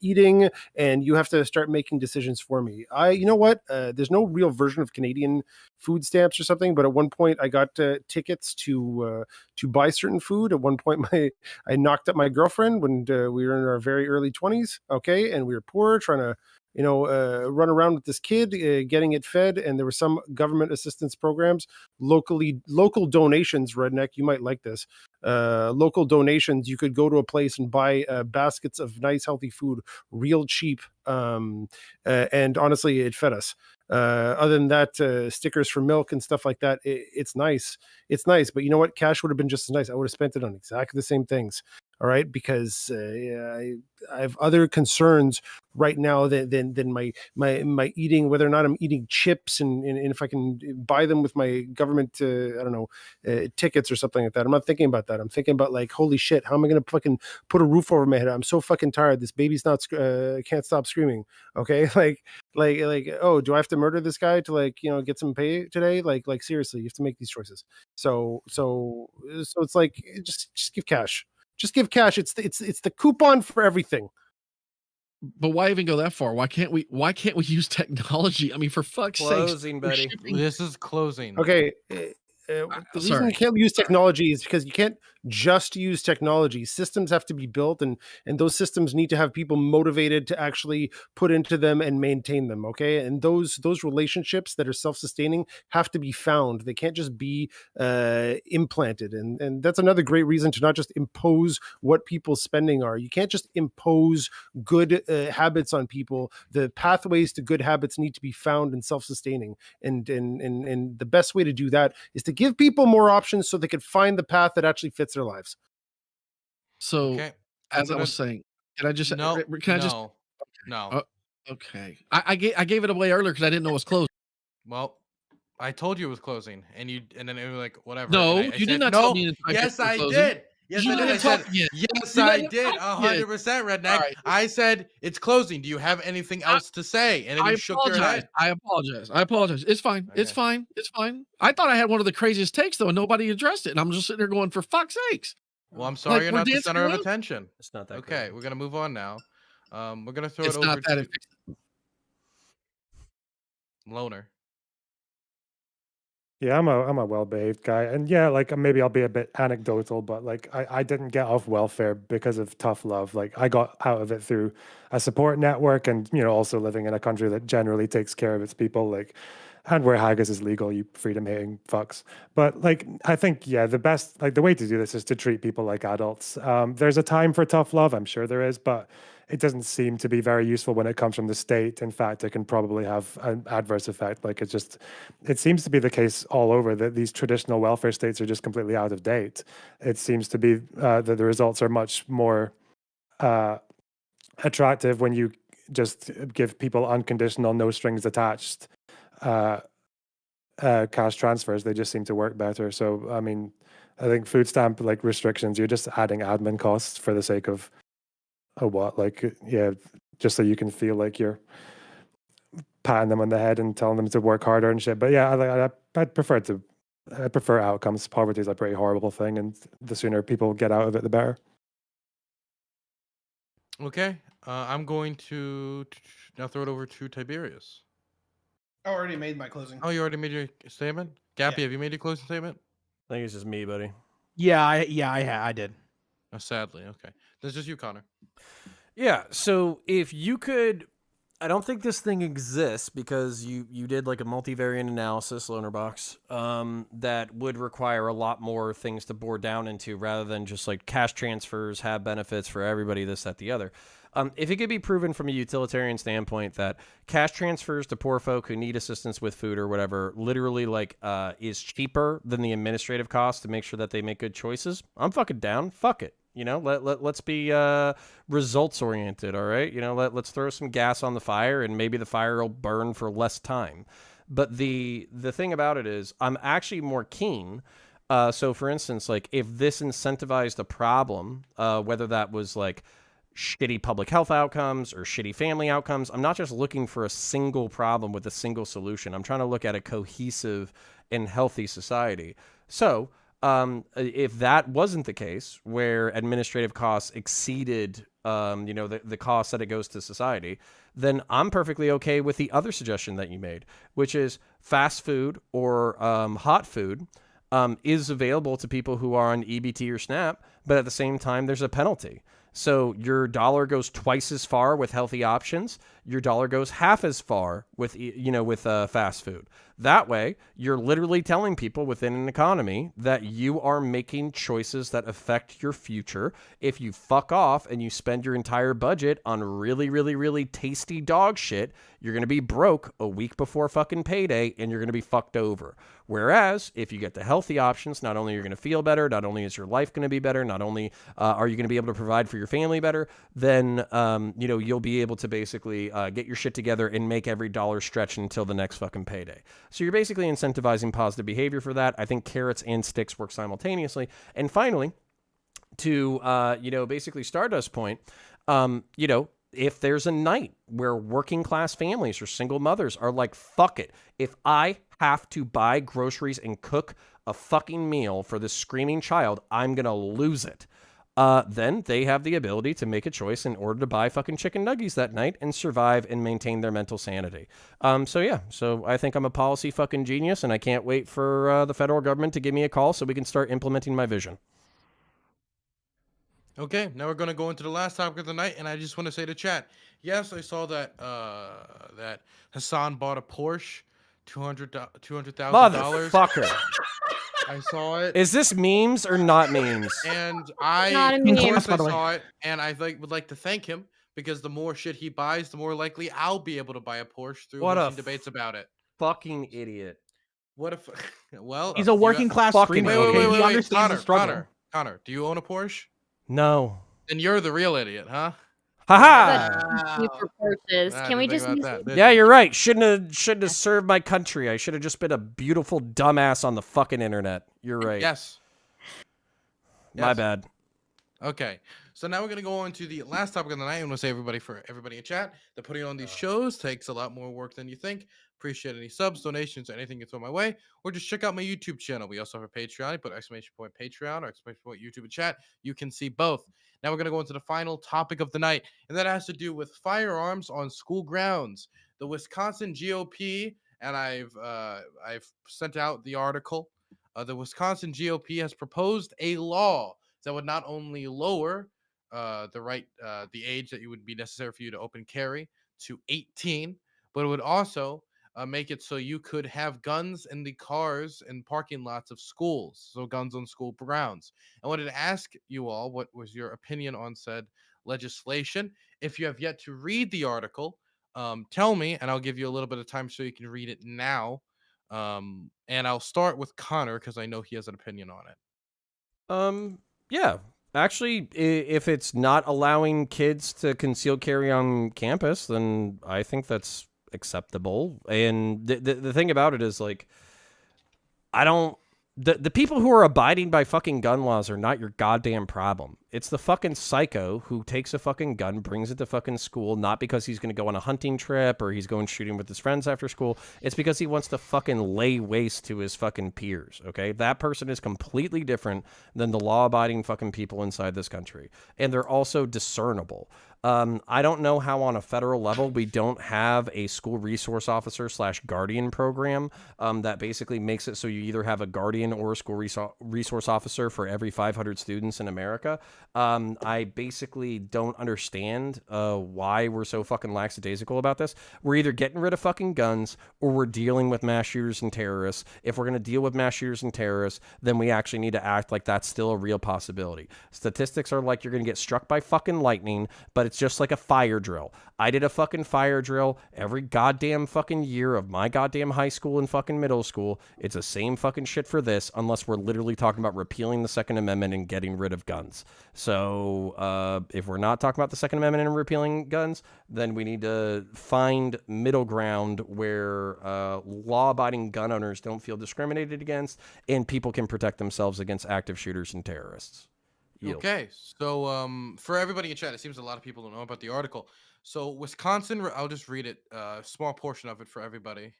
eating, and you have to start making decisions for me. You know what? There's no real version of Canadian food stamps or something, but at one point I got tickets to buy certain food. At one point, I knocked up my girlfriend when we were in our very early 20s. Okay, and we were poor, trying to run around with this kid, getting it fed, and there were some government assistance programs, local donations. Redneck, you might like this. Local donations. You could go to a place and buy baskets of nice, healthy food, real cheap. And honestly, it fed us. Other than that, stickers for milk and stuff like that, it's nice. It's nice, but you know what? Cash would have been just as nice. I would have spent it on exactly the same things. All right, because I have other concerns right now than my eating, whether or not I'm eating chips and if I can buy them with my government, I don't know, tickets or something like that. I'm not thinking about that. I'm thinking about like, holy shit, how am I going to fucking put a roof over my head? I'm so fucking tired. This baby's not can't stop screaming. Okay, like oh, do I have to murder this guy to get some pay today? Like seriously, you have to make these choices. So it's like just give cash. Just give cash. It's the coupon for everything. But why even go that far? Why can't we use technology? I mean, for fuck's sake. Closing, buddy. This is closing. Okay. The reason you can't use technology is because you can't just use technology. Systems have to be built, and those systems need to have people motivated to actually put into them and maintain them. Okay, and those relationships that are self-sustaining have to be found. They can't just be implanted, and that's another great reason to not just impose what people's spending are. You can't just impose good habits on people. The pathways to good habits need to be found and self-sustaining, and the best way to do that is to give people more options so they could find the path that actually fits their lives. So, Okay. as I was saying, can I just No. can I just No. No. okay. I gave it away earlier because I didn't know it was closed. Well, I told you it was closing, and then you were like, whatever. No, and I you did said, not no, tell me. Yes, I closing. did. Yes, You I did. didn't I said, talk yet. yes, You I didn't did. talk yet. 100%, Redneck. All right. I said it's closing. Do you have anything else to say? And then you shook your head. I apologize. It's fine. It's Okay. fine. It's fine. I thought I had one of the craziest takes though, and nobody addressed it. And I'm just sitting there going, for fuck's sakes. Well, I'm sorry you're we're not the dancing center of around? attention. It's not that Okay, crazy. we're gonna move on now. We're gonna throw It's it over not that. to Loner. Yeah, I'm a well-behaved guy, and yeah, like maybe I'll be a bit anecdotal, but like I didn't get off welfare because of tough love. Like I got out of it through a support network, and also living in a country that generally takes care of its people, like, and where haggis is legal, you freedom-hating fucks. But like I think the way to do this is to treat people like adults. There's a time for tough love, I'm sure there is, but it doesn't seem to be very useful when it comes from the state. In fact, it can probably have an adverse effect. Like it seems to be the case all over that these traditional welfare states are just completely out of date. It seems to be that the results are much more attractive when you just give people unconditional, no strings attached cash transfers. They just seem to work better. So, I mean, I think food stamp restrictions, you're just adding admin costs for the sake of what? Just so you can feel like you're patting them on the head and telling them to work harder and shit. But yeah, I prefer outcomes. Poverty is a pretty horrible thing, and the sooner people get out of it, the better. Okay, I'm going to now throw it over to Tiberius. I already made my closing. Oh, you already made your statement? Gappy, have you made your closing statement? I think it's just me, buddy. Yeah, I did. Oh, sadly, okay. That's just you, Connor. Yeah, so if you could, I don't think this thing exists because you did like a multivariate analysis, Loner Box, that would require a lot more things to bore down into rather than just like cash transfers, have benefits for everybody, this, that, the other. If it could be proven from a utilitarian standpoint that cash transfers to poor folk who need assistance with food or whatever literally is cheaper than the administrative cost to make sure that they make good choices, I'm fucking down. Fuck it. Let's be results oriented. All right. Let's throw some gas on the fire and maybe the fire will burn for less time. But the thing about it is I'm actually more keen. So for instance, like if this incentivized a problem, whether that was like shitty public health outcomes or shitty family outcomes, I'm not just looking for a single problem with a single solution. I'm trying to look at a cohesive and healthy society. So if that wasn't the case, where administrative costs exceeded, the cost that it goes to society, then I'm perfectly okay with the other suggestion that you made, which is fast food or hot food is available to people who are on EBT or SNAP, but at the same time, there's a penalty. So your dollar goes twice as far with healthy options. your dollar goes half as far with fast food. That way, you're literally telling people within an economy that you are making choices that affect your future. If you fuck off and you spend your entire budget on really, really, really tasty dog shit, you're going to be broke a week before fucking payday and you're going to be fucked over. Whereas if you get the healthy options, not only you're going to feel better, not only is your life going to be better, not only are you going to be able to provide for your family better, then you'll be able to basically get your shit together and make every dollar stretch until the next fucking payday. So you're basically incentivizing positive behavior for that. I think carrots and sticks work simultaneously. And finally, to basically Stardust's point, if there's a night where working class families or single mothers are like, fuck it, if I have to buy groceries and cook a fucking meal for this screaming child, I'm going to lose it. Then they have the ability to make a choice in order to buy fucking chicken nuggies that night and survive and maintain their mental sanity. So I think I'm a policy fucking genius, and I can't wait for the federal government to give me a call so we can start implementing my vision. Okay, now we're gonna go into the last topic of the night, and I just want to say to chat, yes, I saw that that Hassan bought a Porsche, $200,000. Motherfucker. I saw it, Is this memes or not memes? and Not I, a of meme. course, I By the way. saw it, and I would like to thank him because the more shit he buys, the more likely I'll be able to buy a Porsche through What a hosting debates about it. Fucking idiot. What if? Well, He's a working class fucking streamer. idiot. Okay, wait, he understands Connor, the struggle. Connor, do you own a Porsche? No. Then you're the real idiot, huh? Haha. Thank you for Porsches. I Can we didn't think just about use that, did Yeah, you? you're right. Shouldn't have served my country. I should have just been a beautiful dumbass on the fucking internet. You're right. Yes. My Yes. bad. Okay, so now we're gonna go on to the last topic of the night. I want to say everybody in chat that putting on these shows takes a lot more work than you think. Appreciate any subs, donations, or anything you throw my way, or just check out my YouTube channel. We also have a Patreon. You put exclamation point Patreon or exclamation point YouTube in chat. You can see both. Now we're gonna go into the final topic of the night, and that has to do with firearms on school grounds. The Wisconsin GOP, and I've sent out the article. The Wisconsin GOP has proposed a law that would not only lower the age that it would be necessary for you to open carry to 18, but it would also make it so you could have guns in the cars and parking lots of schools, so guns on school grounds. I wanted to ask you all what was your opinion on said legislation. If you have yet to read the article, tell me, and I'll give you a little bit of time so you can read it now. And I'll start with Connor because I know he has an opinion on it. Yeah. Actually, if it's not allowing kids to conceal carry on campus, then I think that's acceptable. And the thing about it is, like, I don't... The people who are abiding by fucking gun laws are not your goddamn problem. It's the fucking psycho who takes a fucking gun, brings it to fucking school, not because he's going to go on a hunting trip or he's going shooting with his friends after school. It's because he wants to fucking lay waste to his fucking peers, okay? That person is completely different than the law-abiding fucking people inside this country. And they're also discernible. I don't know how on a federal level we don't have a school resource officer / guardian program that basically makes it so you either have a guardian or a school resource officer for every 500 students in America. I basically don't understand why we're so fucking lackadaisical about this. We're either getting rid of fucking guns or we're dealing with mass shooters and terrorists. If we're going to deal with mass shooters and terrorists, then we actually need to act like that's still a real possibility. Statistics are like you're going to get struck by fucking lightning, but it's just like a fire drill. I did a fucking fire drill every goddamn fucking year of my goddamn high school and fucking middle school. It's the same fucking shit for this, unless we're literally talking about repealing the Second Amendment and getting rid of guns. So if we're not talking about the Second Amendment and repealing guns, then we need to find middle ground where law-abiding gun owners don't feel discriminated against and people can protect themselves against active shooters and terrorists. Yield. Okay, so for everybody in chat, it seems a lot of people don't know about the article. So Wisconsin, I'll just read it, a small portion of it for everybody.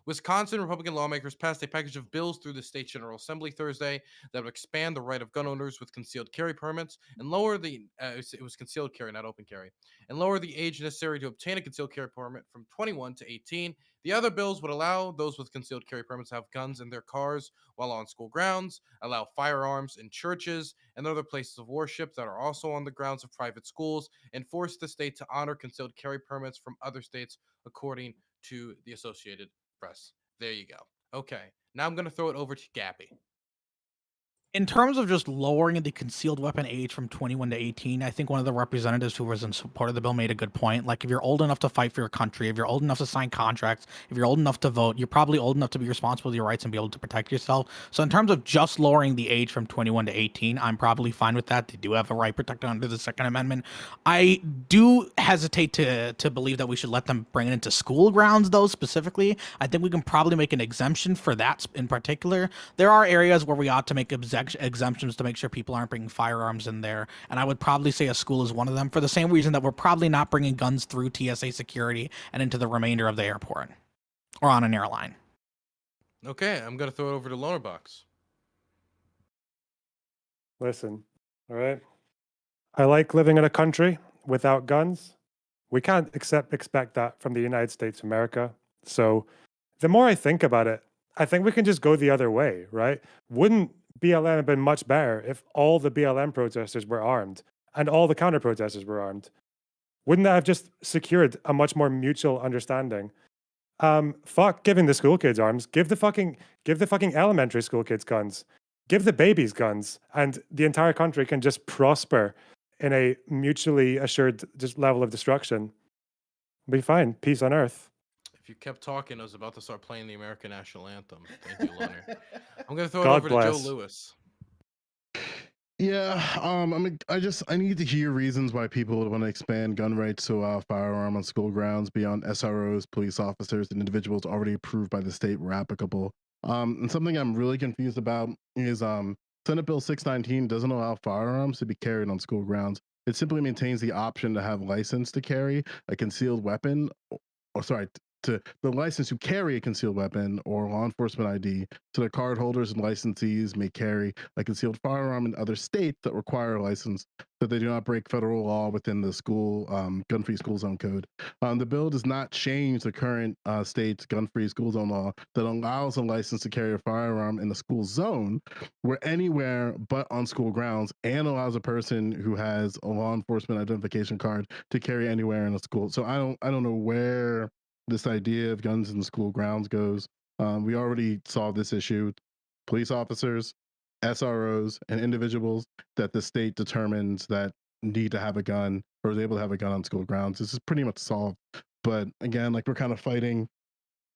Wisconsin Republican lawmakers passed a package of bills through the state General Assembly Thursday that would expand the right of gun owners with concealed carry permits and lower the it was concealed carry, not open carry, and lower the age necessary to obtain a concealed carry permit from 21 to 18. The other bills would allow those with concealed carry permits to have guns in their cars while on school grounds, allow firearms in churches and other places of worship that are also on the grounds of private schools, and force the state to honor concealed carry permits from other states, according to the Associated Press. There you go. Okay, now I'm going to throw it over to Gappy. In terms of just lowering the concealed weapon age from 21 to 18, I think one of the representatives who was in support of the bill made a good point. Like, if you're old enough to fight for your country, if you're old enough to sign contracts, if you're old enough to vote, you're probably old enough to be responsible for your rights and be able to protect yourself. So in terms of just lowering the age from 21 to 18, I'm probably fine with that. They do have a right protected under the Second Amendment. I do hesitate to believe that we should let them bring it into school grounds, though, specifically. I think we can probably make an exemption for that in particular. There are areas where we ought to make exemptions to make sure people aren't bringing firearms in there, and I would probably say a school is one of them, for the same reason that we're probably not bringing guns through TSA security and into the remainder of the airport or on an airline. Okay, I'm going to throw it over to Lonerbox. Listen, all right. I like living in a country without guns. We can't expect that from the United States of America. So the more I think about it, I think we can just go the other way, right? Wouldn't BLM have been much better if all the BLM protesters were armed and all the counter protesters were armed? Wouldn't that have just secured a much more mutual understanding? Fuck giving the school kids arms. Give the fucking elementary school kids guns. Give the babies guns, and the entire country can just prosper in a mutually assured just level of destruction. Be fine. Peace on earth. If you kept talking, I was about to start playing the American National Anthem. Thank you, Loner. I'm going to throw it God over to bless. Joe Lewis. Yeah, I mean, I need to hear reasons why people would want to expand gun rights to allow firearm on school grounds beyond SROs, police officers, and individuals already approved by the state were applicable. And something I'm really confused about is Senate Bill 619 doesn't allow firearms to be carried on school grounds. It simply maintains the option to have license to carry a concealed weapon, or sorry, to the license to carry a concealed weapon or law enforcement ID, so that card holders and licensees may carry a concealed firearm in other states that require a license, so they do not break federal law within the school gun-free school zone code. The bill does not change the current state's gun-free school zone law that allows a license to carry a firearm in the school zone where anywhere but on school grounds, and allows a person who has a law enforcement identification card to carry anywhere in a school. So I don't know where this idea of guns in the school grounds goes. We already saw this issue. Police officers, SROs, and individuals that the state determines that need to have a gun or is able to have a gun on school grounds. This is pretty much solved. But again, like, we're kind of fighting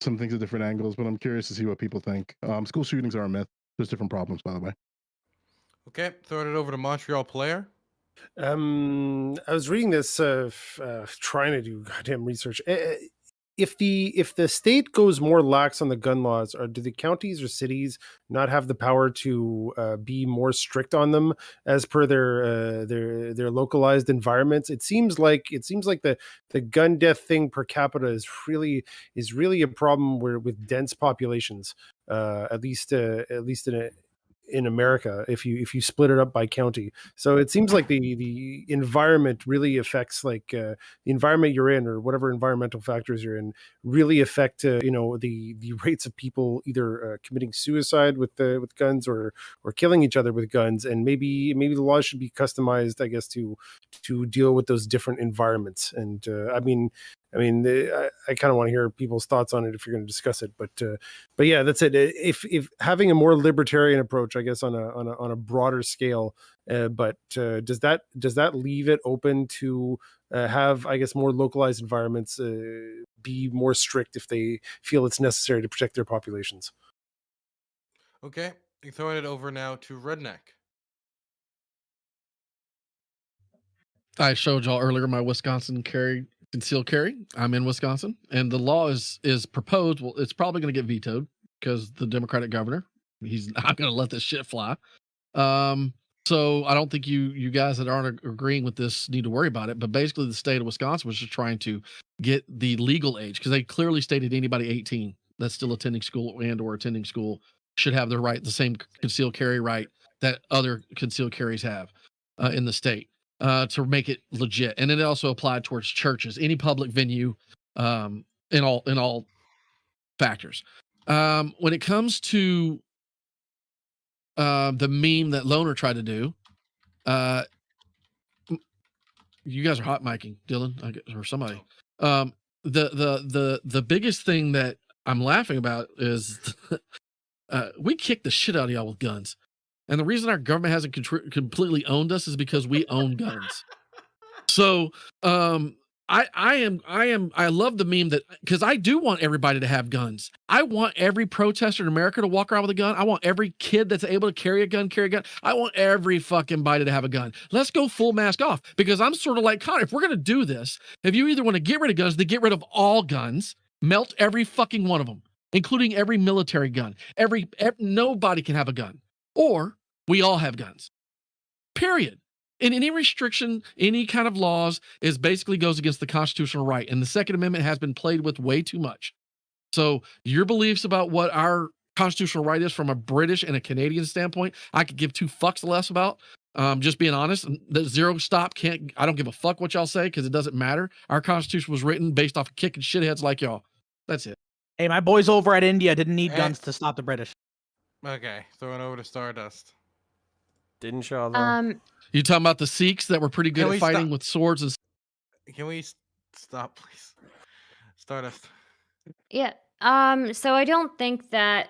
some things at different angles, but I'm curious to see what people think. School shootings are a myth. There's different problems, by the way. Okay, throwing it over to Montreal Player. I was reading this, trying to do goddamn research. If the state goes more lax on the gun laws, or do the counties or cities not have the power to be more strict on them as per their localized environments? It seems like the gun death thing per capita is really a problem with dense populations, at least in America, if you split it up by county. So it seems like the environment really affects, like, the environment you're in, or whatever environmental factors you're in, really affect the rates of people either committing suicide with guns, or killing each other with guns. And maybe the laws should be customized, I guess, to deal with those different environments. And I kind of want to hear people's thoughts on it if you're going to discuss it. But yeah, that's it. If having a more libertarian approach, I guess, on a broader scale, but does that leave it open to have, I guess, more localized environments be more strict if they feel it's necessary to protect their populations? Okay, you're throwing it over now to Redneck. I showed y'all earlier my Wisconsin concealed carry. I'm in Wisconsin, and the law is proposed. Well, it's probably going to get vetoed because the Democratic governor, he's not going to let this shit fly. So I don't think you guys that aren't agreeing with this need to worry about it. But basically, the state of Wisconsin was just trying to get the legal age, because they clearly stated anybody 18. that's still attending school or attending school should have the same concealed carry right that other concealed carries have in the state to make it legit. And it also applied towards churches, any public venue, in all factors. When it comes to the meme that Loner tried to do, you guys are hot micing, Dylan, or somebody. The biggest thing that I'm laughing about is we kick the shit out of y'all with guns, and the reason our government hasn't completely owned us is because we own guns. So I love the meme that, because I do want everybody to have guns. I want every protester in America to walk around with a gun. I want every kid that's able to carry a gun. I want every fucking body to have a gun. Let's go full mask off, because I'm sort of like Connor. If we're gonna do this, if you either want to get rid of guns, then get rid of all guns, melt every fucking one of them, including every military gun. Nobody can have a gun, or we all have guns. Period. And any restriction, any kind of laws is basically goes against the constitutional right. And the Second Amendment has been played with way too much. So your beliefs about what our constitutional right is from a British and a Canadian standpoint, I could give two fucks less about. Just being honest, the zero stop I don't give a fuck what y'all say, because it doesn't matter. Our constitution was written based off of kicking shitheads like y'all. That's it. Hey, my boys over at India didn't need guns to stop the British. Okay, throwing over to Stardust. Didn't y'all though? You talking about the Sikhs that were pretty good Can at we fighting stop? with swords and Can we stop, please? Stardust. Yeah. So I don't think that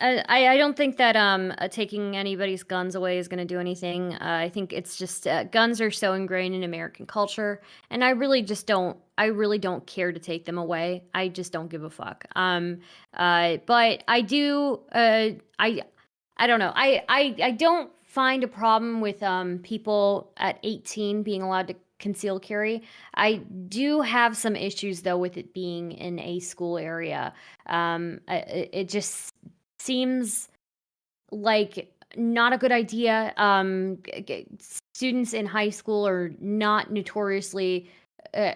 I don't think that taking anybody's guns away is going to do anything. I think it's just guns are so ingrained in American culture, and I really don't care to take them away. I just don't give a fuck. But I do. I don't know. I don't find a problem with people at 18 being allowed to conceal carry. I do have some issues though with it being in a school area. It just seems like not a good idea. Students in high school are not notoriously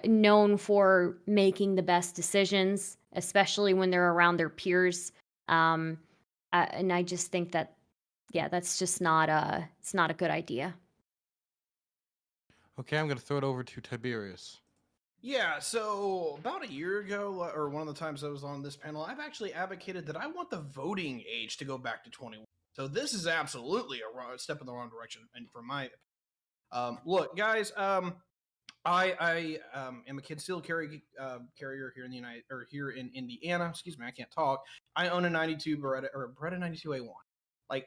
known for making the best decisions, especially when they're around their peers. And I just think that, yeah, that's just it's not a good idea. Okay, I'm gonna throw it over to Tiberius. Yeah, so about a year ago, or one of the times I was on this panel, I've actually advocated that I want the voting age to go back to 21. So this is absolutely a step in the wrong direction, and for my look, guys, I am a concealed carrier here in here in Indiana. Excuse me, I can't talk. I own a 92 Beretta 92A1. Like,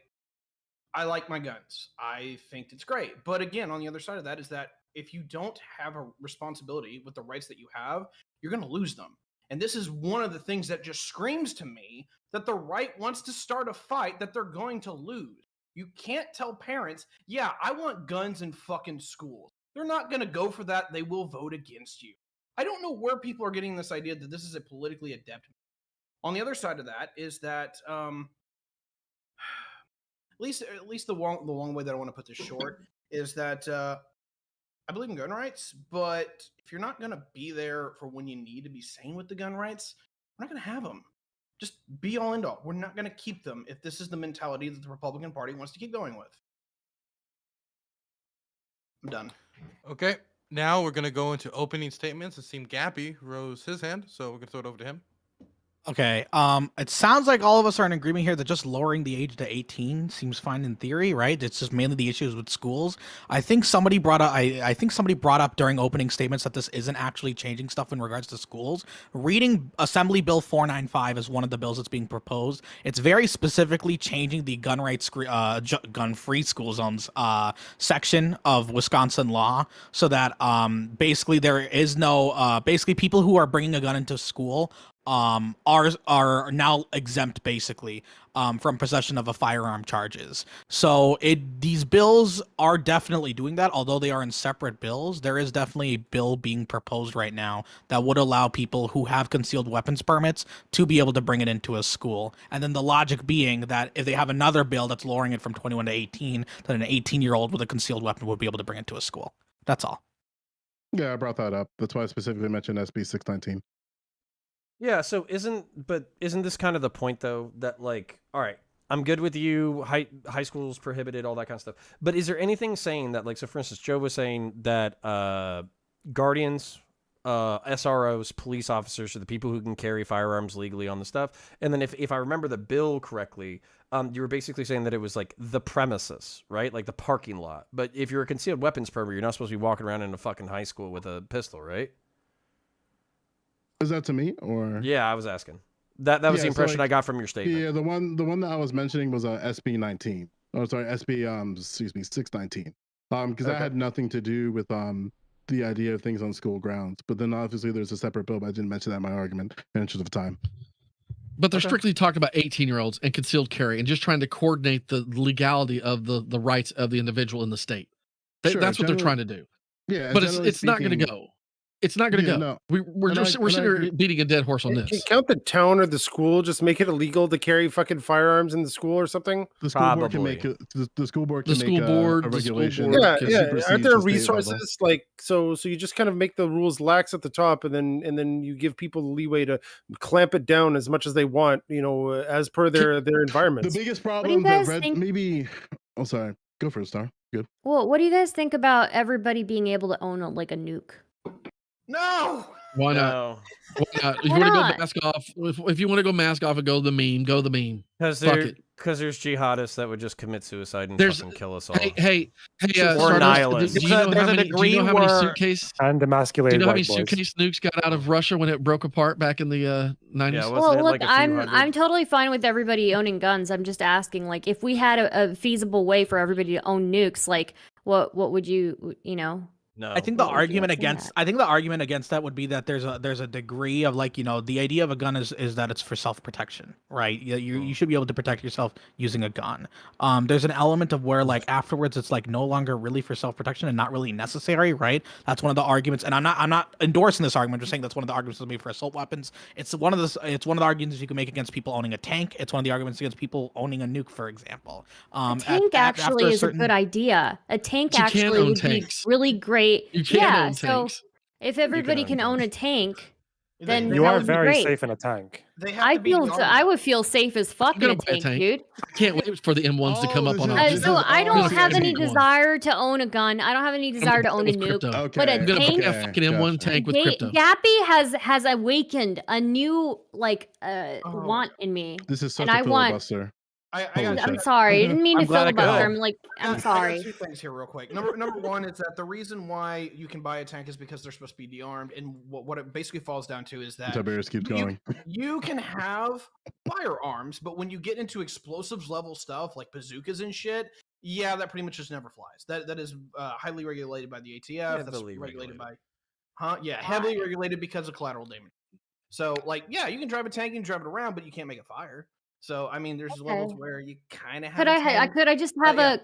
I like my guns. I think it's great. But again, on the other side of that is that if you don't have a responsibility with the rights that you have, you're going to lose them. And this is one of the things that just screams to me that the right wants to start a fight that they're going to lose. You can't tell parents, yeah, I want guns in fucking schools. They're not going to go for that. They will vote against you. I don't know where people are getting this idea that this is a politically adept. On the other side of that is that at least the long way that I want to put this short is that I believe in gun rights, but if you're not going to be there for when you need to be sane with the gun rights, we're not going to have them. Just be all end all. We're not going to keep them if this is the mentality that the Republican Party wants to keep going with. I'm done. Okay, now we're gonna go into opening statements. It seemed Gappy rose his hand, so we're gonna throw it over to him. Okay. It sounds like all of us are in agreement here that just lowering the age to 18 seems fine in theory, right? It's just mainly the issues with schools. I think somebody brought up. I think somebody brought up during opening statements that this isn't actually changing stuff in regards to schools. Reading Assembly Bill 495 is one of the bills that's being proposed. It's very specifically changing the gun rights, gun-free school zones section of Wisconsin law, so that basically there is no basically people who are bringing a gun into school are now exempt basically from possession of a firearm charges. So these bills are definitely doing that, although they are in separate bills. There is definitely a bill being proposed right now that would allow people who have concealed weapons permits to be able to bring it into a school. And then the logic being that if they have another bill that's lowering it from 21 to 18, then an 18-year-old with a concealed weapon would be able to bring it to a school. That's all. Yeah, I brought that up. That's why I specifically mentioned SB 619. Yeah, so isn't this kind of the point though, that like, all right, I'm good with you, high school's prohibited, all that kind of stuff. But is there anything saying that, like, so for instance, Joe was saying that guardians, SROs, police officers are the people who can carry firearms legally on the stuff. And then if I remember the bill correctly, you were basically saying that it was like the premises, right? Like the parking lot. But if you're a concealed weapons permit, you're not supposed to be walking around in a fucking high school with a pistol, right? Is that to me or? Yeah, I was asking. That was the impression I got from your statement. Yeah, the one that I was mentioning was SB 19. Oh, sorry, SB 619. Because that had nothing to do with the idea of things on school grounds. But then obviously there's a separate bill, but I didn't mention that in my argument in interest of time. But they're strictly talking about 18-year-olds and concealed carry and just trying to coordinate the legality of the rights of the individual in the state. That's what they're trying to do. Yeah, but it's not going to go. It's not going to go. No. We're sitting here beating a dead horse on this. Can count the town or the school, just make it illegal to carry fucking firearms in the school or something? The school board can make it. The school board can make a regulation. Yeah. Aren't there resources like so you just kind of make the rules lax at the top, and then you give people the leeway to clamp it down as much as they want, as per their environments. The biggest problem that maybe. Oh, sorry. Go for it, Star. Good. Well, what do you guys think about everybody being able to own a nuke? No. Why not? Why not? If you want to go mask off, if you want to go mask off and go the meme, go the meme. Because there's jihadists that would just commit suicide and fucking kill us all. Hey, or nihilists. Do you know how many suitcase and emasculated? Do you know how many suitcase nukes got out of Russia when it broke apart back in the 90s? Yeah, well, look, I'm totally fine with everybody owning guns. I'm just asking, like, if we had a feasible way for everybody to own nukes, like, what would you No. I think the argument against that would be that there's a degree of, like, the idea of a gun is that it's for self-protection, right? You should be able to protect yourself using a gun. There's an element of where, like, afterwards it's like no longer really for self-protection and not really necessary, right? That's one of the arguments, and I'm not endorsing this argument. I'm just saying that's one of the arguments made for assault weapons. It's one of the arguments you can make against people owning a tank. It's one of the arguments against people owning a nuke, for example. A tank actually is a good idea. A tank actually would be really great. You can't own tanks. So if everybody can own a tank, then you are would very be great. safe in a tank. I would feel safe as fuck in a tank, dude. I can't wait for the M1s to come up on our So I don't have any desire to own a gun. I don't have any desire to own a nuke. Okay. But a tank, a fucking M1 tank with crypto. Gappy has awakened a new want in me. This is such a filibuster. I'm sorry. I didn't mean to filibuster. I'm sorry. I got two things here real quick. Number one is that the reason why you can buy a tank is because they're supposed to be de-armed, and what it basically falls down to is that Tiberius keeps going. You can have firearms, but when you get into explosives level stuff like bazookas and shit, yeah, that pretty much just never flies. That is highly regulated by the ATF. That's regulated by, heavily regulated because of collateral damage. So, like, yeah, you can drive a tank, you can drive it around, but you can't make a fire. So I mean, there's levels where you kind of have. Could I just have a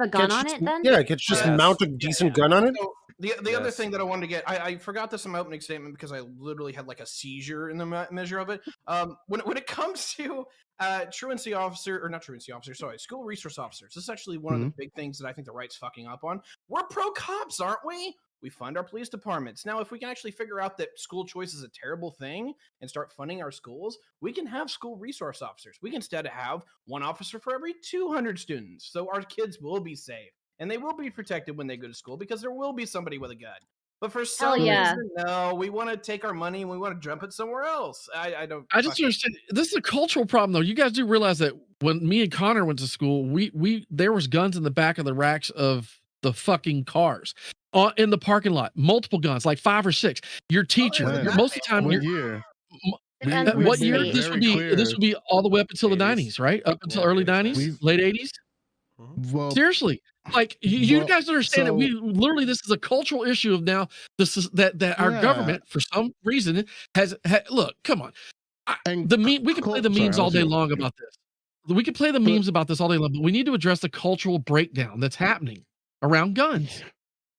gun on it then? Yeah, could you just mount a decent gun on it? So the other thing that I wanted to get, I forgot this in my opening statement because I literally had like a seizure in the measure of it. When it comes to truancy officer, or not truancy officer, sorry, school resource officers, this is actually one of the big things that I think the right's fucking up on. We're pro cops, aren't we? We fund our police departments. Now, if we can actually figure out that school choice is a terrible thing and start funding our schools, we can have school resource officers. We can instead have one officer for every 200 students. So our kids will be safe and they will be protected when they go to school because there will be somebody with a gun. But for some reason, no, we want to take our money and we want to jump it somewhere else. I just understand. This is a cultural problem, though. You guys do realize that when me and Connor went to school, there was guns in the back of the racks of the fucking cars. In the parking lot, multiple guns, like 5 or 6. Your teacher, most of the time, what year? What year? This would be all the way up until the 90s, right? Up until early 90s, late 80s. Well, seriously, like you guys understand that we literally, this is a cultural issue of now. This is that our government, for some reason, has look. Come on, we can play the memes all day long about this. We can play the memes about this all day long, but we need to address the cultural breakdown that's happening around guns.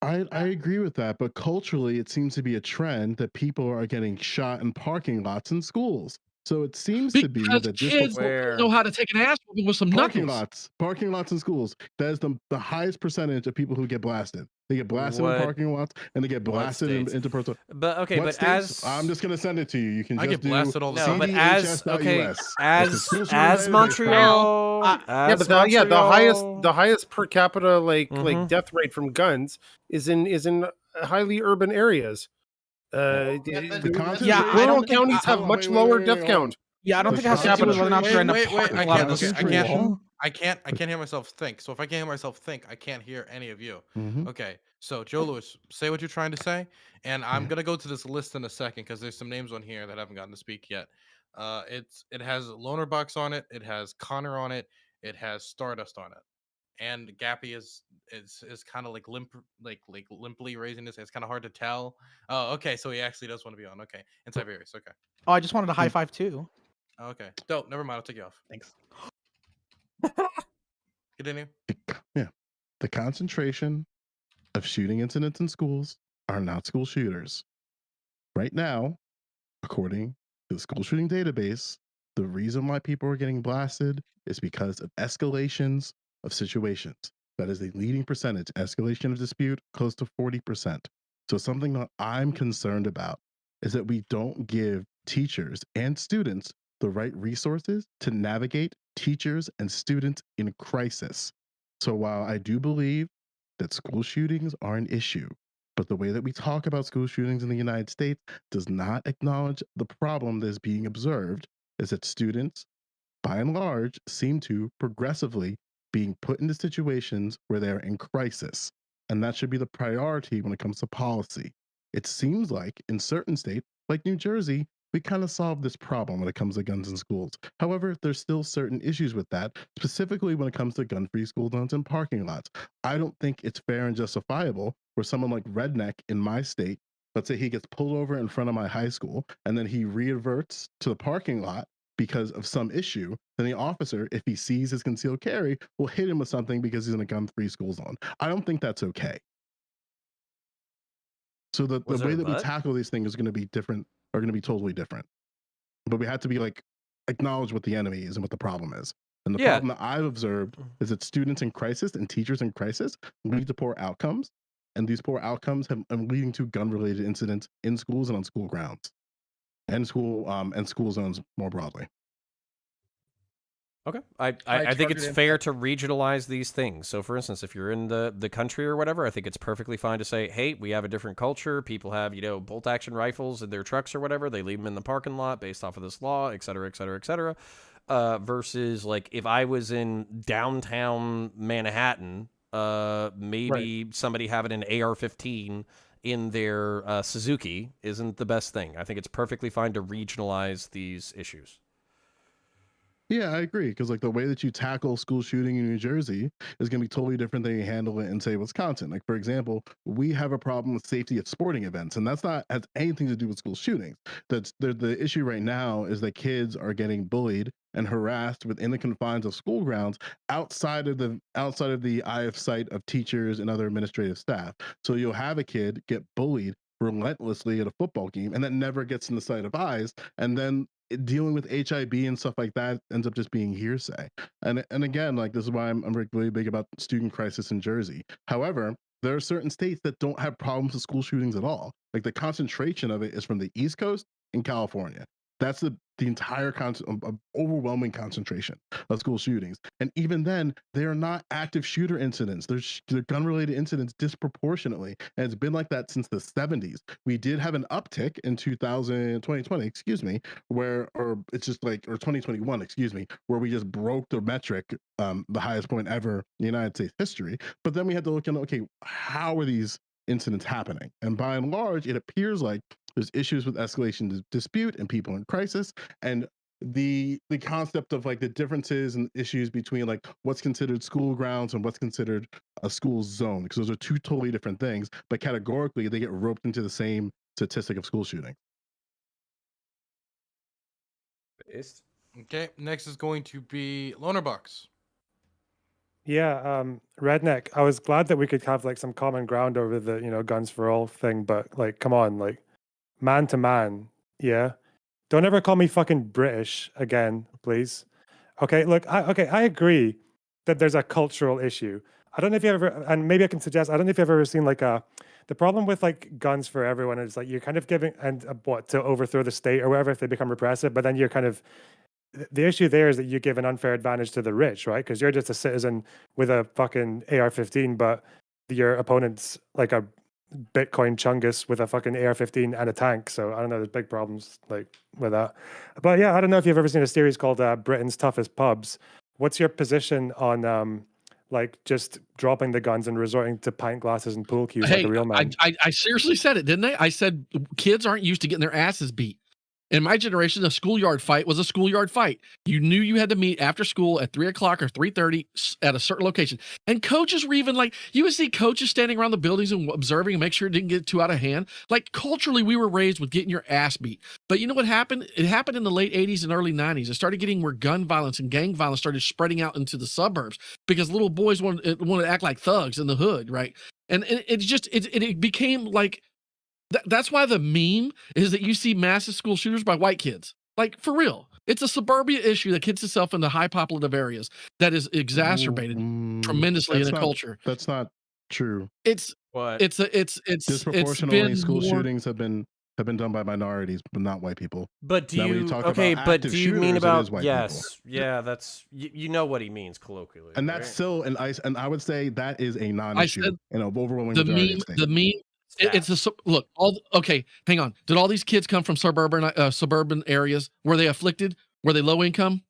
I agree with that, but culturally, it seems to be a trend that people are getting shot in parking lots in schools. So it seems to be Because that kids Where- know how to take an ass whooping with some parking knuckles. lots in schools. That is the highest percentage of people who get blasted. They get blasted in What- parking lots, and they get what blasted in states? interpersonal. But okay, What but states? as I'm just gonna send it to you. You can I just get blasted all the no, time. but as okay, CDHS.us. That's the school shooting database. Montreal, Uh, Yeah, as but Montreal, the highest per capita like Mhm. death rate from guns is in highly urban areas. The The concentration- I rural don't think- counties have Wait, much wait, lower wait, death wait, count. Yeah, I don't The think it has to do with whether or not you're in a parking lot of the Okay, street. I can't hear myself think. So if I can't hear myself think, I can't hear any of you. Mhm. Okay, so Joe Lewis, say what you're trying to say, and I'm Yeah. gonna go to this list in a second because there's some names on here that haven't gotten to speak yet. It has Loner Bucks on it, it has Connor on it, it has Stardust on it, and Gappy is kind of like limply raising this. It's kind of hard to tell. Oh, okay, so he actually does want to be on. Okay, and Tiberius. Okay, Oh, I just wanted a high five too. okay, dope. Never mind. I'll take you off. Thanks. Continue. Yeah. The concentration of shooting incidents in schools are not school shooters. Right now, according to the school shooting database, the reason why people are getting blasted is because of escalations of situations. That is a leading percentage. Escalation of dispute, close to 40%. So, something that I'm concerned about is that we don't give teachers and students the right resources to navigate teachers and students in crisis. So, while I do believe that school shootings are an issue, but the way that we talk about school shootings in the United States does not acknowledge the problem that is being observed is that students, by and large, seem to progressively being put into situations where they're in crisis. And that should be the priority when it comes to policy. It seems like in certain states, like New Jersey, we kind of solved this problem when it comes to guns in schools. However, there's still certain issues with that, specifically when it comes to gun-free school zones and parking lots. I don't think it's fair and justifiable for someone like Redneck in my state, let's say he gets pulled over in front of my high school and then he reverts to the parking lot because of some issue, then the officer, if he sees his concealed carry, will hit him with something because he's in a gun-free school zone. I don't think that's okay. So the Was way there a that we but? tackle these things is going to be different, are going to be totally different. But we have to be like, acknowledge what the enemy is and what the problem is. And the Yeah. problem that I've observed is that students in crisis and teachers in crisis lead to poor outcomes. And these poor outcomes are leading to gun-related incidents in schools and on school grounds and school zones more broadly. Okay. I think it's targeted fair to regionalize these things. So, for instance, if you're in the country or whatever, I think it's perfectly fine to say, hey, we have a different culture. People have, bolt-action rifles in their trucks or whatever. They leave them in the parking lot based off of this law, et cetera, et cetera, et cetera. Versus, like, if I was in downtown Manhattan, maybe somebody having an AR-15 in their Suzuki isn't the best thing. I think it's perfectly fine to regionalize these issues. Yeah, I agree. Because like the way that you tackle school shooting in New Jersey is going to be totally different than you handle it in say Wisconsin. Like for example, we have a problem with safety at sporting events, and that's not has anything to do with school shootings. That's the issue right now is that kids are getting bullied and harassed within the confines of school grounds outside of the eye of sight of teachers and other administrative staff. So you'll have a kid get bullied relentlessly at a football game, and that never gets in the sight of eyes, and then dealing with HIB and stuff like that ends up just being hearsay. And again, like this is why I'm really big about student crisis in Jersey. However, there are certain states that don't have problems with school shootings at all. Like the concentration of it is from the East Coast and California. That's the entire overwhelming concentration of school shootings. And even then, they are not active shooter incidents. They're gun-related incidents disproportionately. And it's been like that since the 70s. We did have an uptick in 2020, excuse me, or 2021, excuse me, where we just broke the metric, the highest point ever in United States history. But then we had to look into, okay, how are these incidents happening? And by and large, it appears like there's issues with escalation dispute and people in crisis, and the concept of like the differences and issues between like what's considered school grounds and what's considered a school zone, because those are two totally different things, but categorically they get roped into the same statistic of school shooting. Okay, next is going to be Loner Bucks. Yeah, Redneck. I was glad that we could have like some common ground over the guns for all thing, but like, come on, like man to man, yeah. Don't ever call me fucking British again, please. Okay, look, I agree that there's a cultural issue. I don't know if you ever, and maybe I can suggest, I don't know if you've ever seen like the problem with like guns for everyone is like you're kind of giving, and what, to overthrow the state or whatever if they become repressive, but then you're kind of, the issue there is that you give an unfair advantage to the rich, right? Because you're just a citizen with a fucking AR-15, but your opponent's like a Bitcoin chungus with a fucking AR-15 and a tank. So I don't know. There's big problems like with that. But yeah, I don't know if you've ever seen a series called Britain's Toughest Pubs. What's your position on like just dropping the guns and resorting to pint glasses and pool cues like a real man? I seriously said it, didn't I? I said kids aren't used to getting their asses beat. In my generation, a schoolyard fight was a schoolyard fight. You knew you had to meet after school at 3 o'clock or 3:30 at a certain location. And coaches were even like, you would see coaches standing around the buildings and observing and make sure it didn't get too out of hand. Like culturally, we were raised with getting your ass beat. But you know what happened? It happened in the late 80s and early 90s. It started getting where gun violence and gang violence started spreading out into the suburbs because little boys wanted to act like thugs in the hood, right? And it became like, that's why the meme is that you see massive school shooters by white kids. Like, for real. It's a suburbia issue that hits itself in the high populative areas that is exacerbated tremendously in the culture. That's not true. It's disproportionately it's school more, shootings have been done by minorities, but not white people. But do Now, when you you talk okay? about But active do you mean shooters, it about is white yes? Yeah, that's you know what he means colloquially, And right? that's still and I would say that is a non-issue said in an overwhelming the majority of meme. states. The meme. It's a look. Okay. Hang on. Did all these kids come from suburban areas? Were they afflicted? Were they low income?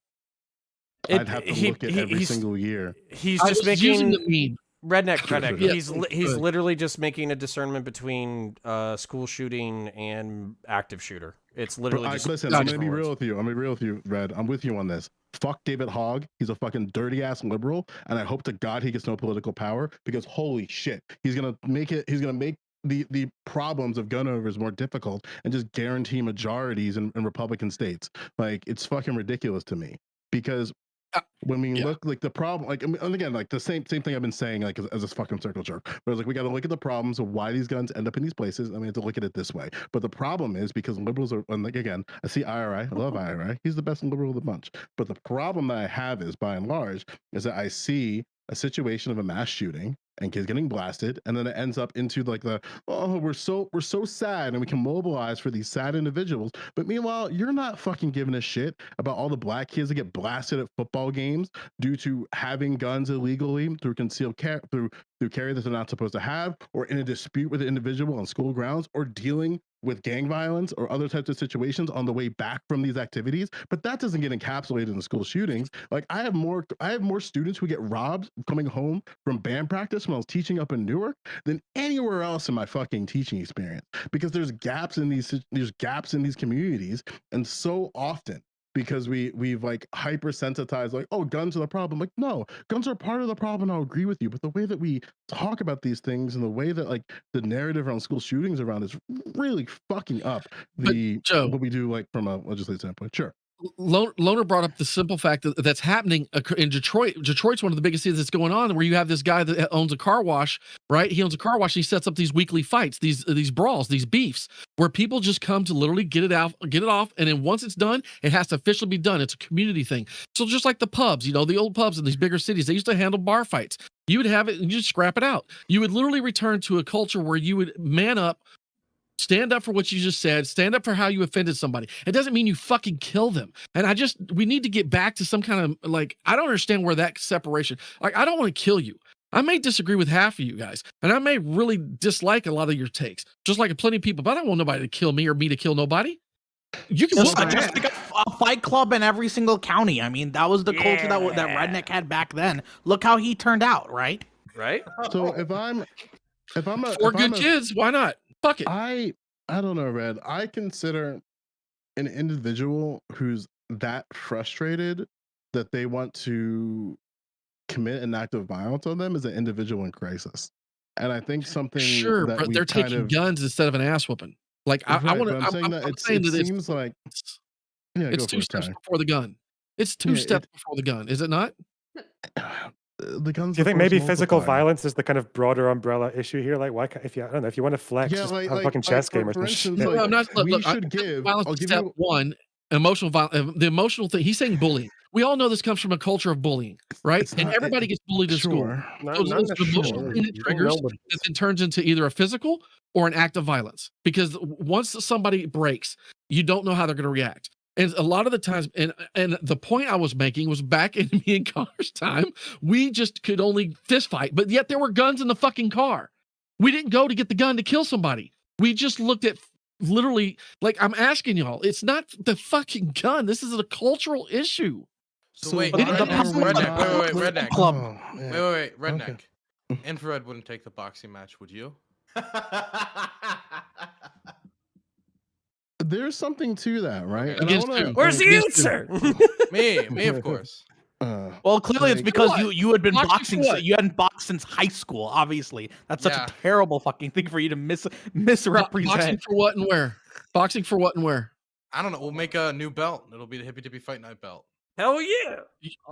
I'd have to look at every single year. He's I just was using making the meme. redneck. Yeah, He's good. literally just making a discernment between school shooting and active shooter. It's literally just Listen, I'm gonna be real with you. I'm gonna be real with you, Red. I'm with you on this. Fuck David Hogg. He's a fucking dirty ass liberal, and I hope to God he gets no political power because holy shit, he's gonna make the problems of gun owners more difficult and just guarantee majorities in Republican states. Like, it's fucking ridiculous to me because when we look like the problem, like, and again, like the same thing I've been saying, like as a fucking circle jerk, but it's like we got to look at the problems of why these guns end up in these places, and we have to look at it this way. But the problem is because liberals are, and like again, I see IRI, I love IRI, he's the best liberal of the bunch. But the problem that I have is, by and large, is that I see a situation of a mass shooting and kids getting blasted, and then it ends up into like we're so sad and we can mobilize for these sad individuals, but meanwhile you're not fucking giving a shit about all the black kids that get blasted at football games due to having guns illegally through concealed carry, through carry that they're not supposed to have, or in a dispute with an individual on school grounds, or dealing with gang violence or other types of situations on the way back from these activities. But that doesn't get encapsulated in the school shootings. Like, I have more students who get robbed coming home from band practice when I was teaching up in Newark than anywhere else in my fucking teaching experience, because there's gaps in these communities. And so often, because we've like hypersensitized, like, oh, guns are the problem. Like, no, guns are part of the problem. I'll agree with you, but the way that we talk about these things and the way that like the narrative around school shootings around is really fucking up what we do, like, from a legislative standpoint. Sure. Loner brought up the simple fact that's happening in Detroit. Detroit's one of the biggest cities that's going on, where you have this guy that owns a car wash, right? He owns a car wash. And he sets up these weekly fights, these brawls, these beefs, where people just come to literally get it off, and then once it's done, it has to officially be done. It's a community thing. So just like the pubs, the old pubs in these bigger cities, they used to handle bar fights. You would have it and you just scrap it out. You would literally return to a culture where you would man up, stand up for what you just said, stand up for how you offended somebody. It doesn't mean you fucking kill them. And we need to get back to some kind of, like, I don't understand where that separation, like, I don't want to kill you. I may disagree with half of you guys, and I may really dislike a lot of your takes, just like plenty of people, but I don't want nobody to kill me or me to kill nobody. You can just like a fight club in every single county. I mean, that was the culture that Redneck had back then. Look how he turned out, right? Right. So if I'm kids, why not? Fuck it. I don't know, Red. I consider an individual who's that frustrated that they want to commit an act of violence on them as an individual in crisis. And I think something that but they're taking guns instead of an ass whooping. Like, I want to. I'm saying that it seems like it's two steps before the gun. It's two steps before the gun, is it not? The guns. Do you think maybe physical violence is the kind of broader umbrella issue here? Like, why? I don't know, if you want to flex, just have a fucking chess game or some shit. Like, I'm not. Look, should give. Violence is step one. The emotional thing. He's saying bullying. We all know this comes from a culture of bullying, right? It's And not- everybody gets bullied in school. Sure. So it's an emotional necessarily. thing that You don't triggers know what it that is. then turns into either a physical or an act of violence. Because once somebody breaks, you don't know how they're going to react. And a lot of the times, and the point I was making was back in me and Connor's time, we just could only fist fight, but yet there were guns in the fucking car. We didn't go to get the gun to kill somebody. We just looked at literally, like I'm asking y'all, it's not the fucking gun. This is a cultural issue. So wait, but the Redneck, wait, Redneck. Club. Wait, Redneck. Infrared wouldn't take the boxing match, would you? There's something to that, right? Okay. And I Against wanna- who? Where's the Against who? answer? Me, of course. Well, clearly it's Like- because What? you had been Boxing boxing. for what? You hadn't boxed since high school. Obviously, that's such Yeah. a terrible fucking thing for you to Boxing misrepresent. for what and where? Boxing for what and where? I don't know. We'll make a new belt. It'll be the Hippy Dippy Fight Night belt. Hell yeah!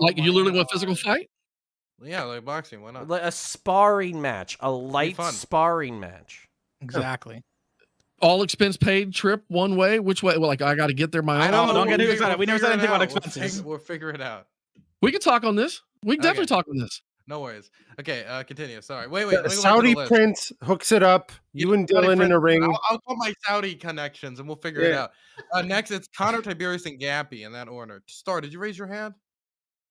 Like Oh you my literally want a physical God. fight? Yeah, like boxing. Why not? Like a sparring match, a light fun. sparring match. Exactly. All expense paid trip one way? Which way? Well, like I got to get there my I own. don't know. don't get We'll too excited. figure- We never said we'll anything about figure it out. expenses. We'll figure it out. We can talk on this. We can definitely Okay. talk on this. No worries. Okay, continue. Sorry. Wait. The Let me go back to Saudi the list. prince hooks it up. You and Saudi Dylan in Prince- a ring. I'll call my Saudi connections and we'll figure it Yeah. out. Next, it's Connor, Tiberius, and Gappy in that order. Star, did you raise your hand?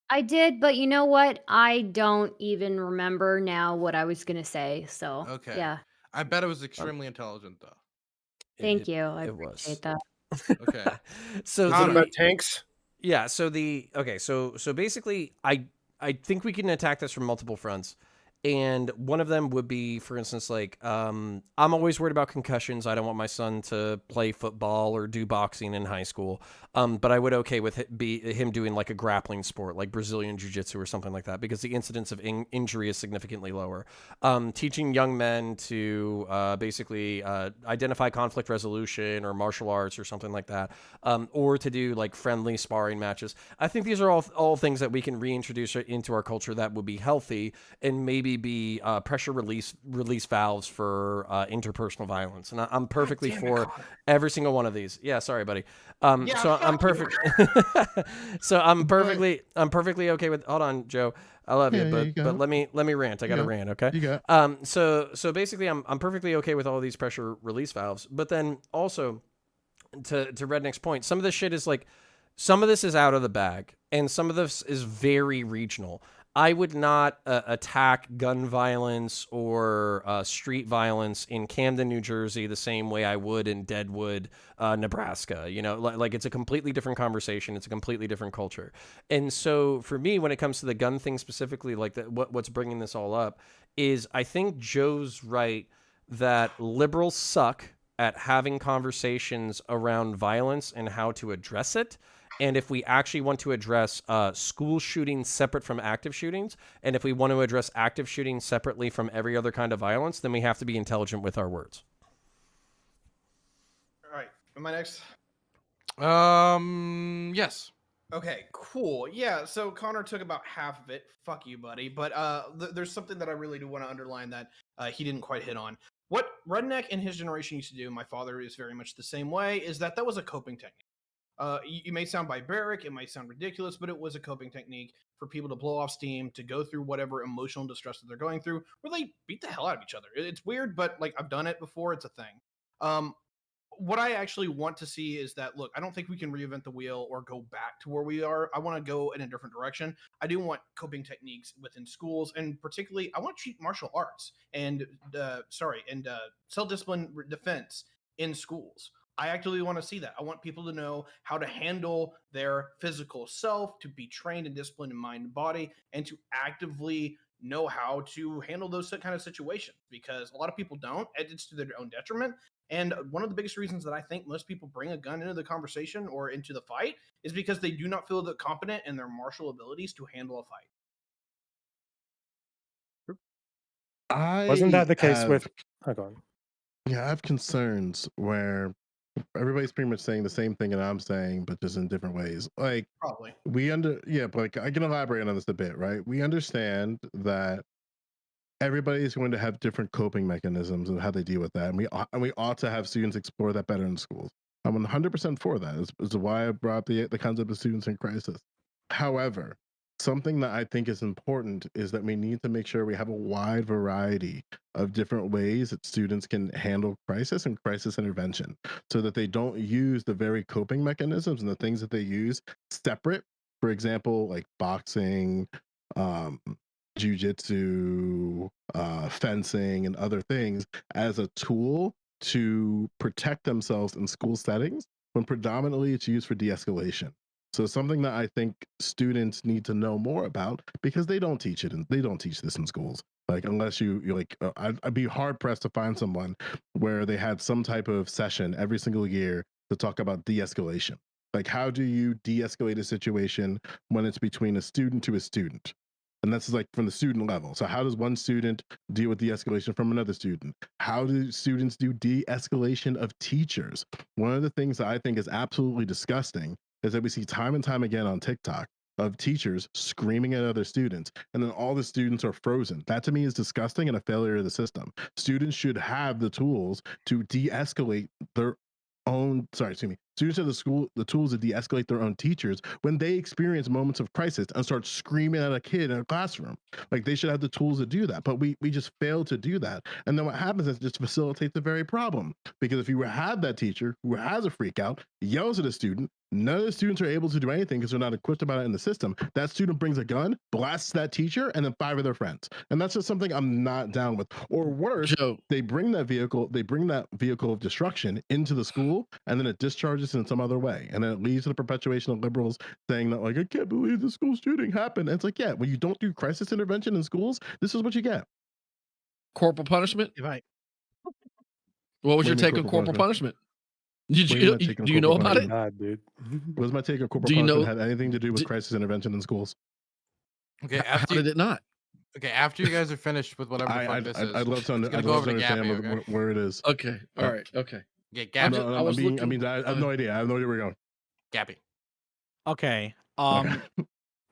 I did, but you know what? I don't even remember now what I was gonna say. So Okay. yeah, I bet it was extremely intelligent, though. thank you. I it appreciate was. that. Okay. So Connor. the, About tanks. yeah, so so basically I think we can attack this from multiple fronts. And one of them would be, for instance, like, I'm always worried about concussions. I don't want my son to play football or do boxing in high school. But I would okay with him doing like a grappling sport, like Brazilian Jiu-Jitsu or something like that, because the incidence of injury is significantly lower. Teaching young men to basically identify conflict resolution or martial arts or something like that, or to do like friendly sparring matches. I think these are all things that we can reintroduce into our culture that would be healthy and maybe be pressure release valves for interpersonal violence. And I'm perfectly for every single one of these. Yeah, sorry, buddy. So I'm perfect. So I'm perfectly okay with. Hold on, Joe. I love Yeah, you, you but go. let me rant. I got to Yeah. rant. Okay. You got So basically, I'm perfectly okay with all these pressure release valves. But then also, to Redneck's point, some of this shit is like, some of this is out of the bag, and some of this is very regional. I would not attack gun violence or street violence in Camden, New Jersey, the same way I would in Deadwood, Nebraska. You know, like it's a completely different conversation. It's a completely different culture. And so for me, when it comes to the gun thing specifically, like what's bringing this all up is I think Joe's right that liberals suck at having conversations around violence and how to address it. And if we actually want to address school shootings separate from active shootings, and if we want to address active shootings separately from every other kind of violence, then we have to be intelligent with our words. All right. Am I next? Yes. Okay, cool. Yeah, so Connor took about half of it. Fuck you, buddy. But there's something that I really do want to underline that he didn't quite hit on. What Redneck in his generation used to do, my father is very much the same way, is that was a coping technique. You may sound barbaric, it might sound ridiculous, but it was a coping technique for people to blow off steam, to go through whatever emotional distress that they're going through, where they beat the hell out of each other. It's weird, but like I've done it before. It's a thing. What I actually want to see is that, look, I don't think we can reinvent the wheel or go back to where we are. I want to go in a different direction. I do want coping techniques within schools, and particularly I want to treat martial arts and self-discipline defense in schools. I actually want to see that. I want people to know how to handle their physical self, to be trained and disciplined in mind and body, and to actively know how to handle those kind of situations, because a lot of people don't. It's to their own detriment. And one of the biggest reasons that I think most people bring a gun into the conversation or into the fight is because they do not feel that competent in their martial abilities to handle a fight. Wasn't that the case have- with? Oh, go on. Yeah, I have concerns where everybody's pretty much saying the same thing that I'm saying, but just in different ways. Like Probably. but like, I can elaborate on this a bit, right? We understand that everybody is going to have different coping mechanisms and how they deal with that, and we ought to have students explore that better in schools. I'm 100% for that. Is why I brought up the concept of students in crisis. However, something that I think is important is that we need to make sure we have a wide variety of different ways that students can handle crisis and crisis intervention, so that they don't use the very coping mechanisms and the things that they use separate. For example, like boxing, um, jujitsu, fencing, and other things as a tool to protect themselves in school settings, when predominantly it's used for de-escalation. So something that I think students need to know more about, because they don't teach it and they don't teach this in schools. Like, unless you like, I'd be hard pressed to find someone where they had some type of session every single year to talk about de-escalation. Like, how do you de-escalate a situation when it's between a student to a student? And that's like from the student level. So how does one student deal with de-escalation from another student? How do students do de-escalation of teachers? One of the things that I think is absolutely disgusting is that we see time and time again on TikTok of teachers screaming at other students, and then all the students are frozen. That to me is disgusting and a failure of the system. Students should have the tools to de-escalate their own, students have the tools to de-escalate their own teachers when they experience moments of crisis and start screaming at a kid in a classroom. Like, they should have the tools to do that, but we just fail to do that. And then what happens is it just facilitates the very problem, because if you have that teacher who has a freak out, yells at a student, none of the students are able to do anything because they're not equipped about it in the system. That student brings a gun, blasts that teacher, and then 5 of their friends. And that's just something I'm not down with. Or worse, Joe, they bring that vehicle of destruction into the school, and then it discharges in some other way. And then it leads to the perpetuation of liberals saying that, like, I can't believe the school shooting happened. And it's like, yeah, when you don't do crisis intervention in schools, this is what you get. corporal punishment. If I What was What your do you mean take on corporal corporal punishment? What do you mean Do you know corporal about it? Bad, dude. What was my take on corporal Do you punishment know- had anything to do with do- crisis intervention in schools? Okay, How after did you, it not? okay, after you guys are finished with whatever the fuck this is, I'd love to, it's gonna I'd go love over to to understand Gappy, okay? where it is. Okay, all right, okay. Okay, I'm Gappy, just- I was looking- I have no idea. I have no idea where we're going. Gappy. Okay. Okay.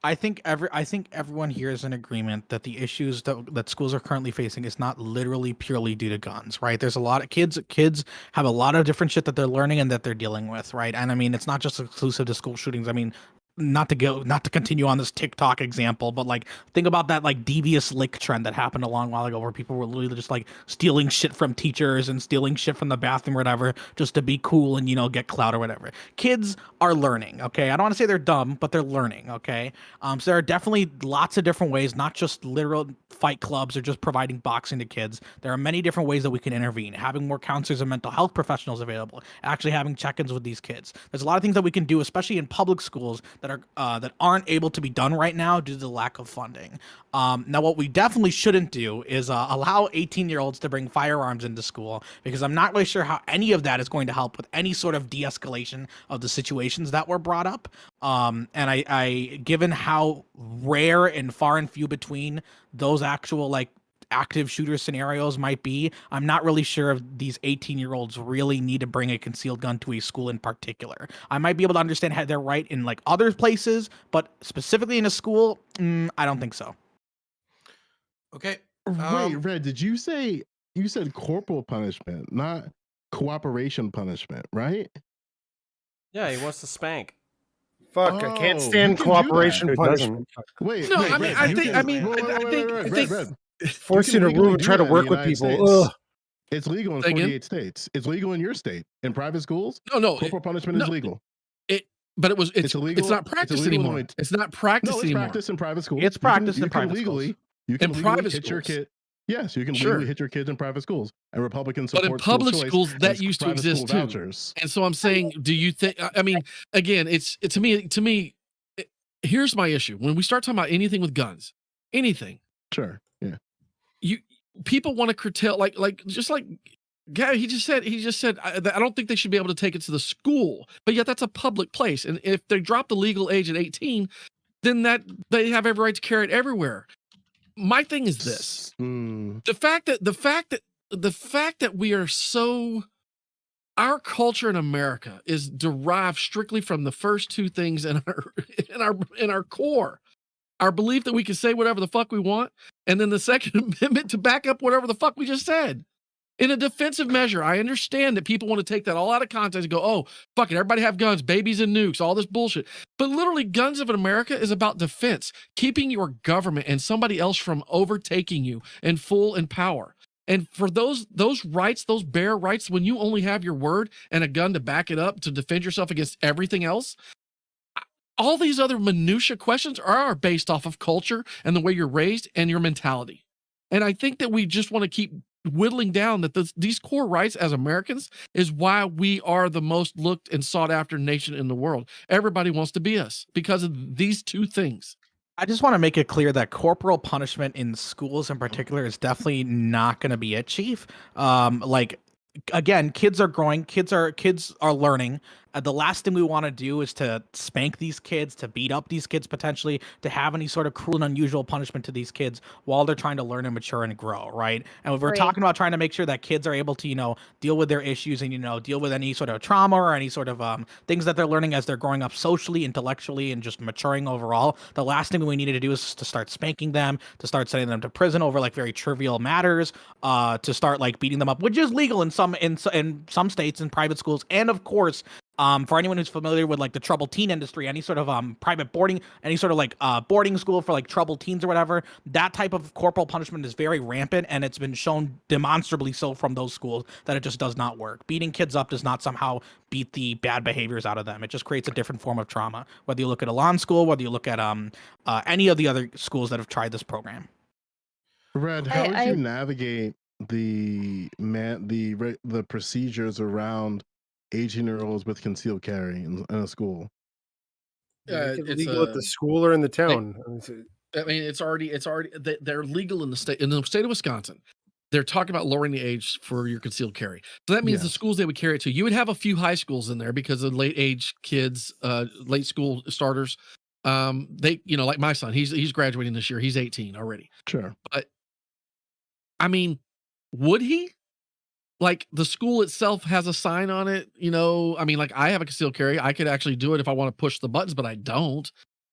I think everyone here is in agreement that the issues that schools are currently facing is not literally purely due to guns, right? There's a lot of kids have a lot of different shit that they're learning and that they're dealing with, right? And I mean, it's not just exclusive to school shootings. I mean, not to continue on this TikTok example, but like think about that like devious lick trend that happened a long while ago where people were literally just like stealing shit from teachers and stealing shit from the bathroom or whatever just to be cool and, you know, get clout or whatever. Kids are learning, okay? I don't want to say they're dumb, but they're learning, okay? So there are definitely lots of different ways, not just literal fight clubs or just providing boxing to kids. There are many different ways that we can intervene. Having more counselors and mental health professionals available, actually having check-ins with these kids. There's a lot of things that we can do, especially in public schools that aren't able to be done right now due to the lack of funding. Now, what we definitely shouldn't do is allow 18-year-olds to bring firearms into school, because I'm not really sure how any of that is going to help with any sort of de-escalation of the situations that were brought up. And I given how rare and far and few between those actual like active shooter scenarios might be, I'm not really sure if these 18-year-olds really need to bring a concealed gun to a school in particular. I might be able to understand how they're right in like other places, but specifically in a school, I don't think so. Okay. Wait, Red, did you say you said corporal punishment, not cooperation punishment, right? Yeah, he wants to spank. Fuck, I Oh, can't you stand can do cooperation that. Who punishment. Wait, No, wait, I mean, Red, I you think- can- I mean, wait, I wait, think- wait, I Red, think- Red. Force you can to legally room and do try to that in the work with United people. States. Ugh. It's legal in Say again? 48 states. It's legal in your state. In private schools, No, corporal punishment is no, legal. but it's illegal. not practiced illegal in anymore. only- It's not practiced No, it's anymore. practiced in private schools. It's practiced you in can private legally, schools. You can In legally private hit your schools. kid. Yes, you can Sure. legally hit your kids in private schools, and Republicans But support in public school choice schools, that and used to private school exist too. vouchers. And so I'm saying, do you think? I mean, again, to me, here's my issue. When we start talking about anything with guns, anything, Sure. Yeah. people want to curtail, just like Gary, he just said, I don't think they should be able to take it to the school, but yet that's a public place. And if they drop the legal age at 18, then that they have every right to carry it everywhere. My thing is this: the fact that we are so, our culture in America is derived strictly from the first two things in our core. Our belief that we can say whatever the fuck we want, and then the Second Amendment to back up whatever the fuck we just said. In a defensive measure, I understand that people want to take that all out of context and go, oh, fuck it, everybody have guns, babies and nukes, all this bullshit. But literally, Guns of America is about defense, keeping your government and somebody else from overtaking you in full in power. And for those rights, those bare rights, when you only have your word and a gun to back it up to defend yourself against everything else, all these other minutia questions are based off of culture and the way you're raised and your mentality. And I think that we just want to keep whittling down that these core rights as Americans is why we are the most looked and sought after nation in the world. Everybody wants to be us because of these two things. I just want to make it clear that corporal punishment in schools in particular is definitely not going to be it, Chief. Like, again, kids are growing, kids are learning. The last thing we want to do is to spank these kids, to beat up these kids potentially, to have any sort of cruel and unusual punishment to these kids while they're trying to learn and mature and grow, right? And we're Right. talking about trying to make sure that kids are able to, you know, deal with their issues and, you know, deal with any sort of trauma or any sort of things that they're learning as they're growing up socially, intellectually, and just maturing overall. The last thing we needed to do is to start spanking them, to start sending them to prison over like very trivial matters, to start like beating them up, which is legal in some states and private schools, and of course, for anyone who's familiar with like the troubled teen industry, any sort of private boarding, any sort of like boarding school for like troubled teens or whatever, that type of corporal punishment is very rampant, and it's been shown demonstrably so from those schools that it just does not work. Beating kids up does not somehow beat the bad behaviors out of them. It just creates a different form of trauma. Whether you look at Elan School, whether you look at any of the other schools that have tried this program. Red, how would you navigate the procedures around 18-year-olds with concealed carry in a school? Make it It's legal at the school or in the town. I mean, it's already they're legal in the state of Wisconsin. They're talking about lowering the age for your concealed carry. So that means the Yes. schools they would carry it to. You would have a few high schools in there because of late age kids, late school starters. They, you know, like my son, he's graduating this year. He's 18 already. Sure. But I mean, would he? Like the school itself has a sign on it, you know. I mean, like I have a concealed carry. I could actually do it if I want to push the buttons, but I don't.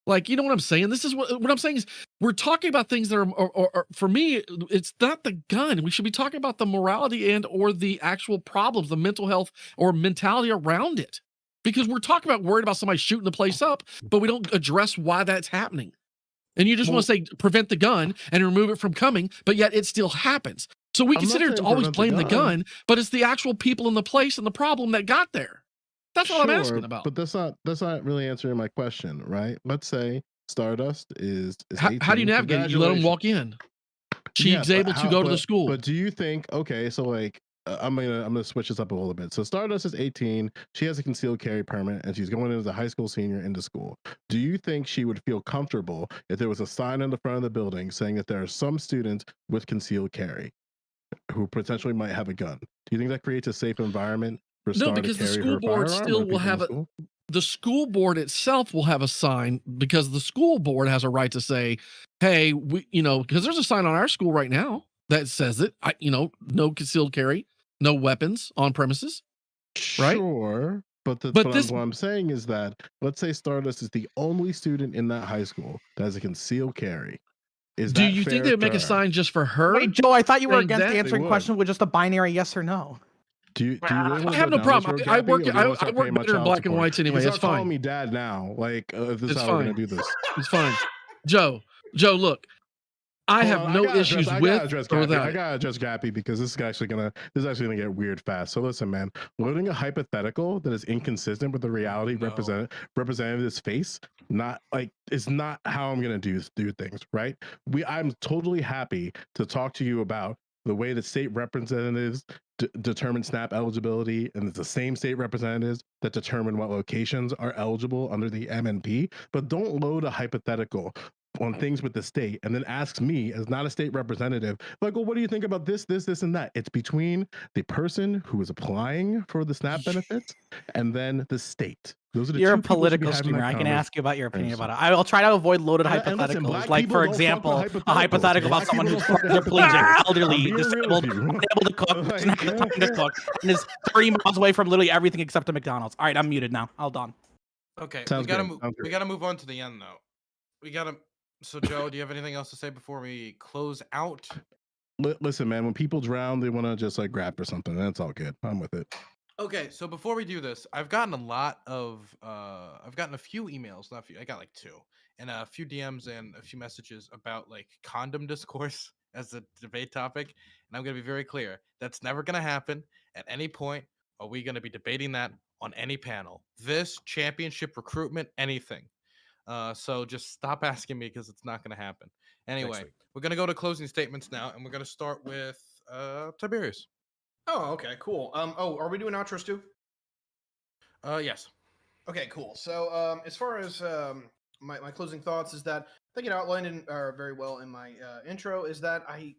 Like, you know what I'm saying? This is what I'm saying is we're talking about things that are, or for me, it's not the gun. We should be talking about the morality and or the actual problems, the mental health or mentality around it. Because we're talking about worried about somebody shooting the place up, but we don't address why that's happening. And you just want to say prevent the gun and remove it from coming, but yet it still happens. So we I'm not consider it to saying always prevent the blame the gun, but it's the actual people in the place and the problem that got there. That's all I'm asking about. But that's not really answering my question, right? Let's say Stardust is How do you 18. navigate it? You let them walk in. She's Yes, but able to go to the school. But do you think, okay, so like I'm gonna switch this up a little bit. So Stardust is 18. She has a concealed carry permit, and she's going in as a high school senior into school. Do you think she would feel comfortable if there was a sign on the front of the building saying that there are some students with concealed carry who potentially might have a gun? Do you think that creates a safe environment for Star No, because to the carry school her board firearm still or will people in have the a. school? The school board itself will have a sign because the school board has a right to say, "Hey, we, you know," because there's a sign on our school right now that says it. No concealed carry, no weapons on premises. Right? Sure, but what I'm saying is that let's say Stardust is the only student in that high school that has a concealed carry. Do you think they would make a sign just for her? Wait, Joe, I thought you were saying against that? answering questions with just a binary yes or no. Do you really I have no problem. I work better in black and whites anyway. It's fine. Calling me dad now, like if this is It's how we're fine. gonna do this. It's fine. Joe, look, I have no issues with or without I it. gotta address Gappy because this is actually gonna get weird fast. So listen, man, loading a hypothetical that is inconsistent with the reality representative's face, is not how I'm gonna do things, right? I'm totally happy to talk to you about the way that state representatives determine SNAP eligibility, and it's the same state representatives that determine what locations are eligible under the MNP. But don't load a hypothetical on things with the state and then ask me as not a state representative, like, well, what do you think about this, and that? It's between the person who is applying for the SNAP benefits and then the state. Those are the You're a two people who should be political having that streamer. I can ask you about your opinion conversation. about it. I'll try to avoid loaded And listen, hypotheticals. black Like, people for don't fuck with example, a hypotheticals. hypothetical about Black someone people who's don't fuck with quadriplegic, hypotheticals. elderly, I'm being real disabled, with you. unable to cook, doesn't have the time to cook, and is 30 miles away from literally everything except a McDonald's. All right, I'm muted now. Hold on. Okay, Sounds we gotta good. Sounds we good. gotta move on to the end though. So Joe, do you have anything else to say before we close out? listen, man, when people drown, they want to just like grab or something. That's all good. I'm with it. Okay, so before we do this, I've gotten I've gotten a few emails, not a few, I got like 2, and a few DMs and a few messages about like condom discourse as a debate topic, and I'm gonna be very clear, that's never gonna happen at any point. Are we gonna be debating that on any panel? This championship recruitment, anything. So just stop asking me because it's not gonna happen. Anyway, week. we're gonna go to closing statements now, and we're gonna start with Tiberius. Oh, okay, cool. Oh, are we doing outros too? Yes. Okay, cool. So, as far as my closing thoughts is that I think it outlined very well in my intro is that I'm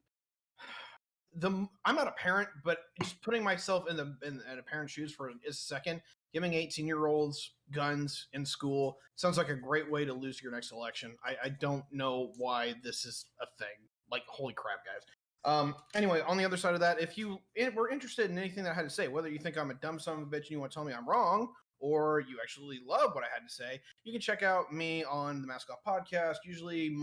not a parent, but just putting myself in a parent's shoes for a second, giving 18-year-olds guns in school sounds like a great way to lose your next election. I don't know why this is a thing. Like, holy crap, guys. Anyway, on the other side of that, if you were interested in anything that I had to say, whether you think I'm a dumb son of a bitch and you want to tell me I'm wrong, or you actually love what I had to say, you can check out me on the Mask Off podcast, usually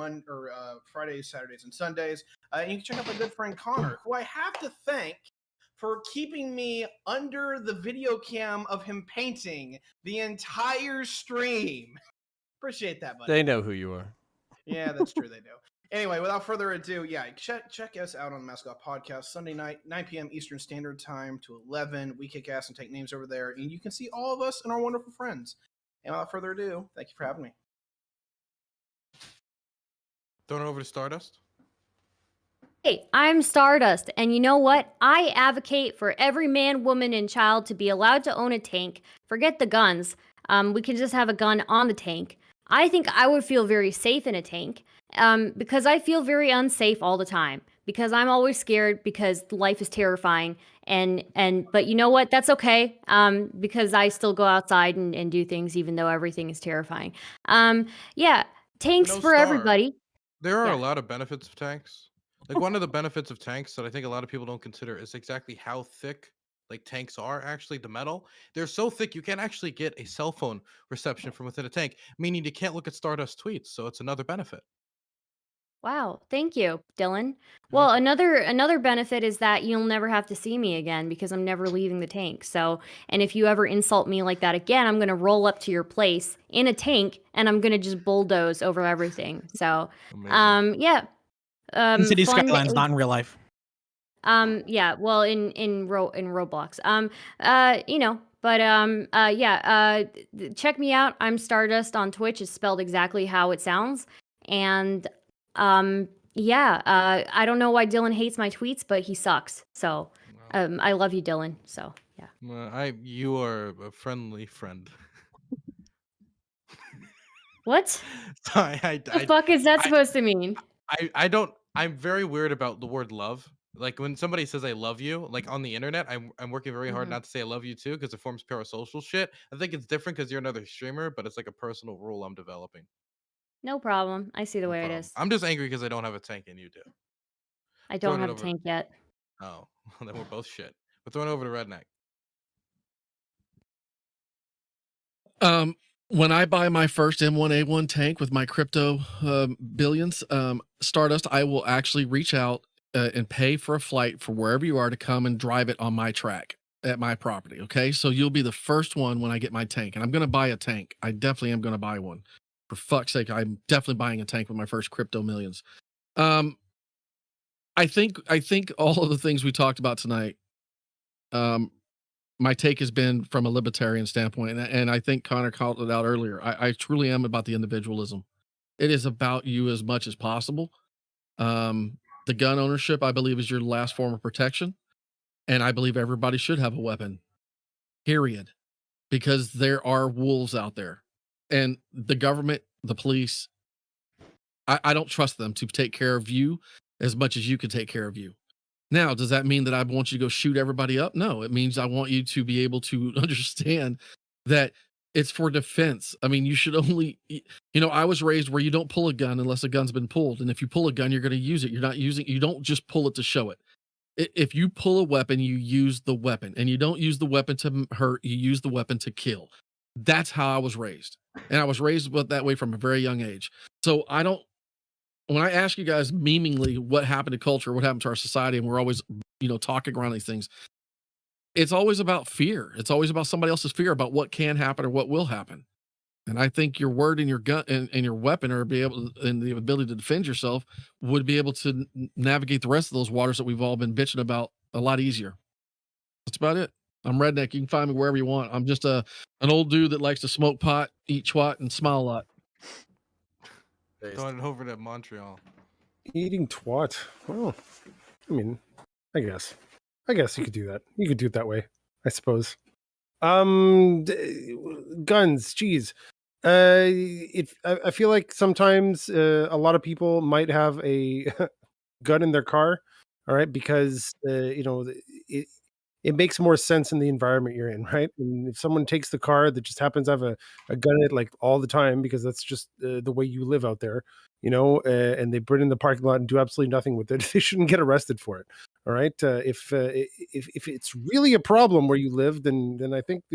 Fridays, Saturdays, and Sundays. And you can check out my good friend Connor, who I have to thank for keeping me under the video cam of him painting the entire stream. Appreciate that, buddy. They know who you are. Yeah, that's true. They do. Anyway, without further ado, yeah, check us out on the Mask Off Podcast Sunday night, 9 p.m. Eastern Standard Time to 11. We kick ass and take names over there, and you can see all of us and our wonderful friends. And without further ado, thank you for having me. Throwing it over to Stardust. Hey, I'm Stardust, and you know what? I advocate for every man, woman, and child to be allowed to own a tank. Forget the guns. We can just have a gun on the tank. I think I would feel very safe in a tank, because I feel very unsafe all the time. Because I'm always scared because life is terrifying. But you know what? That's okay. Because I still go outside and do things even though everything is terrifying. Yeah, tanks No, for Star, everybody. there are Yeah. a lot of benefits of tanks. Like one of the benefits of tanks that I think a lot of people don't consider is exactly how thick like tanks are. Actually, the metal, they're so thick you can't actually get a cell phone reception from within a tank, meaning you can't look at Stardust tweets. So it's another benefit. Wow, thank you, Dylan. No Well, problem. another benefit is that you'll never have to see me again because I'm never leaving the tank. So, and if you ever insult me like that again, I'm gonna roll up to your place in a tank and I'm gonna just bulldoze over everything. So, Amazing. yeah, In City fun. Skylines, not in real life. Yeah, well, in Roblox. Check me out. I'm Stardust on Twitch. It's spelled exactly how it sounds. And I don't know why Dylan hates my tweets, but he sucks. So, Wow. I love you, Dylan. So, yeah. You are a friendly friend. What Sorry, the fuck is that I, supposed to mean? I don't. I'm very weird about the word love. Like when somebody says I love you, like on the internet, I'm working very hard Mhm. not to say I love you too because it forms parasocial shit. I think it's different because you're another streamer, but it's like a personal rule I'm developing. No problem. I see the No way it problem. is. I'm just angry because I don't have a tank and you do. I don't Throwing it have a over. tank yet. Oh, then we're both shit. We're throwing it over to Redneck. When I buy my first M1A1 tank with my crypto billions, Stardust, I will actually reach out and pay for a flight for wherever you are to come and drive it on my track at my property. Okay. So you'll be the first one when I get my tank, and I'm going to buy a tank. I definitely am going to buy one. For fuck's sake, I'm definitely buying a tank with my first crypto millions. I think all of the things we talked about tonight, my take has been from a libertarian standpoint, and I think Connor called it out earlier. I truly am about the individualism. It is about you as much as possible. The gun ownership, I believe, is your last form of protection, and I believe everybody should have a weapon. Period, because there are wolves out there, and the government, the police. I don't trust them to take care of you as much as you can take care of you. Now, does that mean that I want you to go shoot everybody up? No, it means I want you to be able to understand that it's for defense. I mean, you should only, I was raised where you don't pull a gun unless a gun's been pulled. And if you pull a gun, you're going to use it. You don't just pull it to show it. If you pull a weapon, you use the weapon, and you don't use the weapon to hurt, you use the weapon to kill. That's how I was raised. And I was raised that way from a very young age. So when I ask you guys memeingly what happened to culture, what happened to our society, and we're always, talking around these things, it's always about fear. It's always about somebody else's fear about what can happen or what will happen. And I think your word and your gun and your weapon and the ability to defend yourself would be able to navigate the rest of those waters that we've all been bitching about a lot easier. That's about it. I'm Redneck. You can find me wherever you want. I'm just an old dude that likes to smoke pot, eat twat, and smile a lot. Throwing it over to Montreal. Eating twat. Well, I mean, I guess you could do that. You could do it that way, I suppose. Guns. Geez. I feel like sometimes a lot of people might have a gun in their car. All right, because it makes more sense in the environment you're in, right? And if someone takes the car that just happens to have a gun in it like all the time because that's just the way you live out there, and they put it in the parking lot and do absolutely nothing with it, they shouldn't get arrested for it. All right, if it's really a problem where you live, then I think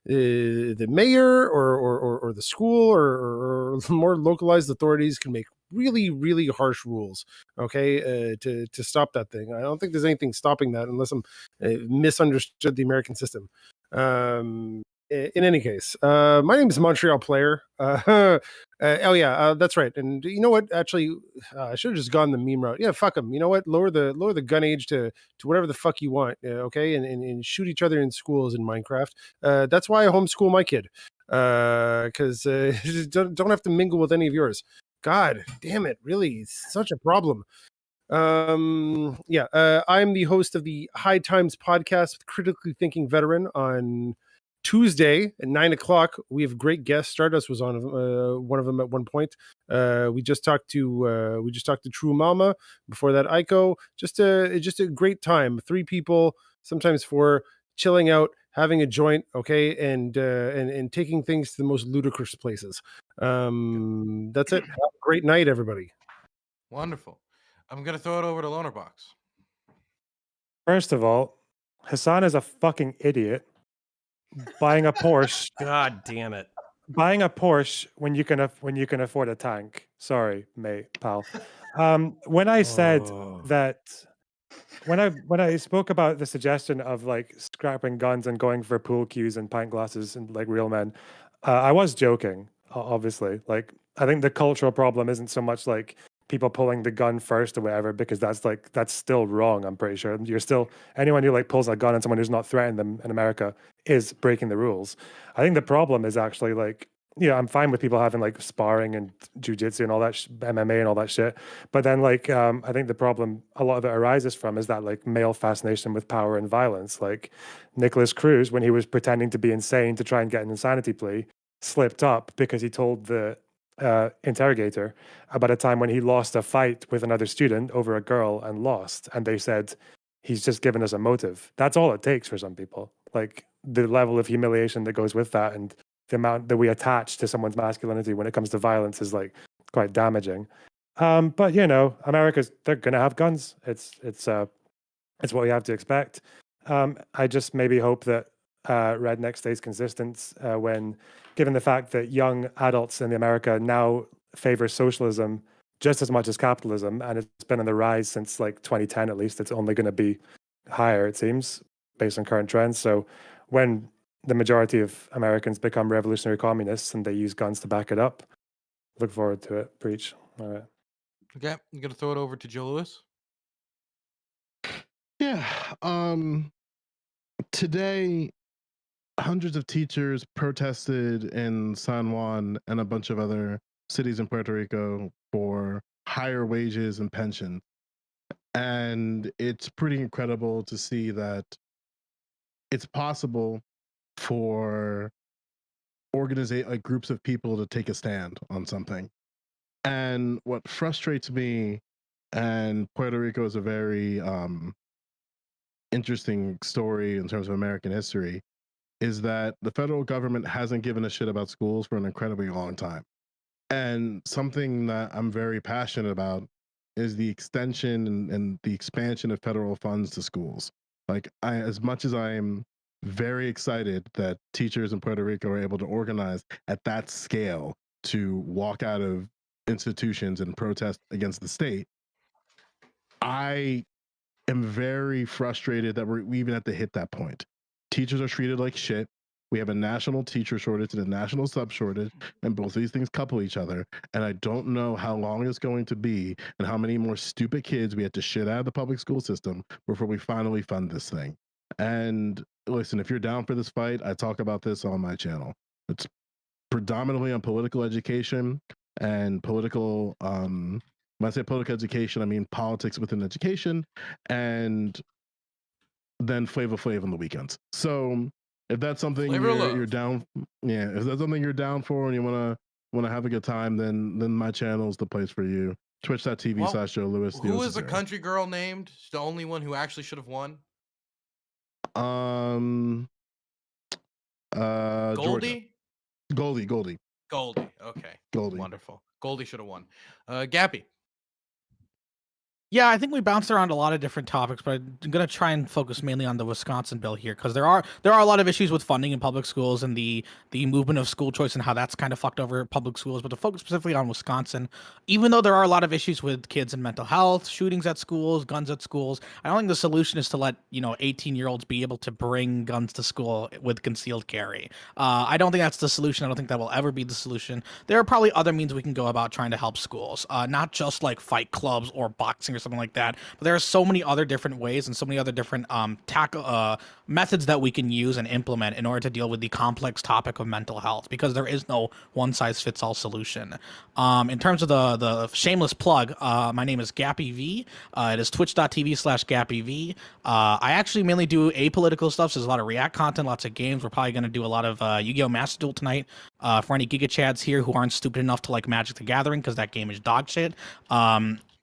the mayor or the school or more localized authorities can make really really harsh rules, okay, to stop that thing. I don't think there's anything stopping that unless I'm misunderstood the American system. In any case, my name is Montreal Player. Oh yeah, that's right. And you know what? Actually, I should have just gone the meme route. Yeah, fuck them. You know what? Lower the gun age to whatever the fuck you want. Okay, and shoot each other in schools in Minecraft. That's why I homeschool my kid. Because don't have to mingle with any of yours. God damn it! Really, it's such a problem. I'm the host of the High Times podcast with Critically Thinking Veteran. On Tuesday at 9:00, we have great guests. Stardust was on one of them at one point. We just talked to True Mama. Before that, Aiko. Just a great time. 3 people, sometimes 4, chilling out, having a joint, okay, and taking things to the most ludicrous places. That's it. Have a great night, everybody. Wonderful. I'm gonna throw it over to Loner Box. First of all, Hassan is a fucking idiot. Buying a Porsche, God damn it. buying a Porsche when you can afford a tank. Sorry, mate, pal. When I said that, when I spoke about the suggestion of like scrapping guns and going for pool cues and pint glasses and like real men, I was joking. Obviously, like I think the cultural problem isn't so much like people pulling the gun first or whatever, because that's still wrong. I'm pretty sure you're still, anyone who like pulls a gun on someone who's not threatening them in America is breaking the rules. I think the problem is actually like, I'm fine with people having like sparring and jujitsu and all that MMA and all that shit, but then like I think the problem a lot of it arises from is that like male fascination with power and violence. Like Nicholas Cruz, when he was pretending to be insane to try and get an insanity plea, slipped up because he told the interrogator about a time when he lost a fight with another student over a girl and lost, and they said he's just given us a motive. That's all it takes for some people. Like the level of humiliation that goes with that and the amount that we attach to someone's masculinity when it comes to violence is like quite damaging. But they're gonna have guns. It's what we have to expect. I just maybe hope that Redneck stays consistent when, given the fact that young adults in America now favor socialism just as much as capitalism, and it's been on the rise since like 2010 at least. It's only going to be higher, it seems, based on current trends. So when the majority of Americans become revolutionary communists and they use guns to back it up, look forward to it. Preach. All right. Okay, I'm gonna throw it over to Joe Lewis. Yeah. Today, hundreds of teachers protested in San Juan and a bunch of other cities in Puerto Rico for higher wages and pension. And it's pretty incredible to see that it's possible for groups of people to take a stand on something. And what frustrates me, and Puerto Rico is a very interesting story in terms of American history, is that the federal government hasn't given a shit about schools for an incredibly long time. And something that I'm very passionate about is the extension and the expansion of federal funds to schools. Like, as much as I am very excited that teachers in Puerto Rico are able to organize at that scale to walk out of institutions and protest against the state, I am very frustrated that we even have to hit that point. Teachers are treated like shit. We have a national teacher shortage and a national sub shortage, and both of these things couple each other. And I don't know how long it's going to be and how many more stupid kids we have to shit out of the public school system before we finally fund this thing. And listen, if you're down for this fight, I talk about this on my channel. It's predominantly on political education and political, when I say political education, I mean politics within education, and then Flavor Flav on the weekends. So if that's something you're down, if that's something you're down for and you wanna have a good time, then my channel is the place for you. Twitch.tv/Joe Lewis. Who is the country girl named? The only one who actually should have won? Goldie? Goldie. Okay. Goldie. Wonderful. Goldie should have won. Gappy. Yeah, I think we bounced around a lot of different topics, but I'm gonna try and focus mainly on the Wisconsin bill here because there are a lot of issues with funding in public schools and the movement of school choice and how that's kind of fucked over public schools. But to focus specifically on Wisconsin, even though there are a lot of issues with kids and mental health, shootings at schools, guns at schools, I don't think the solution is to let 18-year-olds be able to bring guns to school with concealed carry. I don't think that's the solution. I don't think that will ever be the solution. There are probably other means we can go about trying to help schools, not just like fight clubs or boxing or something like that, but there are so many other different ways and so many other different methods that we can use and implement in order to deal with the complex topic of mental health, because there is no one-size-fits-all solution. In terms of the shameless plug, my name is Gappy V. It is twitch.tv/GappyV. I actually mainly do apolitical stuff, so there's a lot of React content, lots of games. We're probably going to do a lot of Yu-Gi-Oh! Master Duel tonight for any Giga Chads here who aren't stupid enough to like Magic the Gathering, because that game is dog shit.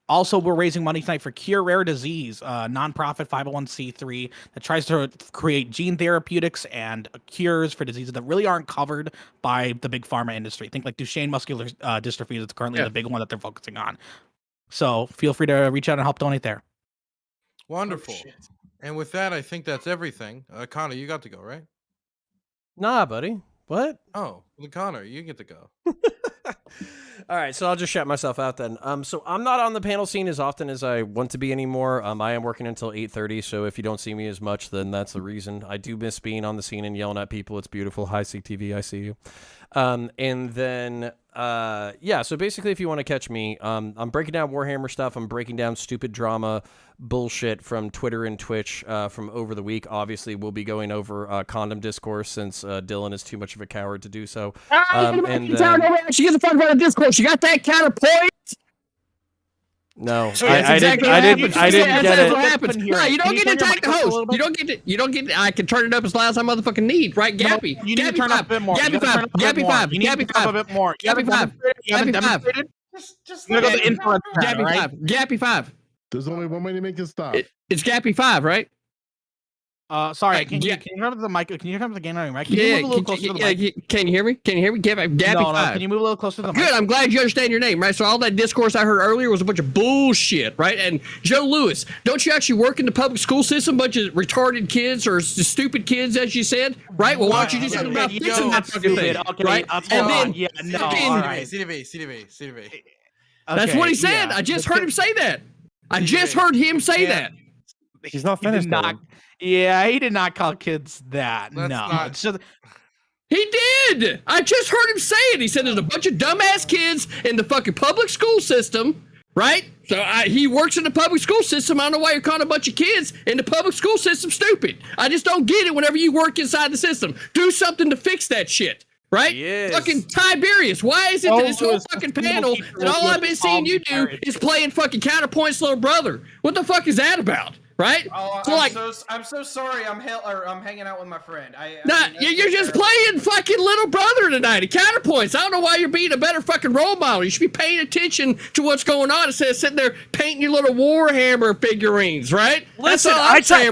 Also, we're raising money tonight for Cure Rare Disease, a nonprofit 501c3 that tries to create gene therapeutics and cures for diseases that really aren't covered by the big pharma industry. Think like Duchenne muscular dystrophy is currently the big one that they're focusing on. So feel free to reach out and help donate there. Wonderful. And with that, I think that's everything. Connor, you got to go, right? Nah, buddy. What? Oh, well, Connor, you get to go. All right, so I'll just shout myself out then. So I'm not on the panel scene as often as I want to be anymore. I am working until 8:30, so if you don't see me as much, then that's the reason. I do miss being on the scene and yelling at people. It's beautiful. Hi, CTV, I see you. And then, so basically if you want to catch me, I'm breaking down Warhammer stuff. I'm breaking down stupid drama bullshit from Twitter and Twitch from over the week. Obviously, we'll be going over condom discourse since Dylan is too much of a coward to do so. She gets the fuck out of discourse. You got that counterpoint? No, So I didn't get it. What happens. No, you don't get to attack the host. You don't get. I can turn it up as loud as I motherfucking need, right? Gappy, you need to turn up a bit more. Gappy 5. Gappy 5. You need to turn up a bit more. Gappy 5. Gappy 5. Just Go to the influence. Gappy 5. Gappy 5. There's only one way to make it stop. It's Gappy 5, right? Sorry, can you turn up the mic? Can you turn up the gain on your mic? Can you move a little closer to the mic? Can you hear me? Can you hear me? Gappy 5. Can you move a little closer to the mic? Good. I'm glad you understand your name, right? So all that discourse I heard earlier was a bunch of bullshit, right? And Joe Lewis, don't you actually work in the public school system? Bunch of retarded kids or stupid kids, as you said, right? Well, why don't you do something about fixing that fucking thing, right? And then, CDV. That's what he said. I just heard him say that. I just heard him say that. He's not finished. He did not call kids that. That's No. He did. I just heard him say it. He said there's a bunch of dumbass kids in the fucking public school system, right? So he works in the public school system. I don't know why you're calling a bunch of kids in the public school system stupid. I just don't get it whenever you work inside the system. Do something to fix that shit. Right? Yes. Fucking Tiberius. Why is it that this whole fucking panel and all I've been seeing you do is playing fucking Counterpoints' little brother? What the fuck is that about? Right? Oh, so I'm so sorry. I'm hanging out with my friend. You're just playing fucking little brother tonight at Counterpoints. I don't know why you're being a better fucking role model. You should be paying attention to what's going on instead of sitting there painting your little Warhammer figurines, right? Listen,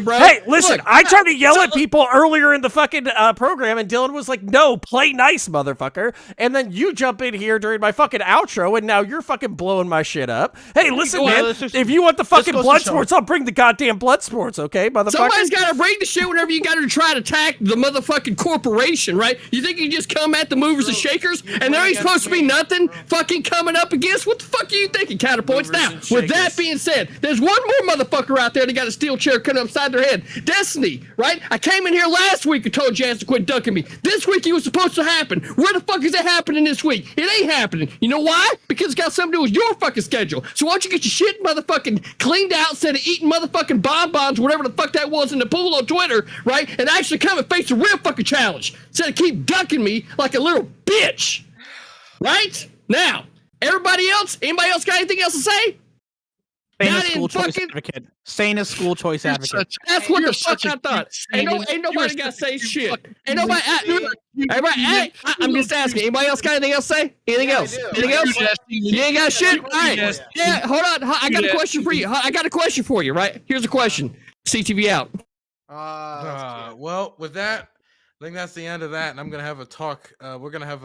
bro. Hey, listen, look, I tried to yell at people earlier in the fucking program, and Dylan was like, no, play nice, motherfucker. And then you jump in here during my fucking outro, and now you're fucking blowing my shit up. Hey, listen, man, if you want the fucking blood sports, I'll bring the goddamn goddamn blood sports, okay, motherfucker? Somebody's got to bring the shit whenever you got to try to attack the motherfucking corporation, right? You think you just come at the movers and shakers, and there ain't supposed to be nothing fucking coming up against? What the fuck are you thinking, Counterpoints? Now, with that being said, there's one more motherfucker out there that got a steel chair cut upside their head. Destiny, right? I came in here last week and told Jazz to quit ducking me. This week it was supposed to happen. Where the fuck is it happening this week? It ain't happening. You know why? Because it's got something to do with your fucking schedule. So why don't you get your shit motherfucking cleaned out instead of eating motherfucking bonbons, whatever the fuck that was in the pool on Twitter, right? And actually come and face a real fucking challenge instead of keep ducking me like a little bitch. Right? Now, everybody else, anybody else got anything else to say? Sane Not as school in choice fucking- advocate. Sane as school choice advocate. That's what You're the fuck such I a thought. cute Ain't nobody got to say shit. fucking Ain't nobody. Everybody, hey, I'm just asking. Anybody else got anything else to say? Anything else? Anything else? You ain't got shit? All right. Yeah, hold on. I got a question for you. I got a question for you, right? Here's a question. CTV out. Well, with that, I think that's the end of that, and I'm gonna have a talk. We're gonna have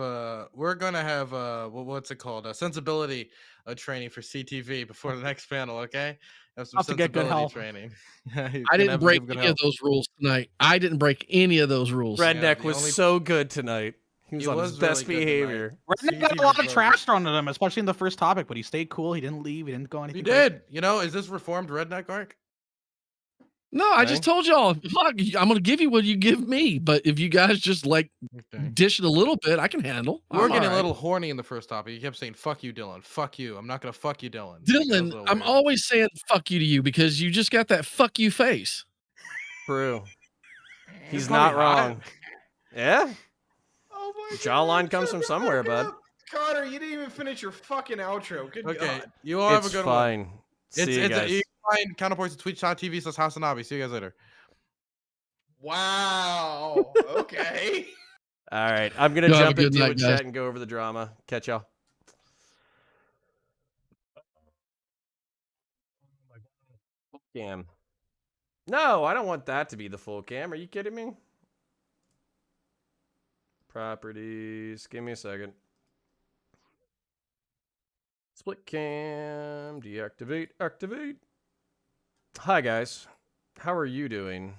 what's it called? A sensibility training for CTV before the next panel. Okay, have some Have to get good sensibility help. training. I didn't break any of those rules tonight. I didn't break any of those rules. Redneck the was only- so good tonight. He was He on was his best really good tonight. behavior. Redneck got a lot of trash thrown at him, especially in the first topic, but he stayed cool. He didn't leave. He didn't go anything. You did. You know, is this reformed redneck arc? No, I just told y'all, fuck, I'm gonna give you what you give me. But if you guys just like Okay. dish it a little bit, I can handle. We were I'm getting all a right. little horny in the first topic. You kept saying "fuck you, Dylan." Fuck you. I'm not gonna fuck you, Dylan. Like, that was a Dylan, little I'm weird. always saying fuck you to you because you just got that fuck you face. True. He's probably not hot. wrong. Yeah. Oh my Jawline comes from somewhere, bud. Connor, you didn't even finish your fucking outro. Good Okay, God. you all have It's a good fine. one. See you guys. You can find Counterpoints at twitch.tv/HouseOfNabi. See you guys later. Wow. Okay. All right. I'm going to Y'all have a jump in, good deal night, with guys. chat, and go over the drama. Catch y'all. Full cam. No, I don't want that to be the full cam. Are you kidding me? Properties. Give me a second. Split cam. Deactivate. Activate. Hi, guys. How are you doing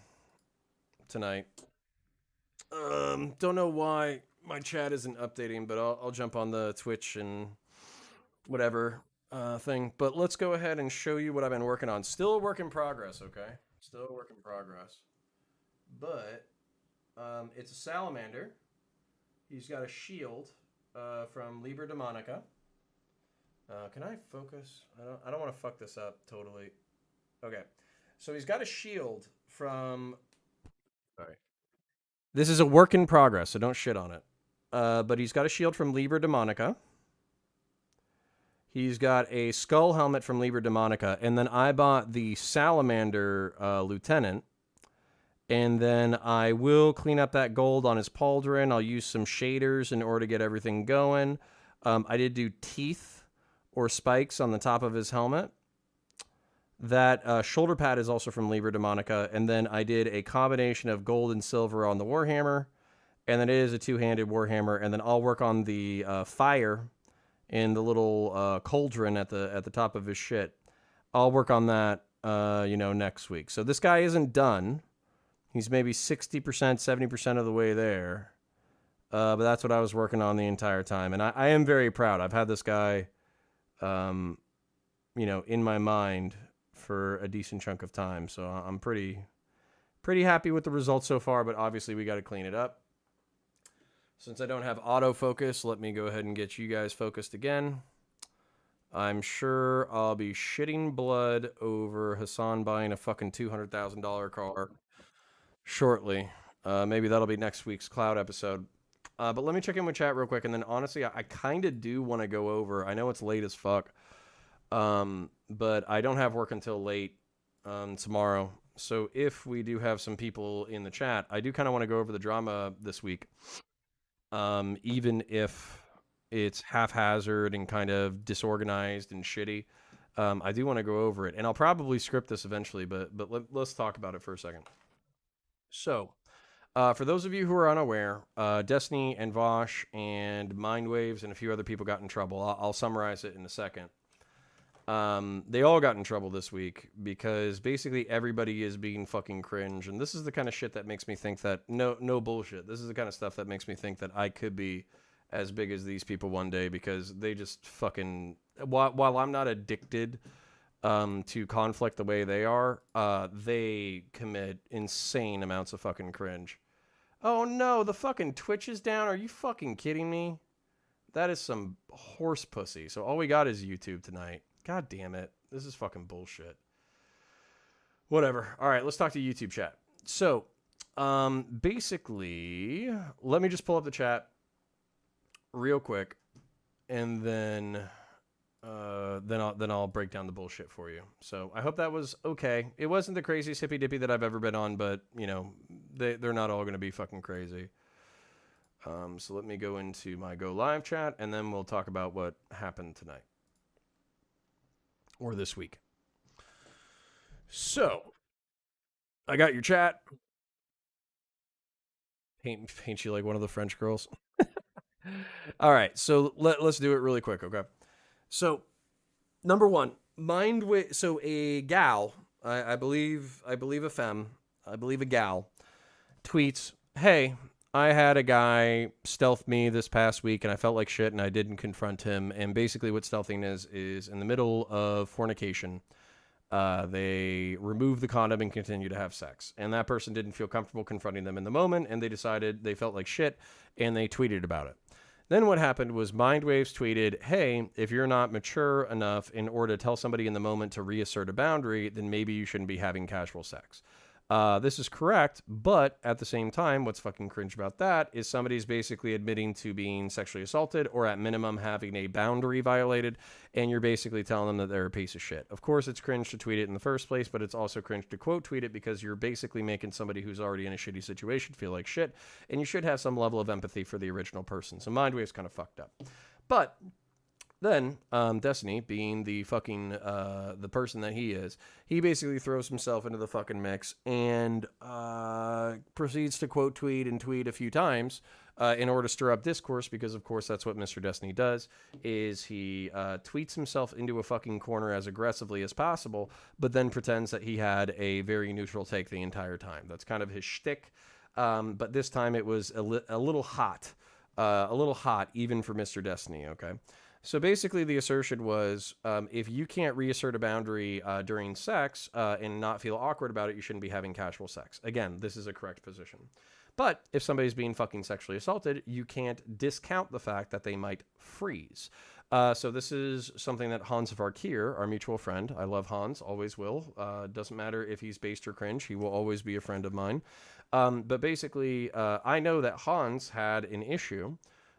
tonight? Don't know why my chat isn't updating, but I'll jump on the Twitch and whatever thing. But let's go ahead and show you what I've been working on. Still a work in progress, okay? Still a work in progress. But it's a salamander. He's got a shield from Liber Demonica. Can I focus? I don't want to fuck this up totally. Okay. So he's got a shield from... Sorry. This is a work in progress, so don't shit on it. But he's got a shield from Liber Demonica. He's got a skull helmet from Liber Demonica. And then I bought the Salamander Lieutenant. And then I will clean up that gold on his pauldron. I'll use some shaders in order to get everything going. I did do teeth or spikes on the top of his helmet. That shoulder pad is also from Liber Demonica. And then I did a combination of gold and silver on the Warhammer. And then it is a two-handed Warhammer. And then I'll work on the fire in the little cauldron at the top of his shit. I'll work on that, next week. So this guy isn't done. He's maybe 60%, 70% of the way there. But that's what I was working on the entire time. And I am very proud. I've had this guy, in my mind for a decent chunk of time. So I'm pretty happy with the results so far, but obviously we got to clean it up. Since I don't have autofocus, let me go ahead and get you guys focused again. I'm sure I'll be shitting blood over Hassan buying a fucking $200,000 car shortly. Maybe that'll be next week's Cloud episode. But let me check in with chat real quick. And then honestly, I kind of do want to go over. I know it's late as fuck. But I don't have work until late tomorrow. So if we do have some people in the chat, I do kind of want to go over the drama this week. Even if it's haphazard and kind of disorganized and shitty, I do want to go over it. And I'll probably script this eventually, but let's talk about it for a second. So, for those of you who are unaware, Destiny and Vosh and Mindwaves and a few other people got in trouble. I'll summarize it in a second. They all got in trouble this week because basically everybody is being fucking cringe. And this is the kind of shit that makes me think that, no bullshit. This is the kind of stuff that makes me think that I could be as big as these people one day, because they just fucking, while I'm not addicted to conflict the way they are, they commit insane amounts of fucking cringe. Oh no, the fucking Twitch is down. Are you fucking kidding me? That is some horse pussy. So all we got is YouTube tonight. God damn it. This is fucking bullshit. Whatever. All right, let's talk to YouTube chat. So, basically, let me just pull up the chat real quick, and then I'll break down the bullshit for you. So I hope that was okay. It wasn't the craziest Hippy Dippy that I've ever been on, but you know, they're not all gonna be fucking crazy. So let me go into my Go Live chat, and then we'll talk about what happened tonight or this week. So I got your chat. Paint you like one of the French girls. All right, so let's do it really quick, okay? So, number one, so a gal, I believe a femme, I believe a gal, tweets, "Hey, I had a guy stealth me this past week, and I felt like shit, and I didn't confront him." And basically, what stealthing is in the middle of fornication, they remove the condom and continue to have sex. And that person didn't feel comfortable confronting them in the moment, and they decided they felt like shit, and they tweeted about it. Then what happened was Mindwaves tweeted, "Hey, if you're not mature enough in order to tell somebody in the moment to reassert a boundary, then maybe you shouldn't be having casual sex." This is correct, but at the same time, what's fucking cringe about that is somebody's basically admitting to being sexually assaulted, or at minimum having a boundary violated, and you're basically telling them that they're a piece of shit. Of course, it's cringe to tweet it in the first place, but it's also cringe to quote tweet it, because you're basically making somebody who's already in a shitty situation feel like shit, and you should have some level of empathy for the original person. So Mindwave's kind of fucked up. But then, Destiny, being the fucking, the person that he is, he basically throws himself into the fucking mix and, proceeds to quote tweet and tweet a few times, in order to stir up discourse, because of course that's what Mr. Destiny does, is he, tweets himself into a fucking corner as aggressively as possible, but then pretends that he had a very neutral take the entire time. That's kind of his shtick, but this time it was a little hot even for Mr. Destiny, okay? So basically, the assertion was, if you can't reassert a boundary during sex and not feel awkward about it, you shouldn't be having casual sex. Again, this is a correct position. But if somebody's being fucking sexually assaulted, you can't discount the fact that they might freeze. So this is something that Hans of Arkir, our mutual friend, I love Hans, always will. Doesn't matter if he's based or cringe, he will always be a friend of mine. But basically, I know that Hans had an issue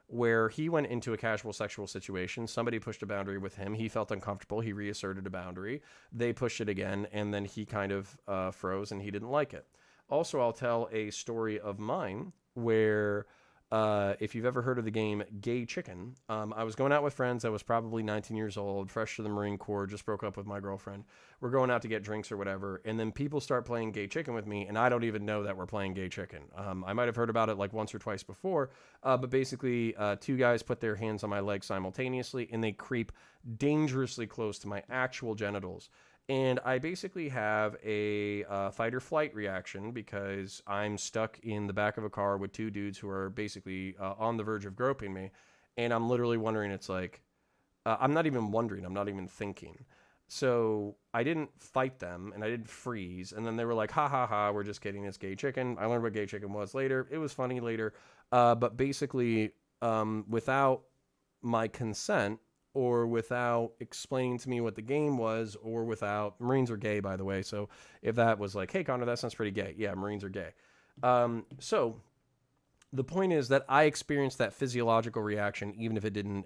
where he went into a casual sexual situation. Somebody pushed a boundary with him. He felt uncomfortable. He reasserted a boundary. They pushed it again, and then he kind of froze, and he didn't like it. Also, I'll tell a story of mine where, if you've ever heard of the game Gay Chicken, I was going out with friends. I was probably 19 years old, fresh to the Marine Corps, just broke up with my girlfriend. We're going out to get drinks or whatever, and then people start playing Gay Chicken with me, and I don't even know that we're playing Gay Chicken. I might have heard about it like once or twice before, but basically two guys put their hands on my legs simultaneously, and they creep dangerously close to my actual genitals. And I basically have a fight or flight reaction, because I'm stuck in the back of a car with two dudes who are basically on the verge of groping me. And I'm literally wondering, it's like, I'm not even wondering, I'm not even thinking. So I didn't fight them, and I didn't freeze. And then they were like, ha ha ha, we're just kidding, it's Gay Chicken. I learned what Gay Chicken was later. It was funny later. But basically, without my consent, or without explaining to me what the game was, or without, Marines are gay, by the way, so if that was like, hey Connor, that sounds pretty gay, yeah, Marines are gay. So the point is that I experienced that physiological reaction, even if it didn't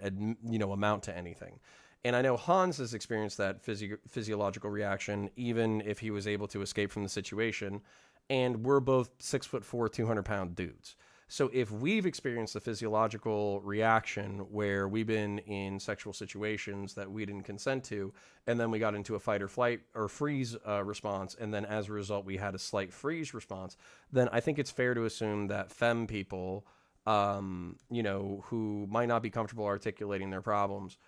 amount to anything. And I know Hans has experienced that physiological reaction, even if he was able to escape from the situation, and we're both 6'4", 200-pound dudes. So if we've experienced the physiological reaction where we've been in sexual situations that we didn't consent to, and then we got into a fight or flight or freeze response, and then as a result we had a slight freeze response, then I think it's fair to assume that femme people, who might not be comfortable articulating their problems,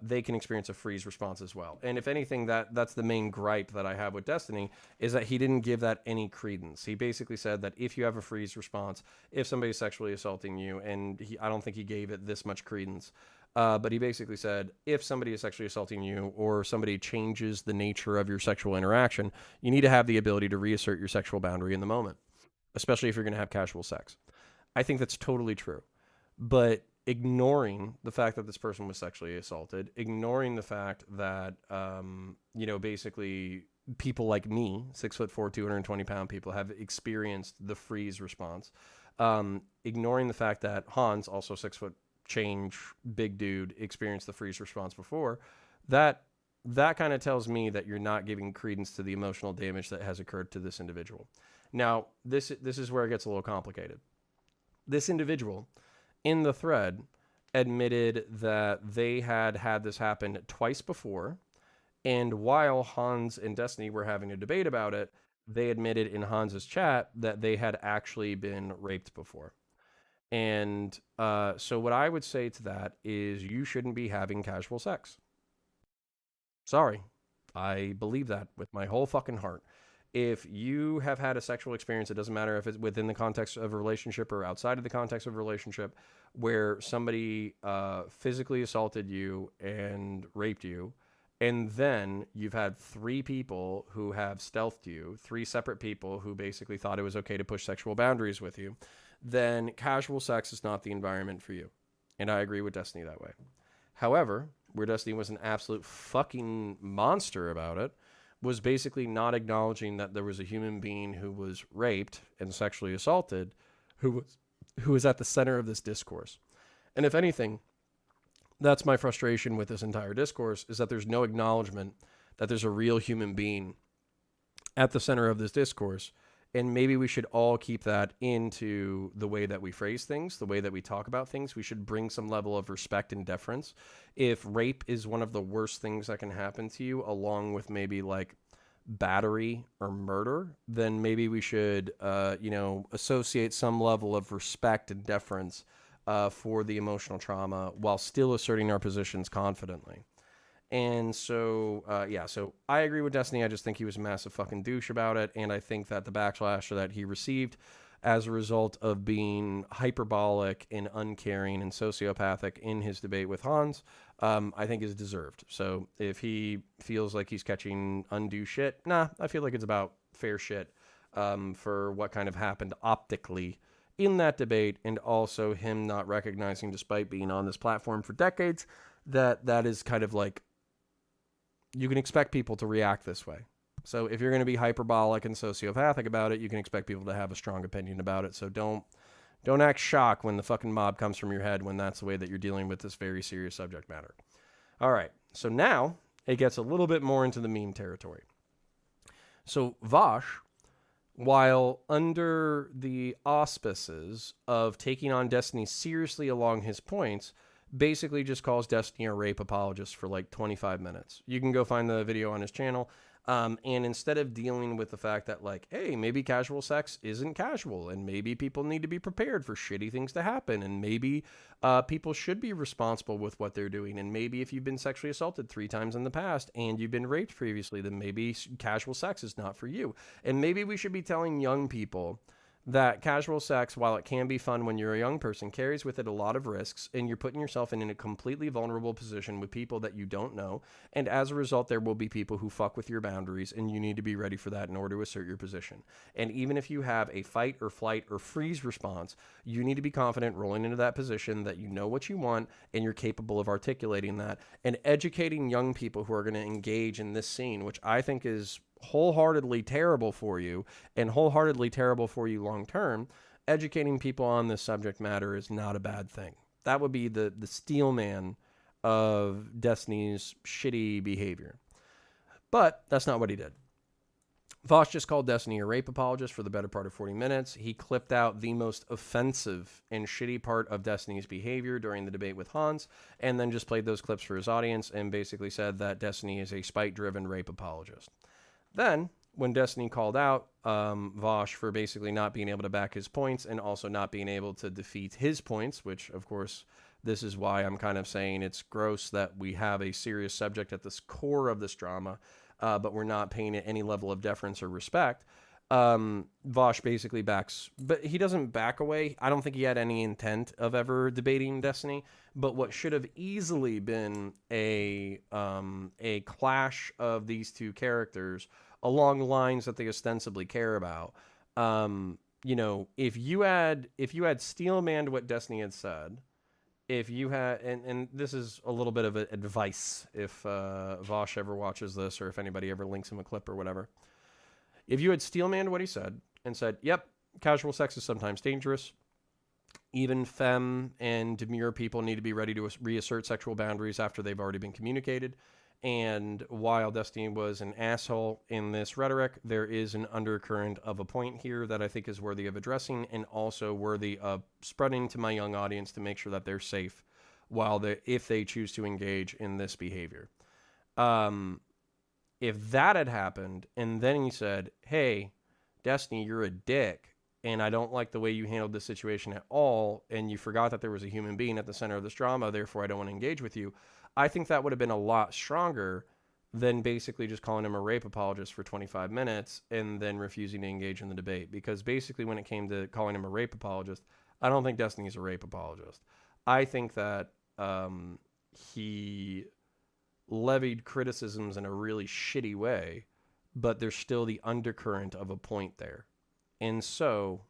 they can experience a freeze response as well. And if anything, that's the main gripe that I have with Destiny, is that he didn't give that any credence. He basically said that if you have a freeze response, if somebody's sexually assaulting you, and I don't think he gave it this much credence, but he basically said, if somebody is sexually assaulting you or somebody changes the nature of your sexual interaction, you need to have the ability to reassert your sexual boundary in the moment, especially if you're going to have casual sex. I think that's totally true. But ignoring the fact that this person was sexually assaulted, ignoring the fact that, basically people like me, 6'4", 220-pound people, have experienced the freeze response, ignoring the fact that Hans, also 6 foot change, big dude, experienced the freeze response before, that kind of tells me that you're not giving credence to the emotional damage that has occurred to this individual. Now, this is where it gets a little complicated. This individual in the thread admitted that they had this happen twice before, and while Hans and Destiny were having a debate about it, they admitted in Hans's chat that they had actually been raped before. And so what I would say to that is, you shouldn't be having casual sex. Sorry, I believe that with my whole fucking heart. If you have had a sexual experience, it doesn't matter if it's within the context of a relationship or outside of the context of a relationship, where somebody physically assaulted you and raped you, and then you've had 3 people who have stealthed you, 3 separate people who basically thought it was okay to push sexual boundaries with you, then casual sex is not the environment for you. And I agree with Destiny that way. However, where Destiny was an absolute fucking monster about it, was basically not acknowledging that there was a human being who was raped and sexually assaulted, who was at the center of this discourse. And if anything, that's my frustration with this entire discourse, is that there's no acknowledgement that there's a real human being at the center of this discourse. And maybe we should all keep that into the way that we phrase things, the way that we talk about things. We should bring some level of respect and deference. If rape is one of the worst things that can happen to you, along with maybe like battery or murder, then maybe we should, associate some level of respect and deference for the emotional trauma while still asserting our positions confidently. And so, so I agree with Destiny. I just think he was a massive fucking douche about it. And I think that the backlash that he received as a result of being hyperbolic and uncaring and sociopathic in his debate with Hans, I think is deserved. So if he feels like he's catching undue shit, I feel like it's about fair shit for what kind of happened optically in that debate, and also him not recognizing, despite being on this platform for decades, that is kind of like, you can expect people to react this way. So if you're going to be hyperbolic and sociopathic about it, you can expect people to have a strong opinion about it. So don't act shocked when the fucking mob comes from your head, when that's the way that you're dealing with this very serious subject matter. All right. So now it gets a little bit more into the meme territory. So Vosh, while under the auspices of taking on Destiny seriously along his points, basically just calls Destiny a rape apologist for like 25 minutes. You can go find the video on his channel. And instead of dealing with the fact that, like, hey, maybe casual sex isn't casual, and maybe people need to be prepared for shitty things to happen, and maybe people should be responsible with what they're doing, and maybe if you've been sexually assaulted 3 times in the past and you've been raped previously, then maybe casual sex is not for you. And maybe we should be telling young people that casual sex, while it can be fun when you're a young person, carries with it a lot of risks, and you're putting yourself in a completely vulnerable position with people that you don't know, and as a result, there will be people who fuck with your boundaries, and you need to be ready for that in order to assert your position. And even if you have a fight or flight or freeze response, you need to be confident rolling into that position that you know what you want, and you're capable of articulating that, and educating young people who are going to engage in this scene, which I think is wholeheartedly terrible for you, and wholeheartedly terrible for you long term. Educating people on this subject matter is not a bad thing. That would be the steel man of Destiny's shitty behavior. But that's not what he did. Vosh just called Destiny a rape apologist for the better part of 40 minutes. He clipped out the most offensive and shitty part of Destiny's behavior during the debate with Hans, and then just played those clips for his audience and basically said that Destiny is a spite-driven rape apologist. Then, when Destiny called out Vosh for basically not being able to back his points and also not being able to defeat his points, which, of course, This is why I'm kind of saying it's gross that we have a serious subject at this core of this drama, but we're not paying it any level of deference or respect. Vosh basically backs, but he doesn't back away. I don't think he had any intent of ever debating Destiny, but what should have easily been a clash of these two characters along lines that they ostensibly care about. You know, if you had steelmanned what Destiny had said, if you had, and this is a little bit of advice if Vosh ever watches this or if anybody ever links him a clip or whatever. If you had steelmanned what he said and said, yep, casual sex is sometimes dangerous, even femme and demure people need to be ready to reassert sexual boundaries after they've already been communicated, and while Destiny was an asshole in this rhetoric, there is an undercurrent of a point here that I think is worthy of addressing and also worthy of spreading to my young audience to make sure that they're safe if they choose to engage in this behavior. If that had happened, and then he said, hey, Destiny, you're a dick, and I don't like the way you handled this situation at all, and you forgot that there was a human being at the center of this drama, therefore I don't want to engage with you, I think that would have been a lot stronger than basically just calling him a rape apologist for 25 minutes and then refusing to engage in the debate. Because basically when it came to calling him a rape apologist, I don't think Destiny's a rape apologist. I think that he levied criticisms in a really shitty way, but there's still the undercurrent of a point there. And so,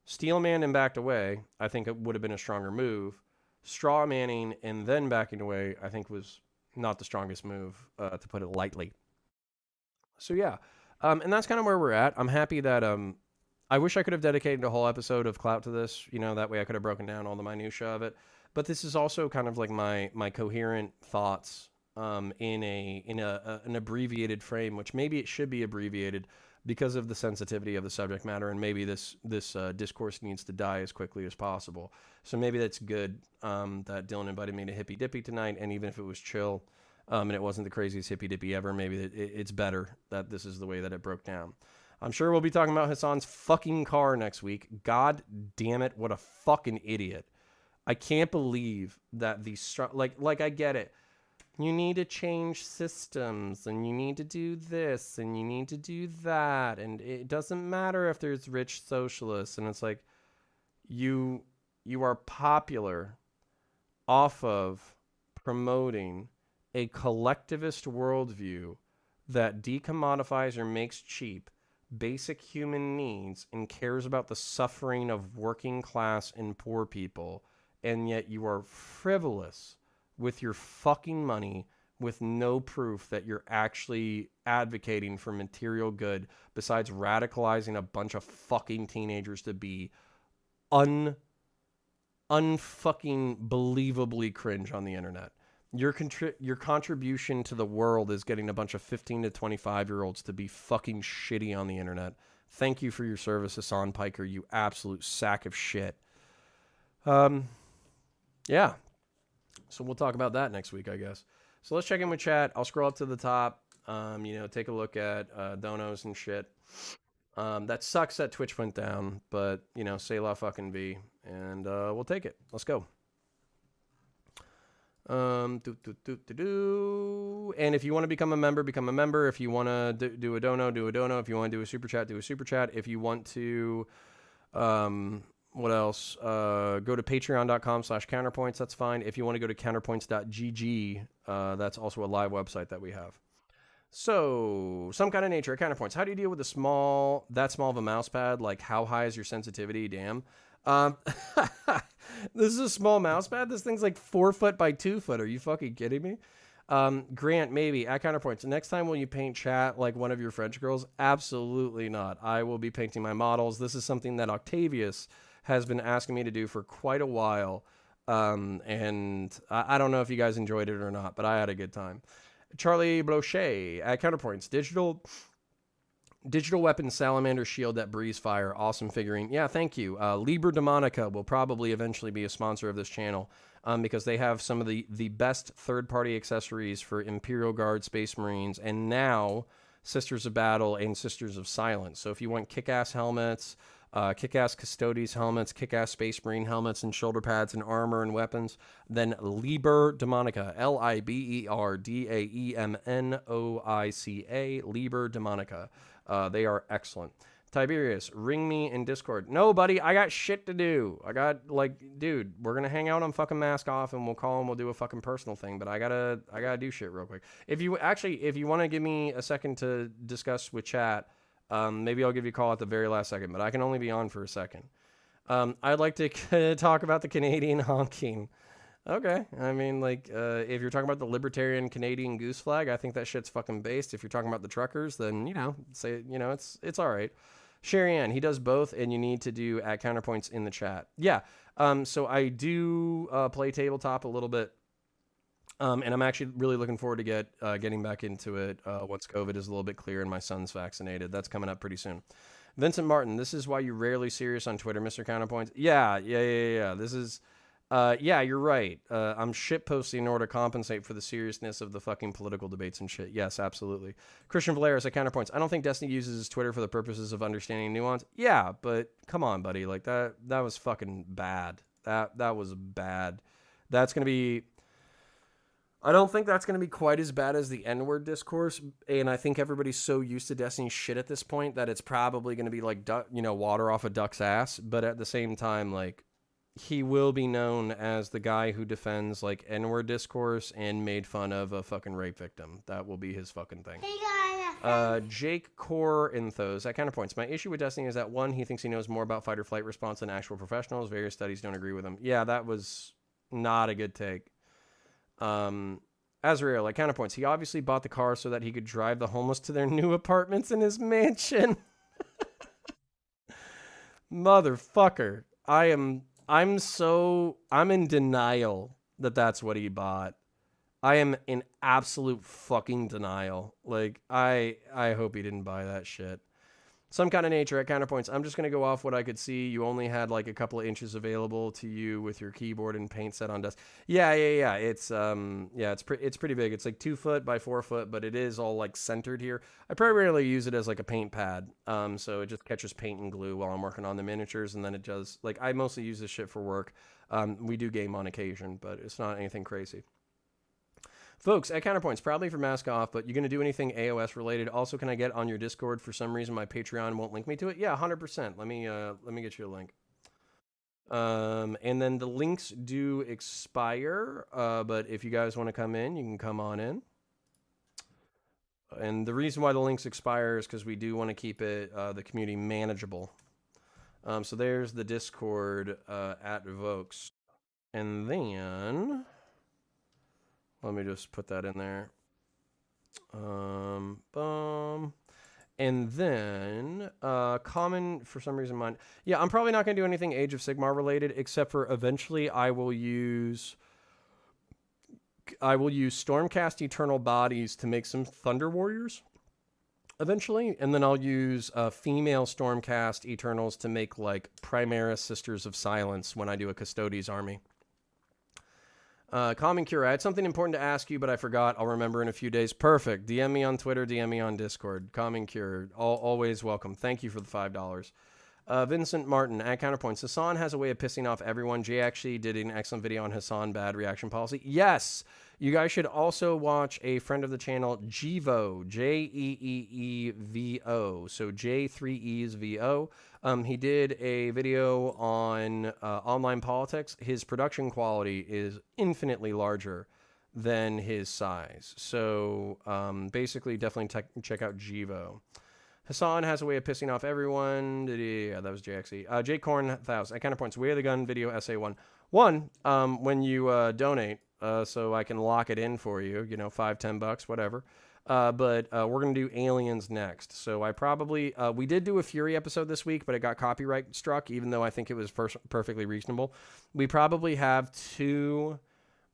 steelman and backed away, I think it would have been a stronger move. Straw manning and then backing away, I think was not the strongest move, to put it lightly. So yeah, and that's kind of where we're at. I'm happy that, I wish I could have dedicated a whole episode of Clout to this, you know, that way I could have broken down all the minutia of it. But this is also kind of like my coherent thoughts in an abbreviated frame, which maybe it should be abbreviated because of the sensitivity of the subject matter, and maybe this discourse needs to die as quickly as possible. So maybe that's good that Dylan invited me to Hippy Dippy tonight, and even if it was chill and it wasn't the craziest Hippy Dippy ever, maybe it's better that this is the way that it broke down. I'm sure we'll be talking about Hassan's fucking car next week. God damn it, what a fucking idiot. I can't believe that these, like I get it. You need to change systems, and you need to do this, and you need to do that, and it doesn't matter if there's rich socialists, and it's like, you are popular off of promoting a collectivist worldview that decommodifies or makes cheap basic human needs and cares about the suffering of working class and poor people, and yet you are frivolous with your fucking money with no proof that you're actually advocating for material good besides radicalizing a bunch of fucking teenagers to be unfucking believably cringe on the internet. Your contribution to the world is getting a bunch of 15 to 25-year-olds to be fucking shitty on the internet. Thank you for your service, Hassan Piker, you absolute sack of shit. Yeah. So we'll talk about that next week, I guess. So let's check in with chat. I'll scroll up to the top, take a look at donos and shit. That sucks that Twitch went down, but, say la fucking V, and we'll take it. Let's go. And if you want to become a member, become a member. If you want to do a dono, do a dono. If you want to do a super chat, do a super chat. If you want to, what else? Go to patreon.com/counterpoints. That's fine. If you want to go to counterpoints.gg, that's also a live website that we have. So, some kind of nature, counterpoints. How do you deal with that small of a mouse pad? Like, how high is your sensitivity? Damn. This is a small mouse pad. This thing's like 4 foot by 2 foot. Are you fucking kidding me? Grant, maybe at counterpoints. Next time, will you paint chat like one of your French girls? Absolutely not. I will be painting my models. This is something that Octavius has been asking me to do for quite a while. And I don't know if you guys enjoyed it or not, but I had a good time. Charlie Blochet at counterpoints. Digital weapon salamander shield that breathes fire. Awesome figurine. Yeah, thank you. Liber Demonica will probably eventually be a sponsor of this channel because they have some of the best third-party accessories for Imperial Guard, Space Marines, and now Sisters of Battle and Sisters of Silence. So if you want kick-ass helmets, Kick-ass Custodes helmets, Kick-ass Space Marine helmets and shoulder pads and armor and weapons. Then Liber Demonica, LIBERDAEMNOICA, Liber Demonica. They are excellent. Tiberius, ring me in Discord. No, buddy, I got shit to do. I got, like, dude, we're going to hang out on fucking Mask Off and we'll call and we'll do a fucking personal thing, but I gotta do shit real quick. If you want to give me a second to discuss with chat, maybe I'll give you a call at the very last second, but I can only be on for a second. I'd like to talk about the Canadian honking. Okay. I mean, like, if you're talking about the libertarian Canadian goose flag, I think that shit's fucking based. If you're talking about the truckers, then, say, it's all right. Sherry Ann, he does both, and you need to do at Counterpoints in the chat. Yeah. So I do play tabletop a little bit. And I'm actually really looking forward to getting back into it once COVID is a little bit clear and my son's vaccinated. That's coming up pretty soon. Vincent Martin, this is why you're rarely serious on Twitter, Mr. Counterpoints. Yeah. This is, yeah, you're right. I'm shit posting in order to compensate for the seriousness of the fucking political debates and shit. Yes, absolutely. Christian Valeris at Counterpoints. I don't think Destiny uses his Twitter for the purposes of understanding nuance. Yeah, but come on, buddy. Like that was fucking bad. That was bad. That's going to be... I don't think that's going to be quite as bad as the N-word discourse, and I think everybody's so used to Destiny shit at this point that it's probably going to be like, water off a duck's ass, but at the same time, like, he will be known as the guy who defends, like, N-word discourse and made fun of a fucking rape victim. That will be his fucking thing. Jake Core Inthos at Counterpoints. My issue with Destiny is that, one, he thinks he knows more about fight or flight response than actual professionals. Various studies don't agree with him. Yeah, that was not a good take. Azrael, like Counterpoints, he obviously bought the car so that he could drive the homeless to their new apartments in his mansion. Motherfucker. I'm in denial that that's what he bought. I am in absolute fucking denial. Like, I hope he didn't buy that shit. Some kind of nature at Counterpoints. I'm just going to go off what I could see. You only had like a couple of inches available to you with your keyboard and paint set on desk. Yeah. It's pretty big. It's like 2 foot by 4 foot, but it is all like centered here. I primarily use it as like a paint pad. So it just catches paint and glue while I'm working on the miniatures. And then it does, like, I mostly use this shit for work. We do game on occasion, but it's not anything crazy. Folks, at Counterpoints, probably for Mask Off, but you going to do anything AOS related? Also, can I get on your Discord? For some reason, my Patreon won't link me to it. Yeah, 100%. Let me get you a link. And then the links do expire, but if you guys want to come in, you can come on in. And the reason why the links expire is because we do want to keep it the community manageable. So there's the Discord at Vokes. And then... let me just put that in there. And then, common, for some reason, mine. Yeah, I'm probably not going to do anything Age of Sigmar related, except for eventually I will use Stormcast Eternal Bodies to make some Thunder Warriors. Eventually. And then I'll use female Stormcast Eternals to make, like, Primaris Sisters of Silence when I do a Custodes army. Common Cure, I had something important to ask you, but I forgot. I'll remember in a few days. Perfect. DM me on Twitter, DM me on Discord. Common Cure, always welcome. Thank you for the $5. Vincent Martin, at Counterpoints. Hassan has a way of pissing off everyone. Jay actually did an excellent video on Hassan bad reaction policy. Yes! You guys should also watch a friend of the channel, Jeevo, Jeeevo. So J3E's VO. He did a video on online politics. His production quality is infinitely larger than his size. So basically, definitely check out Jeevo. Hassan has a way of pissing off everyone. Yeah, that was JXE. Jake Korn, 1000. At Counterpoints, Way of the Gun video essay 1. When you donate, so I can lock it in for you, $5, $10, whatever. But we're going to do Aliens next. So I probably, we did do a Fury episode this week, but it got copyright struck, even though I think it was perfectly reasonable. We probably have 2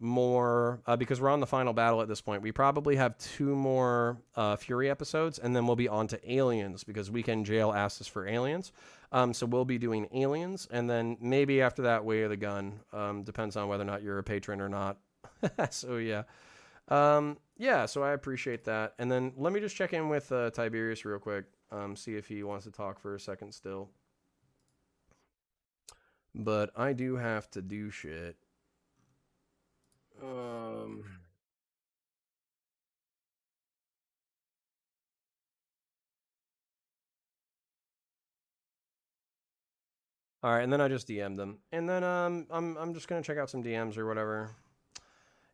more, because we're on the final battle at this point. We probably have 2 more Fury episodes, and then we'll be on to Aliens, because Weekend Jail asked us for Aliens. So we'll be doing Aliens, and then maybe after that, Way of the Gun. Depends on whether or not you're a patron or not. So yeah. Yeah, so I appreciate that. And then let me just check in with Tiberius real quick, see if he wants to talk for a second still. but I do have to do shit. All right, and then I just DM'd them, and then I'm just gonna check out some DMs or whatever.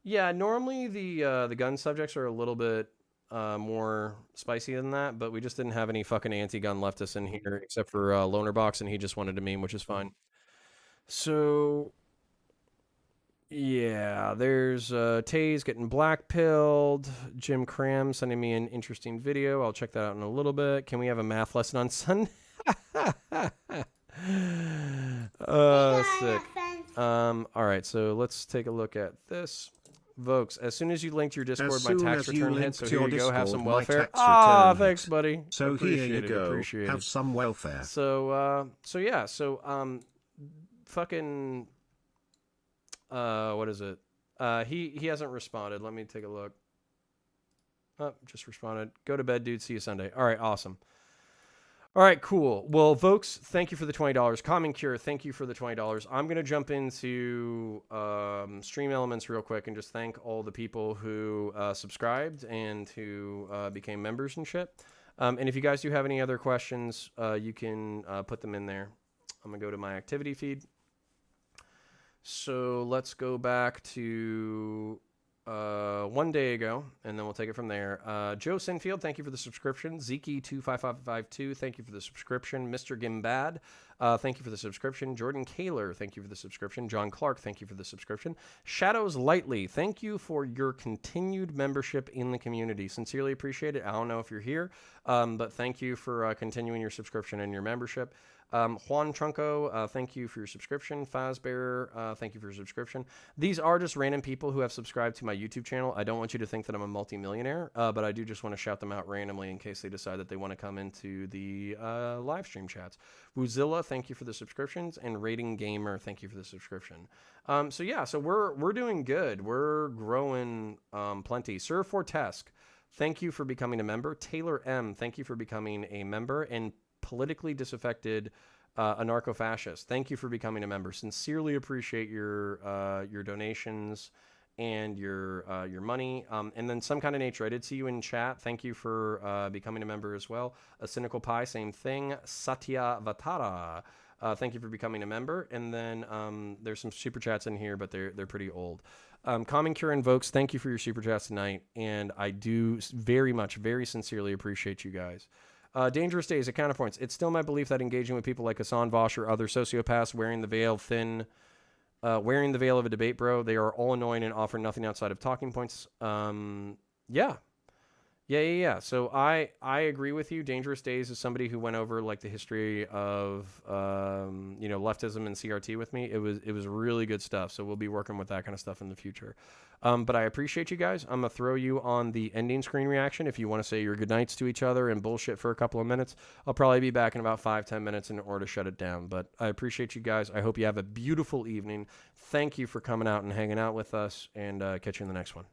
Yeah, normally the gun subjects are a little bit more spicy than that, but we just didn't have any fucking anti-gun leftists in here except for Lonerbox, and he just wanted to meme, which is fine. So yeah, there's Taze getting black-pilled. Jim Cram sending me an interesting video. I'll check that out in a little bit. Can we have a math lesson on Sunday? Sick. All right, so let's take a look at this. Vokes, as soon as you linked your Discord, my tax return hit, so here you go, have some welfare. Ah, thanks, buddy. So appreciate here you go, appreciate have it. some welfare. So fucking, what is it? He hasn't responded. Let me take a look. Oh, just responded. Go to bed, dude. See you Sunday. All right, awesome. All right, cool. Well, Vokes, thank you for the $20. Common Cure, thank you for the $20. I'm going to jump into Stream Elements real quick and just thank all the people who subscribed and who became members and shit. And if you guys do have any other questions, you can put them in there. I'm going to go to my activity feed. So let's go back to 1 day ago, and then we'll take it from there. Joe Sinfield, thank you for the subscription. Zeke25552, thank you for the subscription. Mr. Gimbad, thank you for the subscription. Jordan Kaler, thank you for the subscription. John Clark, thank you for the subscription. Shadows Lightly, thank you for your continued membership in the community. Sincerely appreciate it. I don't know if you're here, but thank you for continuing your subscription and your membership. Juan Trunco, thank you for your subscription. Fazbear, thank you for your subscription. These are just random people who have subscribed to my YouTube channel. I don't want you to think that I'm a multimillionaire, but I do just want to shout them out randomly in case they decide that they want to come into the live stream chats. Woozilla, thank you for the subscriptions, and Rating Gamer, thank you for the subscription. So we're doing good. We're growing plenty. Sir Fortesque, thank you for becoming a member. Taylor M, thank you for becoming a member. And Politically Disaffected Anarcho-Fascist, thank you for becoming a member. Sincerely appreciate your donations and your money. And then Some Kind of Nature, I did see you in chat. Thank you for becoming a member as well. A Cynical Pie, same thing. Satya Vatara, thank you for becoming a member. And then there's some super chats in here, but they're pretty old. Common Cure Invokes, thank you for your super chats tonight. And I do very sincerely appreciate you guys. Dangerous Days at Counterpoints. It's still my belief that engaging with people like Hassan Vosh or other sociopaths wearing the veil of a debate bro, they are all annoying and offer nothing outside of talking points. Yeah. So I agree with you. Dangerous Days is somebody who went over like the history of leftism and CRT with me. It was really good stuff. So we'll be working with that kind of stuff in the future. But I appreciate you guys. I'm gonna throw you on the ending screen reaction if you want to say your goodnights to each other and bullshit for a couple of minutes. I'll probably be back in about 5-10 minutes in order to shut it down. But I appreciate you guys. I hope you have a beautiful evening. Thank you for coming out and hanging out with us, and catch you in the next one.